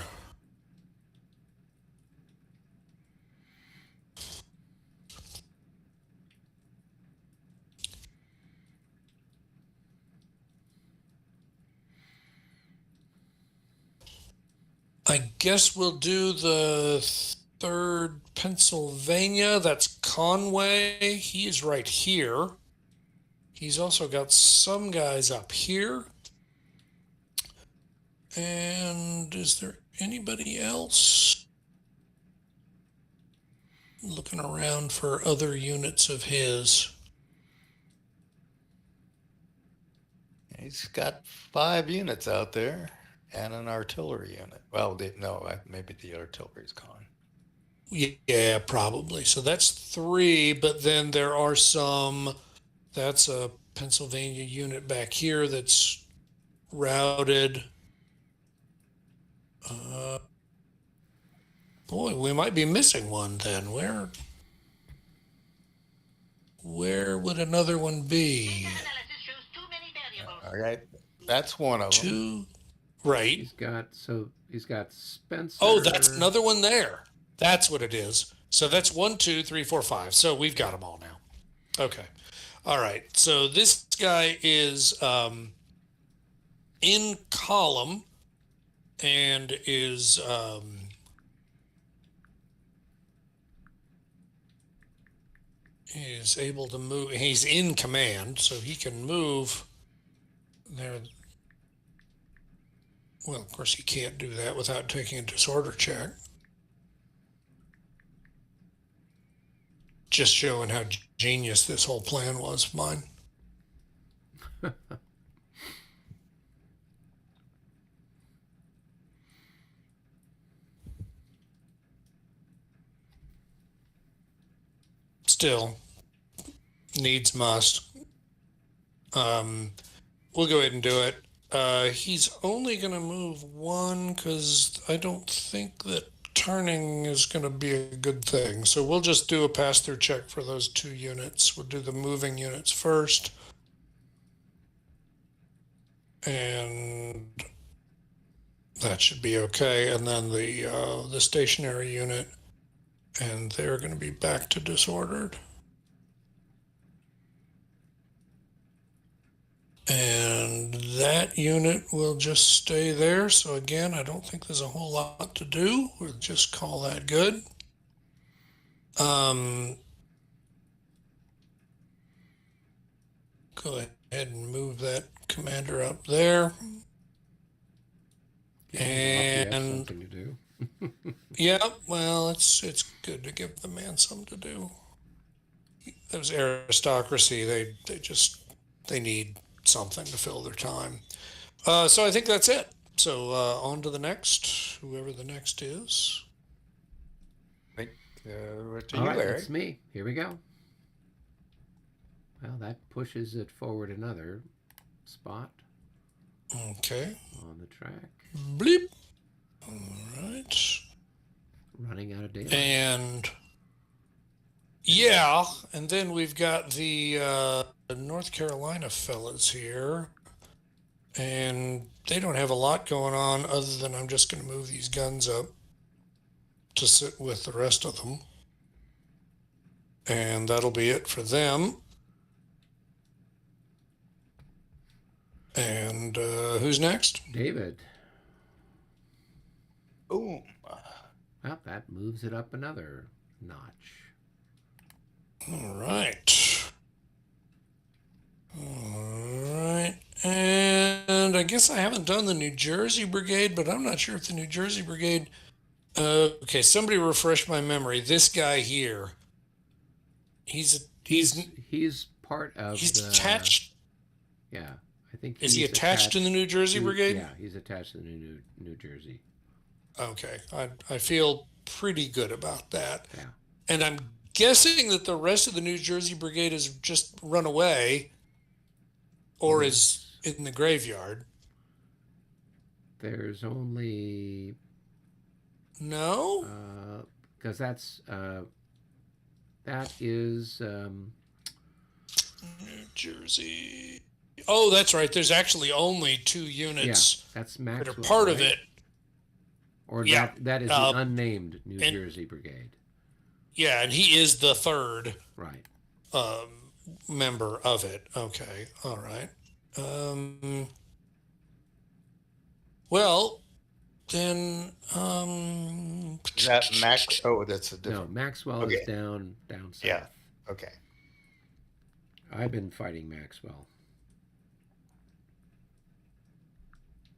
I guess we'll do the 3rd Pennsylvania. That's Conway. He is right here. He's also got some guys up here. And is there anybody else? Looking around for other units of his. He's got 5 units out there and an artillery unit. Well, maybe the artillery's gone. Yeah, probably. So that's 3, but then there are some. That's a Pennsylvania unit back here that's routed. Boy, we might be missing one then. Where would another one be? All right. That's one of them. 2, right. He's got Spencer. Oh, that's another one there. That's what it is. So that's 1, 2, 3, 4, 5. So we've got them all now. Okay. All right. So this guy is in column and is able to move. He's in command, so he can move there. Well, of course, he can't do that without taking a disorder check. Just showing how genius this whole plan was of mine. Still, needs must. We'll go ahead and do it. He's only going to move 1 because I don't think that turning is going to be a good thing. So we'll just do a pass-through check for those 2 units. We'll do the moving units first. And that should be okay. And then the stationary unit. And they're going to be back to disordered. And that unit will just stay there. So again, I don't think there's a whole lot to do. We'll just call that good. Go ahead and move that commander up there. And And something to do. yeah, well, it's good to give the man something to do. Those aristocracy, they need something to fill their time. So I think that's it. So on to the next, whoever the next is. To All you, right, Eric. it's me. Here we go. Well, that pushes it forward another spot Okay. on the track. Bleep. All right. Running out of daylight. And yeah, and then we've got the North Carolina fellas here, and they don't have a lot going on other than I'm just going to move these guns up to sit with the rest of them, and that'll be it for them. And And who's next? David. Boom. Well, that moves it up another notch. All right. All right. And I guess I haven't done the New Jersey Brigade, but I'm not sure if the New Jersey Brigade. Okay, somebody refresh my memory. This guy here. He's part of he's the. attached. Yeah, I think. Is he attached to the New Jersey Brigade? Yeah, he's attached to the New Jersey. Okay, I feel pretty good about that. Yeah. And I'm guessing that the rest of the New Jersey Brigade has just run away or is in the graveyard. There's only... No? Because that is... New Jersey... Oh, that's right. There's actually only 2 units that's Maxwell, that are part of right? it. Or Yeah. that is the unnamed New Jersey Brigade. Yeah, and he is the 3rd Right. member of it. Okay, all right. Well, then... Is that Max? Oh, that's a different... No, Maxwell is down south. Yeah, okay. I've been fighting Maxwell.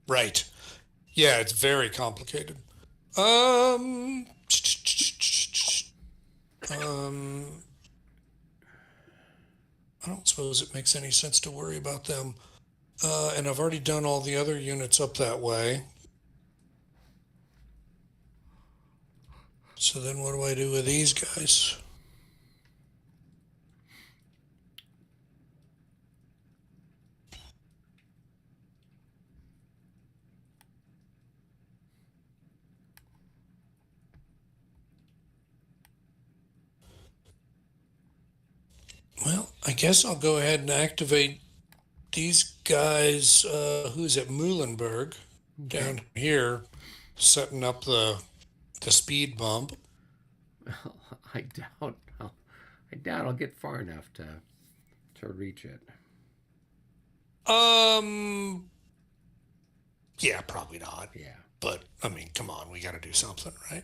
Right. Yeah, it's very complicated. I don't suppose it makes any sense to worry about them. And I've already done all the other units up that way. So then what do I do with these guys? Well, I guess I'll go ahead and activate these guys. Who's at Muhlenberg down here, setting up the speed bump. I doubt I'll get far enough to reach it. Yeah, probably not. Yeah, But I mean, come on, we got to do something, right?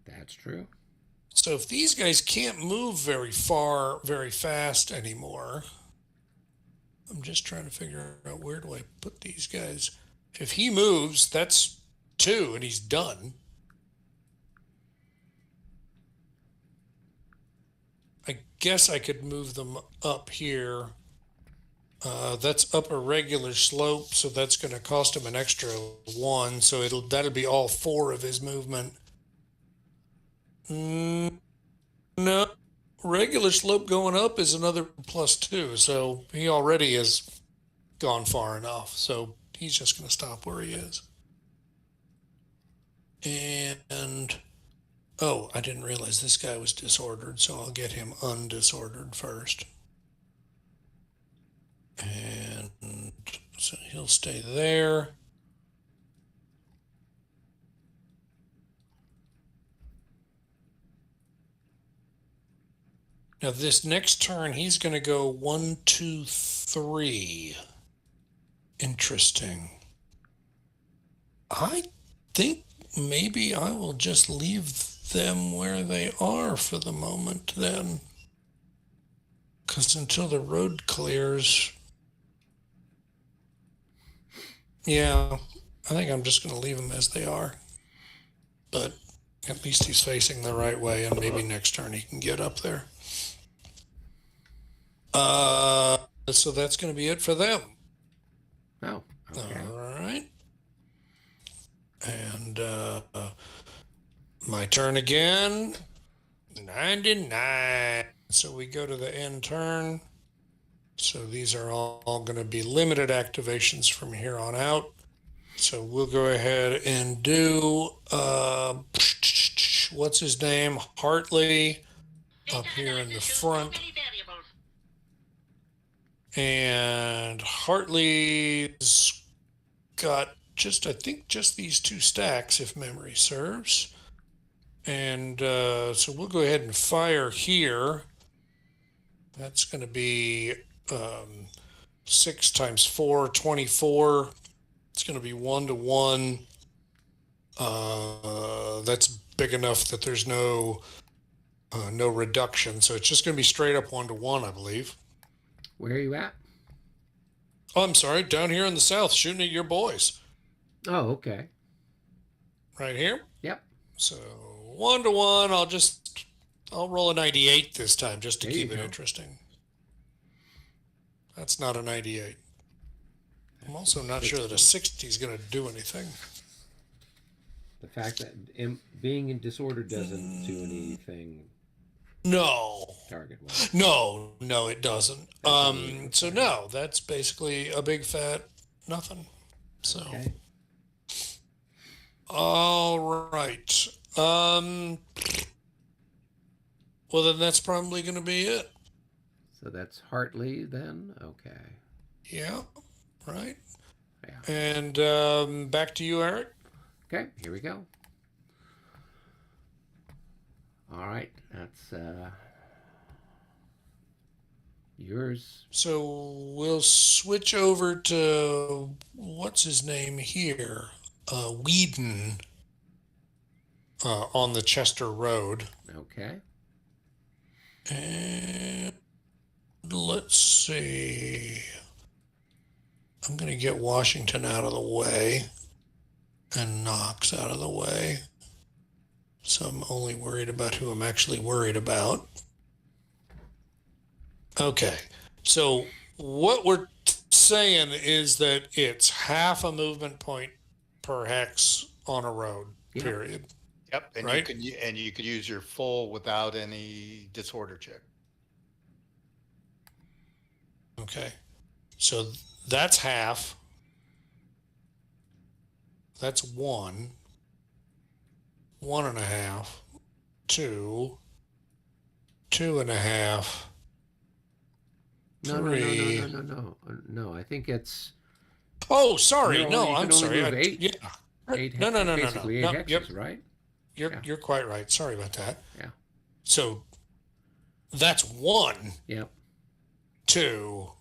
that's true. So if these guys can't move very far, very fast anymore, I'm just trying to figure out where do I put these guys. If he moves, that's 2 and he's done. I guess I could move them up here. That's up a regular slope, so that's going to cost him an extra 1. So that'll be all 4 of his movement. No, regular slope going up is another +2, so he already has gone far enough. So he's just going to stop where he is. And oh, I didn't realize this guy was disordered, so I'll get him undisordered first. And so he'll stay there. Now this next turn, he's going to go 1, 2, 3. Interesting. I think maybe I will just leave them where they are for the moment then. Because until the road clears... Yeah, I think I'm just going to leave them as they are. But at least he's facing the right way, and maybe next turn he can get up there. So that's going to be it for them. Oh, okay. All right. And my turn again. 99. So we go to the end turn. So these are all going to be limited activations from here on out. So we'll go ahead and do, what's his name? Hartley up here in the front. And Hartley's got I think just these 2 stacks, if memory serves. And so we'll go ahead and fire here. That's going to be 6 times 4, 24. It's going to be 1 to 1. That's big enough that there's no reduction. So it's just going to be straight up 1 to 1, I believe. Where are you at? Oh, I'm sorry. Down here in the south, shooting at your boys. Oh, okay. Right here. Yep. So 1 to 1. I'll roll a 98 this time just to There keep you it go. interesting. That's not a 98. I'm also not sure that a 60 is going to do anything. The fact that being in disorder doesn't do anything No. target-wise. No, it doesn't. That's unusual. So no, that's basically a big fat nothing. So Okay. all right. Well, then that's probably going to be it. So that's Hartley then? Okay. Yeah, right. Yeah. And back to you, Eric. Okay, here we go. All right, that's yours. So we'll switch over to what's his name here, Whedon, on the Chester Road. Okay. And let's see. I'm going to get Washington out of the way and Knox out of the way. So I'm only worried about who I'm actually worried about. Okay. So what we're saying is that it's half a movement point per hex on a road, Yeah. period. Yep, and Right. you could use your full without any disorder check. Okay. So that's half. That's 1. 1.5. 2. 2.5. No, no, no, Three. no, no, no, no. No, I think it's Oh, sorry. you No, can I'm only sorry. move eight. Yeah. eight. No, Basically no. eight No, hexes, yep. right? Yeah. You're quite right. Sorry about that. Yeah. So that's 1, Yep. 2,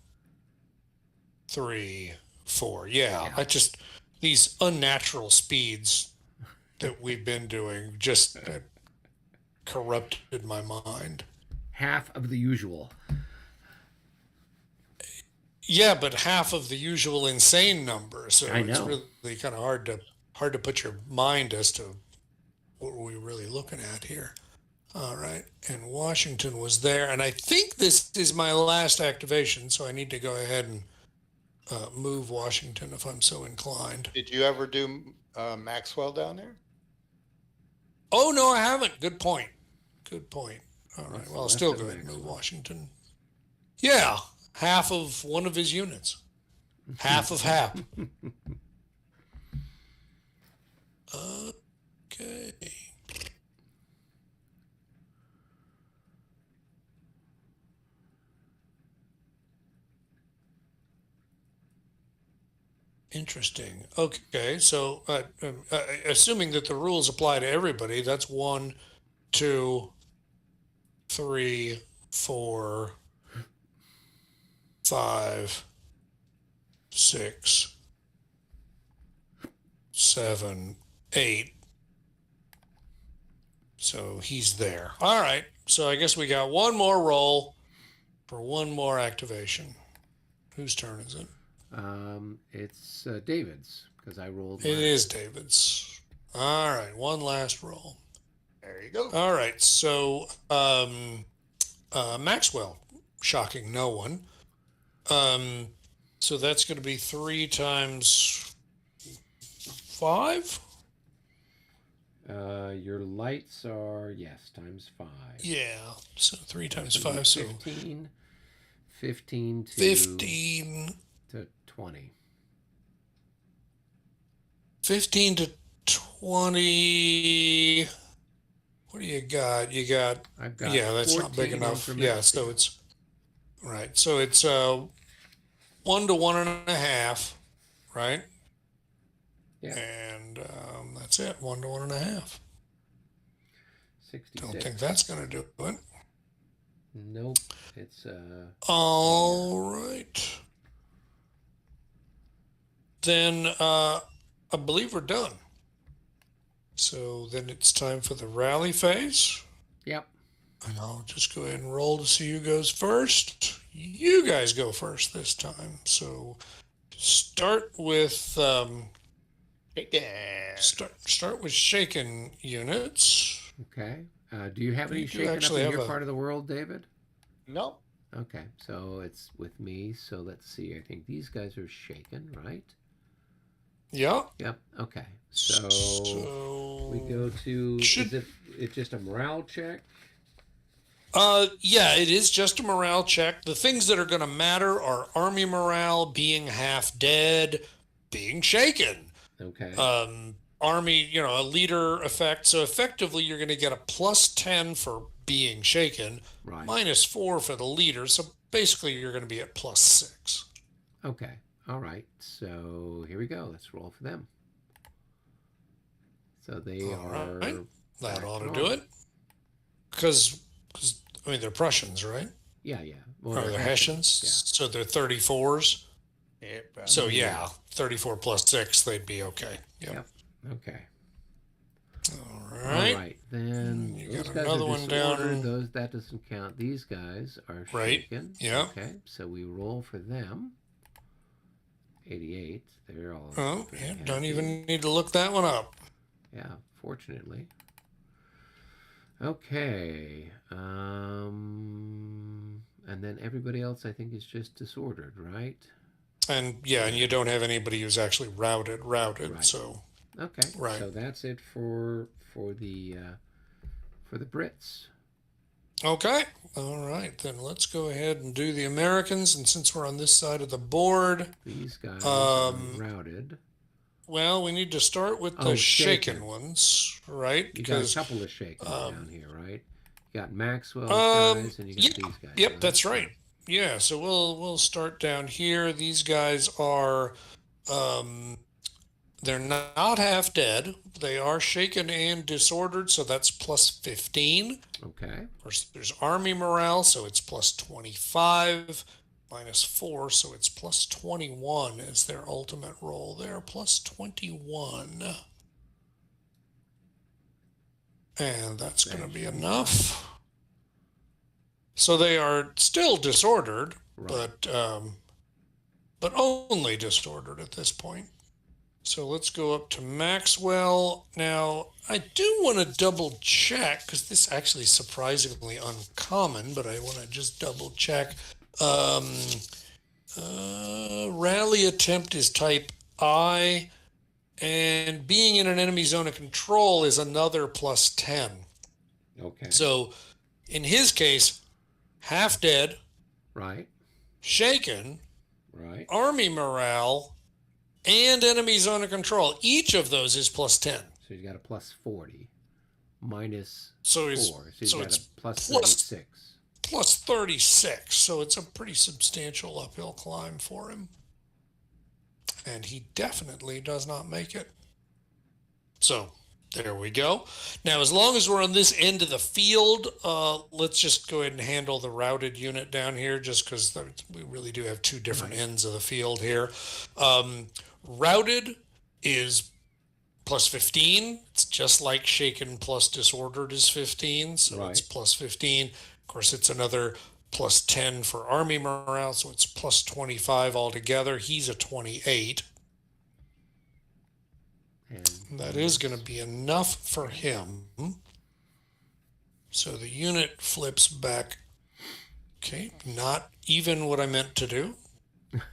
3, 4. Yeah. Yeah. These unnatural speeds that we've been doing just corrupted my mind. Half of the usual. Yeah, but half of the usual insane number. So I it's know. really kind of hard to put your mind as to what were we really looking at here. All right. And Washington was there. And I think this is my last activation, so I need to go ahead and move Washington if I'm so inclined. Did you ever do Maxwell down there? Oh, no, I haven't. Good point. Good point. All right. What's Well, I'll left still of go ahead and move Maxwell? Washington. Yeah. Half of one of his units. Half of half. Okay. Interesting. Okay, so assuming that the rules apply to everybody, that's 1, 2, 3, 4, 5, 6, 7, 8. So he's there. All right. So I guess we got one more roll for one more activation. Whose turn is it? It's David's because I rolled. It mine. is David's. All right. One last roll. There you go. All right. So Maxwell, shocking no one. So that's going to be 3 times 5. Your lights are times 5. Yeah. So 3 times So 5. So 15. 15 to 15. to 20. 15 to 20. What do you got? You got, I've got yeah, that's not big 14 enough. on Yeah, so it's, right. So it's 1 to 1.5, right? Yeah. And that's it, 1 to 1.5. 66. Don't think that's going to do it. Nope. It's All right. then I believe we're done. So then it's time for the rally phase. Yep. And I'll just go ahead and roll to see who goes first. You guys go first this time. So start with start with shaken units. Okay. Do you have any You do shaken up actually in have your a- part of the world, David? No. Okay, so it's with me. So let's see. I think these guys are shaken, right? Yeah. Yep. Okay. So we go to. Should Is it just a morale check? yeah, it is just a morale check. The things that are going to matter are army morale, being half dead, being shaken. Okay. Army, a leader effect. So effectively, you're going to get a +10 for being shaken, Right. -4 for the leader. So basically, you're going to be at +6. Okay. All right. So here we go. Let's roll for them. So they All are. right. That back ought to normal. do it. Because I mean, they're Prussians, right? Yeah. Yeah. Well, Or they're Hessians. Yeah. So they're 34s. Yep. So yeah, 34 +6, they'd be okay. Yep. Okay. All right. All right. Then You those got guys another are one disordered. down. Those that doesn't count. These guys are Right. shaken. Yeah. Okay. So we roll for them. 88. They're all. Oh, very yeah, happy. don't even need to look that one up. Yeah. Fortunately. Okay. And then everybody else, I think, is just disordered, right? And yeah, and you don't have anybody who's actually routed. Right. So Okay. Right. So that's it for the Brits. okay. All right, then let's go ahead and do the Americans. And since we're on this side of the board, These guys are Um, routed. well, we need to start with the Oh, shaken shaken. ones, right? You got a Because couple of shakens down here, right? You got Maxwell's guys and you got yeah, these guys. yep, that's right. Yeah, so we'll start down here. These guys are they're not half dead. They are shaken and disordered, so that's +15. Okay. Of course, there's army morale, so it's +25. -4, so it's +21 is their ultimate roll there. +21. And that's going to be enough. So they are still disordered, Right. but only disordered at this point. So let's go up to Maxwell. Now, I do want to double check, because this actually is surprisingly uncommon, but I want to just double check. Rally attempt is type I, and being in an enemy zone of control is another +10. Okay. So in his case, half dead, Right. shaken, Right. army morale, and enemy zone of control. Each of those is +10. So you got a +40 minus So it's 4. So you so got it's a plus plus- 36. +36. So it's a pretty substantial uphill climb for him. And he definitely does not make it. So there we go. Now, as long as we're on this end of the field, let's just go ahead and handle the routed unit down here, just because we really do have two different ends of the field here. Routed is +15. It's just like shaken plus disordered is 15. So Right. it's +15. Of course, it's another +10 for army morale. So it's +25 altogether. He's a 28. And That is going to be enough for him. So the unit flips back. Okay, not even what I meant to do.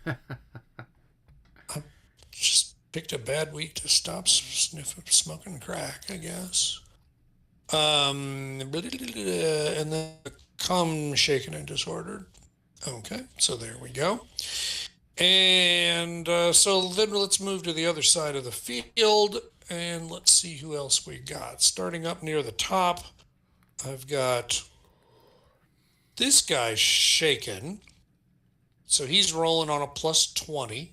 I just picked a bad week to stop smoking crack, I guess. And then come shaken and disordered. Okay, so there we go. And so then let's move to the other side of the field and let's see who else we got. Starting up near the top, I've got this guy shaken. So he's rolling on a +20.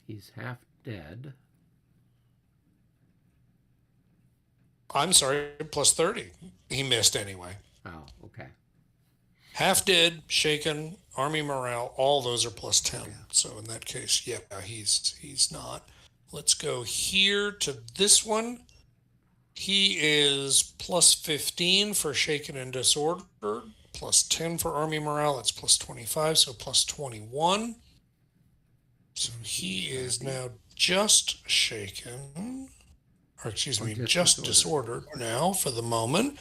he's half dead. I'm sorry, +30. He missed anyway. Oh, okay. Half dead, shaken, army morale, all those are plus 10. So in that case, yeah, he's not. Let's go here to this one. He is plus 15 for shaken and disordered, plus 10 for army morale. It's plus 25, so plus 21. So he is now just shaken, or excuse me, just disordered now for the moment.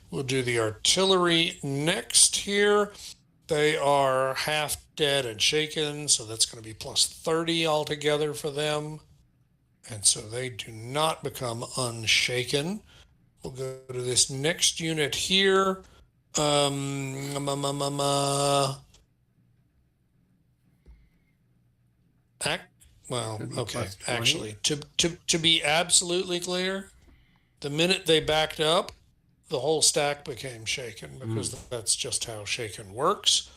We'll do the artillery next here. They are half dead and shaken, so that's going to be plus 30 altogether for them. And so they do not become unshaken. We'll go to this next unit here. Well, okay. Actually, to be absolutely clear, the minute they backed up, the whole stack became shaken because that's just how shaken works.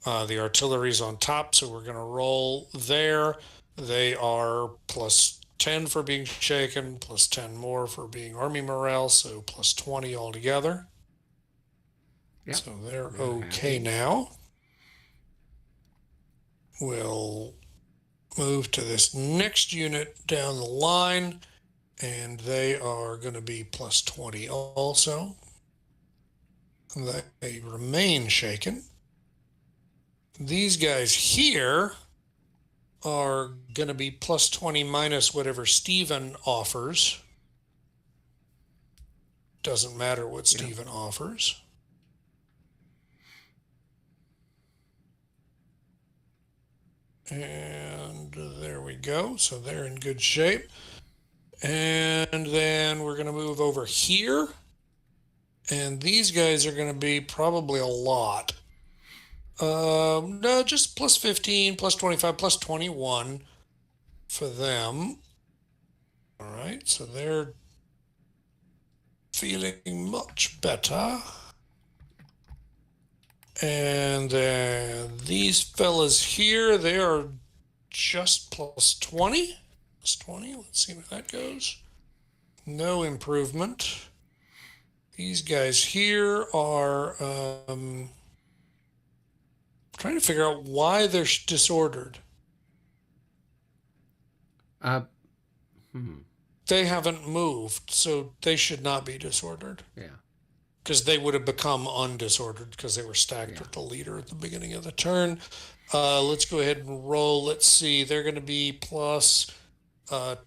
The artillery's on top, so we're going to roll there. They are plus 10 for being shaken, plus 10 more for being army morale, so plus 20 altogether. Yep. So they're okay now. We'll move to this next unit down the line, and they are going to be plus 20 also. They remain shaken. These guys here are going to be plus 20 minus whatever Steven offers. Doesn't matter what Steven offers. And there we go. So they're in good shape. And then we're going to move over here. And these guys are going to be probably a lot. No, just plus 15, plus 25, plus 21 for them. All right, so they're feeling much better. And these fellas here, they are just plus 20. Plus 20, let's see where that goes. No improvement. These guys here are trying to figure out why they're disordered. They haven't moved, so they should not be disordered. Yeah. Because they would have become undisordered because they were stacked with the leader at the beginning of the turn. Let's go ahead and roll. Let's see. They're going to be plus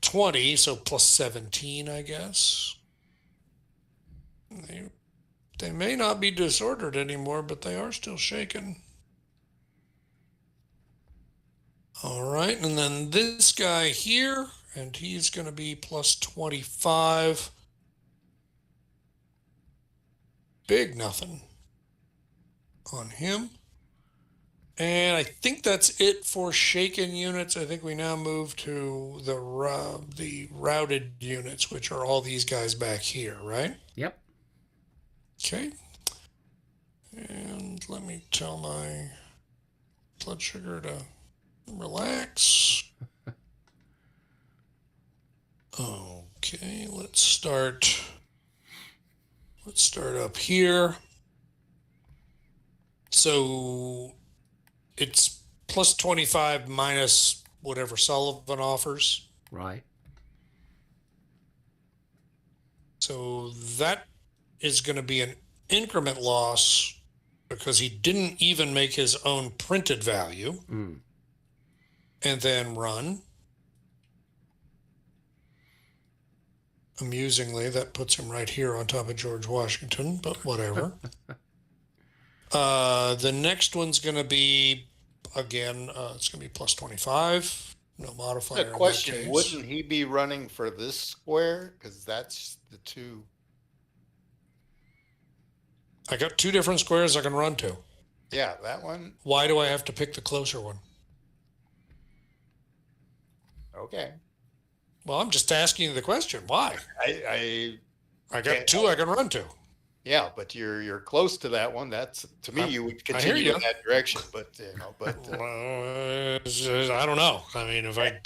20, so plus 17, I guess. They may not be disordered anymore, but they are still shaken. All right, and then this guy here, and he's going to be plus 25. Big nothing on him. And I think that's it for shaken units. I think we now move to the routed units, which are all these guys back here, right? Yep. Okay. And let me tell my blood sugar to relax. Okay, let's start up here. So it's plus 25 minus whatever Sullivan offers. Right. So that is going to be an increment loss because he didn't even make his own printed value. And then run. Amusingly, that puts him right here on top of George Washington, but whatever. The next one's going to be, again, it's going to be plus 25. No modifier. The question, wouldn't he be running for this square? Because that's the two. I got two different squares I can run to. Yeah, that one. Why do I have to pick the closer one? Okay. Well, I'm just asking you the question. Why? I got two I can run to. Yeah, but you're close to that one. That's to me, you would continue in that direction. But I don't know. I mean, if I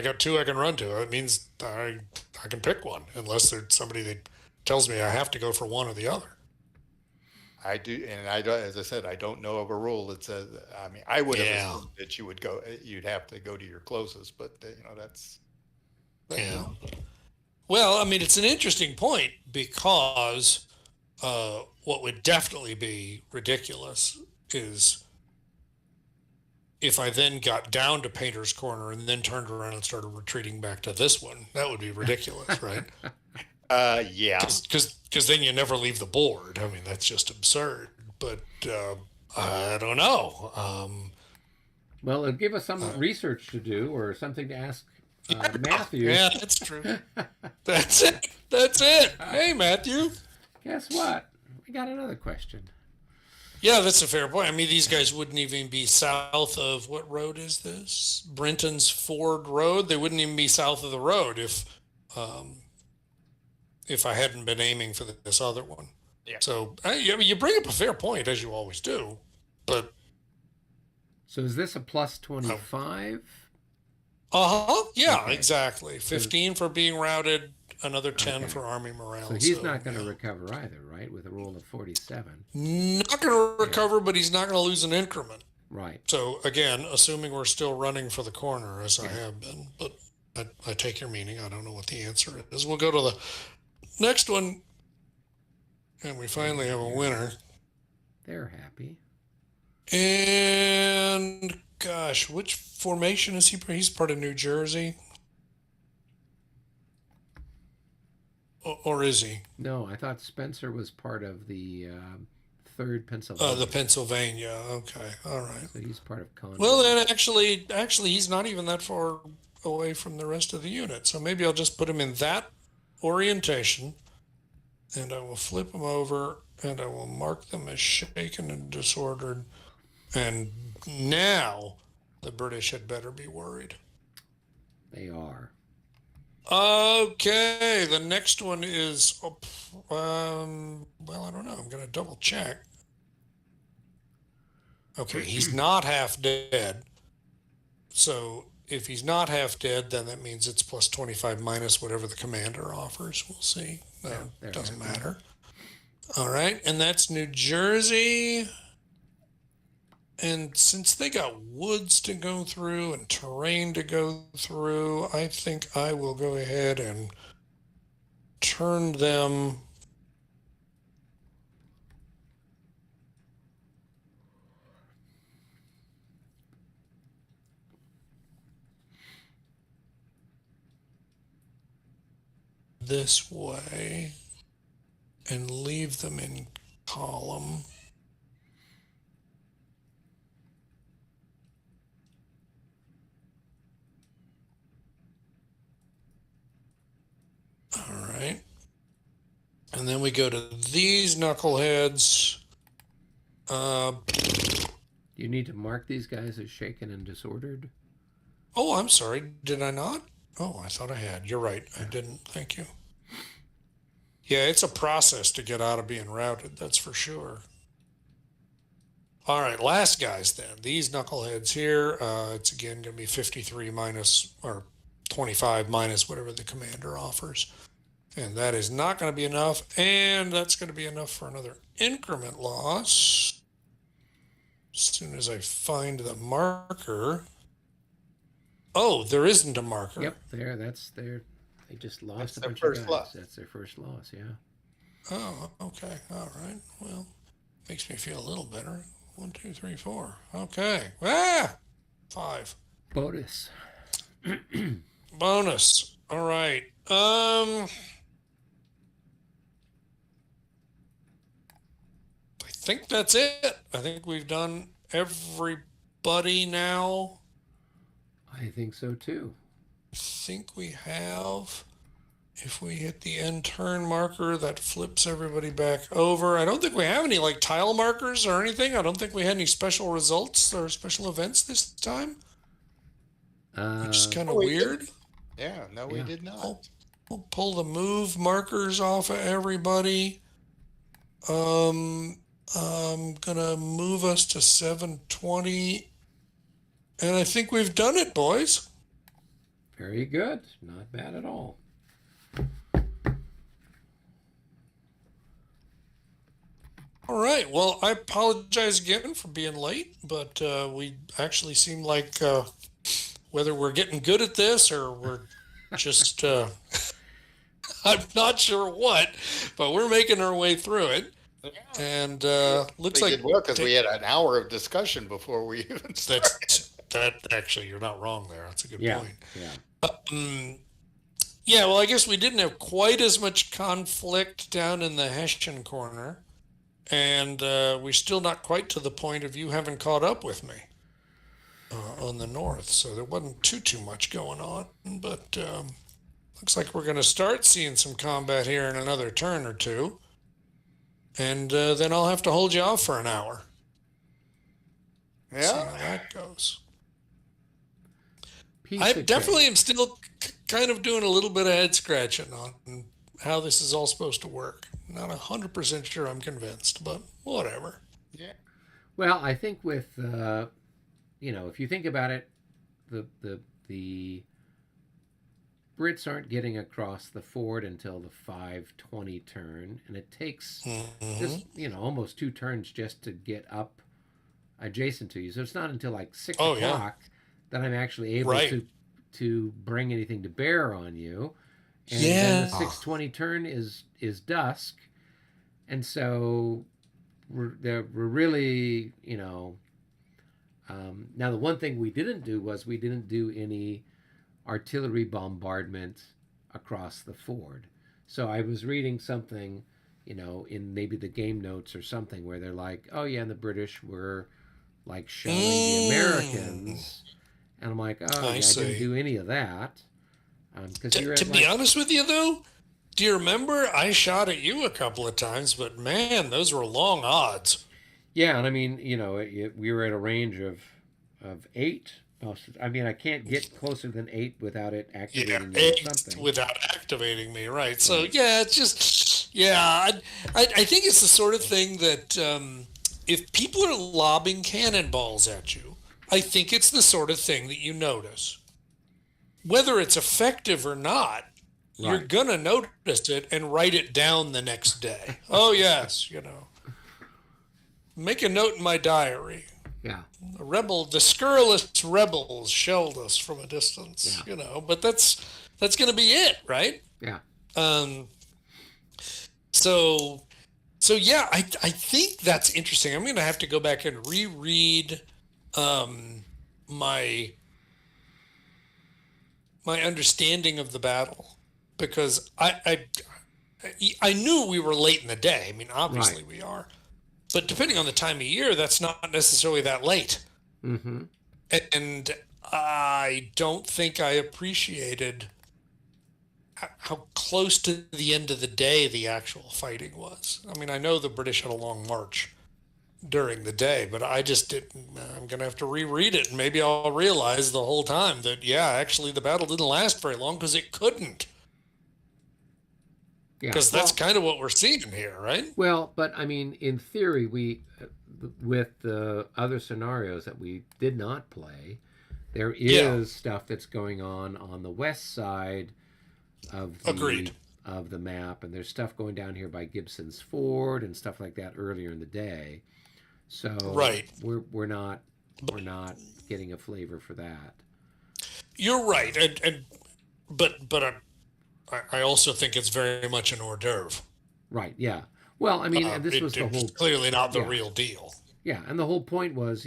got two I can run to, it means I can pick one, unless there's somebody that tells me I have to go for one or the other. I do, and I don't, as I said, I don't know of a rule that says, I mean, I would have Yeah. assumed that you'd have to go to your closest, but that's, Yeah. Well, I mean, it's an interesting point because what would definitely be ridiculous is if I then got down to Painter's Corner and then turned around and started retreating back to this one. That would be ridiculous, right? yeah. Because then you never leave the board. I mean, that's just absurd. But I don't know. Well, it'll give us some research to do or something to ask Matthew. Yeah, that's true. That's it. That's it. Hey, Matthew. Guess what? We got another question. Yeah, that's a fair point. I mean, these guys wouldn't even be south of, what road is this? Brenton's Ford Road. They wouldn't even be south of the road if I hadn't been aiming for this other one. Yeah. So I mean, you bring up a fair point, as you always do, but So is this a plus 25? yeah, Okay. exactly. 15 for being routed, another 10 Okay. for Army morale. So he's not going to recover either, right? With a roll of 47. Not going to recover, but he's not going to lose an increment. Right. So again, assuming we're still running for the corner as I have been, but I take your meaning. I don't know what the answer is. We'll go to the next one, and we finally have a winner. They're happy. And gosh, which formation is he? He's part of New Jersey, or is he? No, I thought Spencer was part of the 3rd Pennsylvania. The Pennsylvania. Okay, all right. So he's part of Congress. Well, then actually, he's not even that far away from the rest of the unit. So maybe I'll just put him in that orientation, and I will flip them over, and I will mark them as shaken and disordered. And now the British had better be worried. They are. Okay, the next one is, well, I don't know. I'm going to double check. Okay, he's not half dead. So if he's not half dead, then that means it's plus 25 minus whatever the commander offers. We'll see. they're Doesn't happy. matter. All right, and that's New Jersey. And since they got woods to go through and terrain to go through, I think I will go ahead and turn them this way and leave them in column. All right. And then we go to these knuckleheads. You need to mark these guys as shaken and disordered. Oh, I'm sorry. Did I not? Oh, I thought I had. You're right. I didn't. Thank you. Yeah, it's a process to get out of being routed. That's for sure. All right, last guys then. These knuckleheads here. It's again going to be 53 minus or 25 minus whatever the commander offers. And that is not going to be enough. And that's going to be enough for another increment loss. As soon as I find the marker. Oh, there isn't a marker. Yep, that's their. They just lost That's a their bunch first of guys. loss. That's their first loss. Yeah. Oh, okay. All right. Well, makes me feel a little better. 1, 2, 3, 4. Okay. 5. Bonus. Bonus. All right. I think that's it. I think we've done everybody now. I think so too. I think we have. If we hit the end turn marker, that flips everybody back over. I don't think we have any like tile markers or anything. I don't think we had any special results or special events this time. Which is kind of we weird. Yeah, no, we Yeah. did not. We'll pull the move markers off of everybody. I'm gonna move us to 720. And I think we've done it, boys. Very good. Not bad at all. All right. Well, I apologize again for being late, but we actually seem like whether we're getting good at this or we're just, I'm not sure what, but we're making our way through it. And looks We like did well because we had an hour of discussion before we even started. that actually, you're not wrong there. That's a good Yeah, point. yeah. Yeah, well, I guess we didn't have quite as much conflict down in the Hessian corner, and we're still not quite to the point of you having caught up with me on the north. So there wasn't too much going on, but looks like we're going to start seeing some combat here in another turn or two, and then I'll have to hold you off for an hour. See how Yeah. that goes. Piece I of definitely cake. am still kind of doing a little bit of head scratching on how this is all supposed to work. Not 100% sure I'm convinced, but whatever. Yeah. Well, I think with if you think about it, the Brits aren't getting across the ford until the 5:20 turn, and it takes Mm-hmm. just almost 2 turns just to get up adjacent to you. So it's not until like six Oh, yeah. o'clock that I'm actually able Right. to bring anything to bear on you. And then Yeah. the 6:20 turn is dusk, and so we're really now the one thing we didn't do was we didn't do any artillery bombardment across the ford. So I was reading something, in maybe the game notes or something where they're like, oh yeah, and the British were like shelling the Americans, and I'm like, oh I yeah, I see. didn't do any of that because you're To at be like honest with you, though, do you remember I shot at you a couple of times, but man, those were long odds. yeah, and I mean we were at a range of 8. I mean I can't get closer than 8 without it Yeah, activating you or eight something. without activating me, right? So Right. yeah, it's just I think it's the sort of thing that if people are lobbing cannonballs at you, I think it's the sort of thing that you notice. Whether it's effective or not, you're Right. gonna notice it and write it down the next day. Oh yes, make a note in my diary. Yeah. The scurrilous rebels shelled us from a distance, Yeah. but that's going to be it, right? Yeah. Um, so, so yeah, I think that's interesting. I'm going to have to go back and reread my my understanding of the battle because I knew we were late in the day. I mean, obviously Right. we are, but depending on the time of year, that's not necessarily that late. Mm-hmm. And I don't think I appreciated how close to the end of the day the actual fighting was. I mean, I know the British had a long march during the day, but I just didn't. I'm going to have to reread it, and maybe I'll realize the whole time that, yeah, actually the battle didn't last very long because it couldn't. Yeah. Because that's kind of what we're seeing here, right? Well, but I mean, in theory, with the other scenarios that we did not play, there is Yeah. stuff that's going on the west side of Agreed. the map, and there's stuff going down here by Gibson's Ford and stuff like that earlier in the day. So Right. we're not getting a flavor for that. You're right, but I also think it's very much an hors d'oeuvre. Right? Yeah. Well, I mean, and this was the It's whole clearly not the yeah. real deal. Yeah, and the whole point was,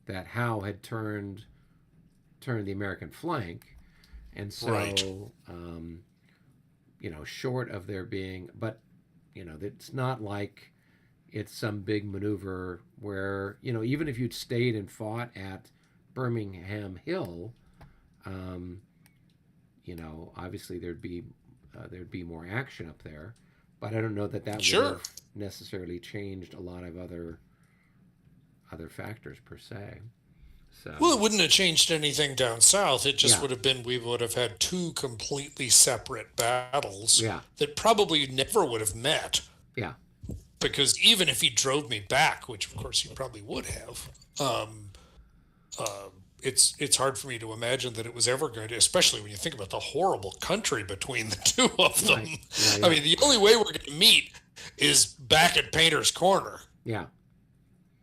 that Howe had turned the American flank, and so Right. short of there being, but it's not like it's some big maneuver where even if you'd stayed and fought at Birmingham Hill, um, obviously there'd be more action up there, but I don't know that would Sure. have necessarily changed a lot of other factors per se. So Well, it wouldn't have changed anything down south. It just Yeah. would have been we would have had two completely separate battles yeah, that probably never would have met. yeah, Because even if he drove me back, which of course he probably would have, it's hard for me to imagine that it was ever going to, especially when you think about the horrible country between the two of them. right, yeah, I yeah. mean, the only way we're going to meet is back at Painter's Corner, Yeah.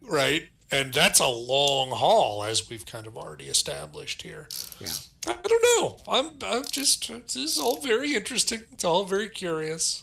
right? And that's a long haul, as we've kind of already established here. Yeah. I don't know. I'm just. This is all very interesting. It's all very curious.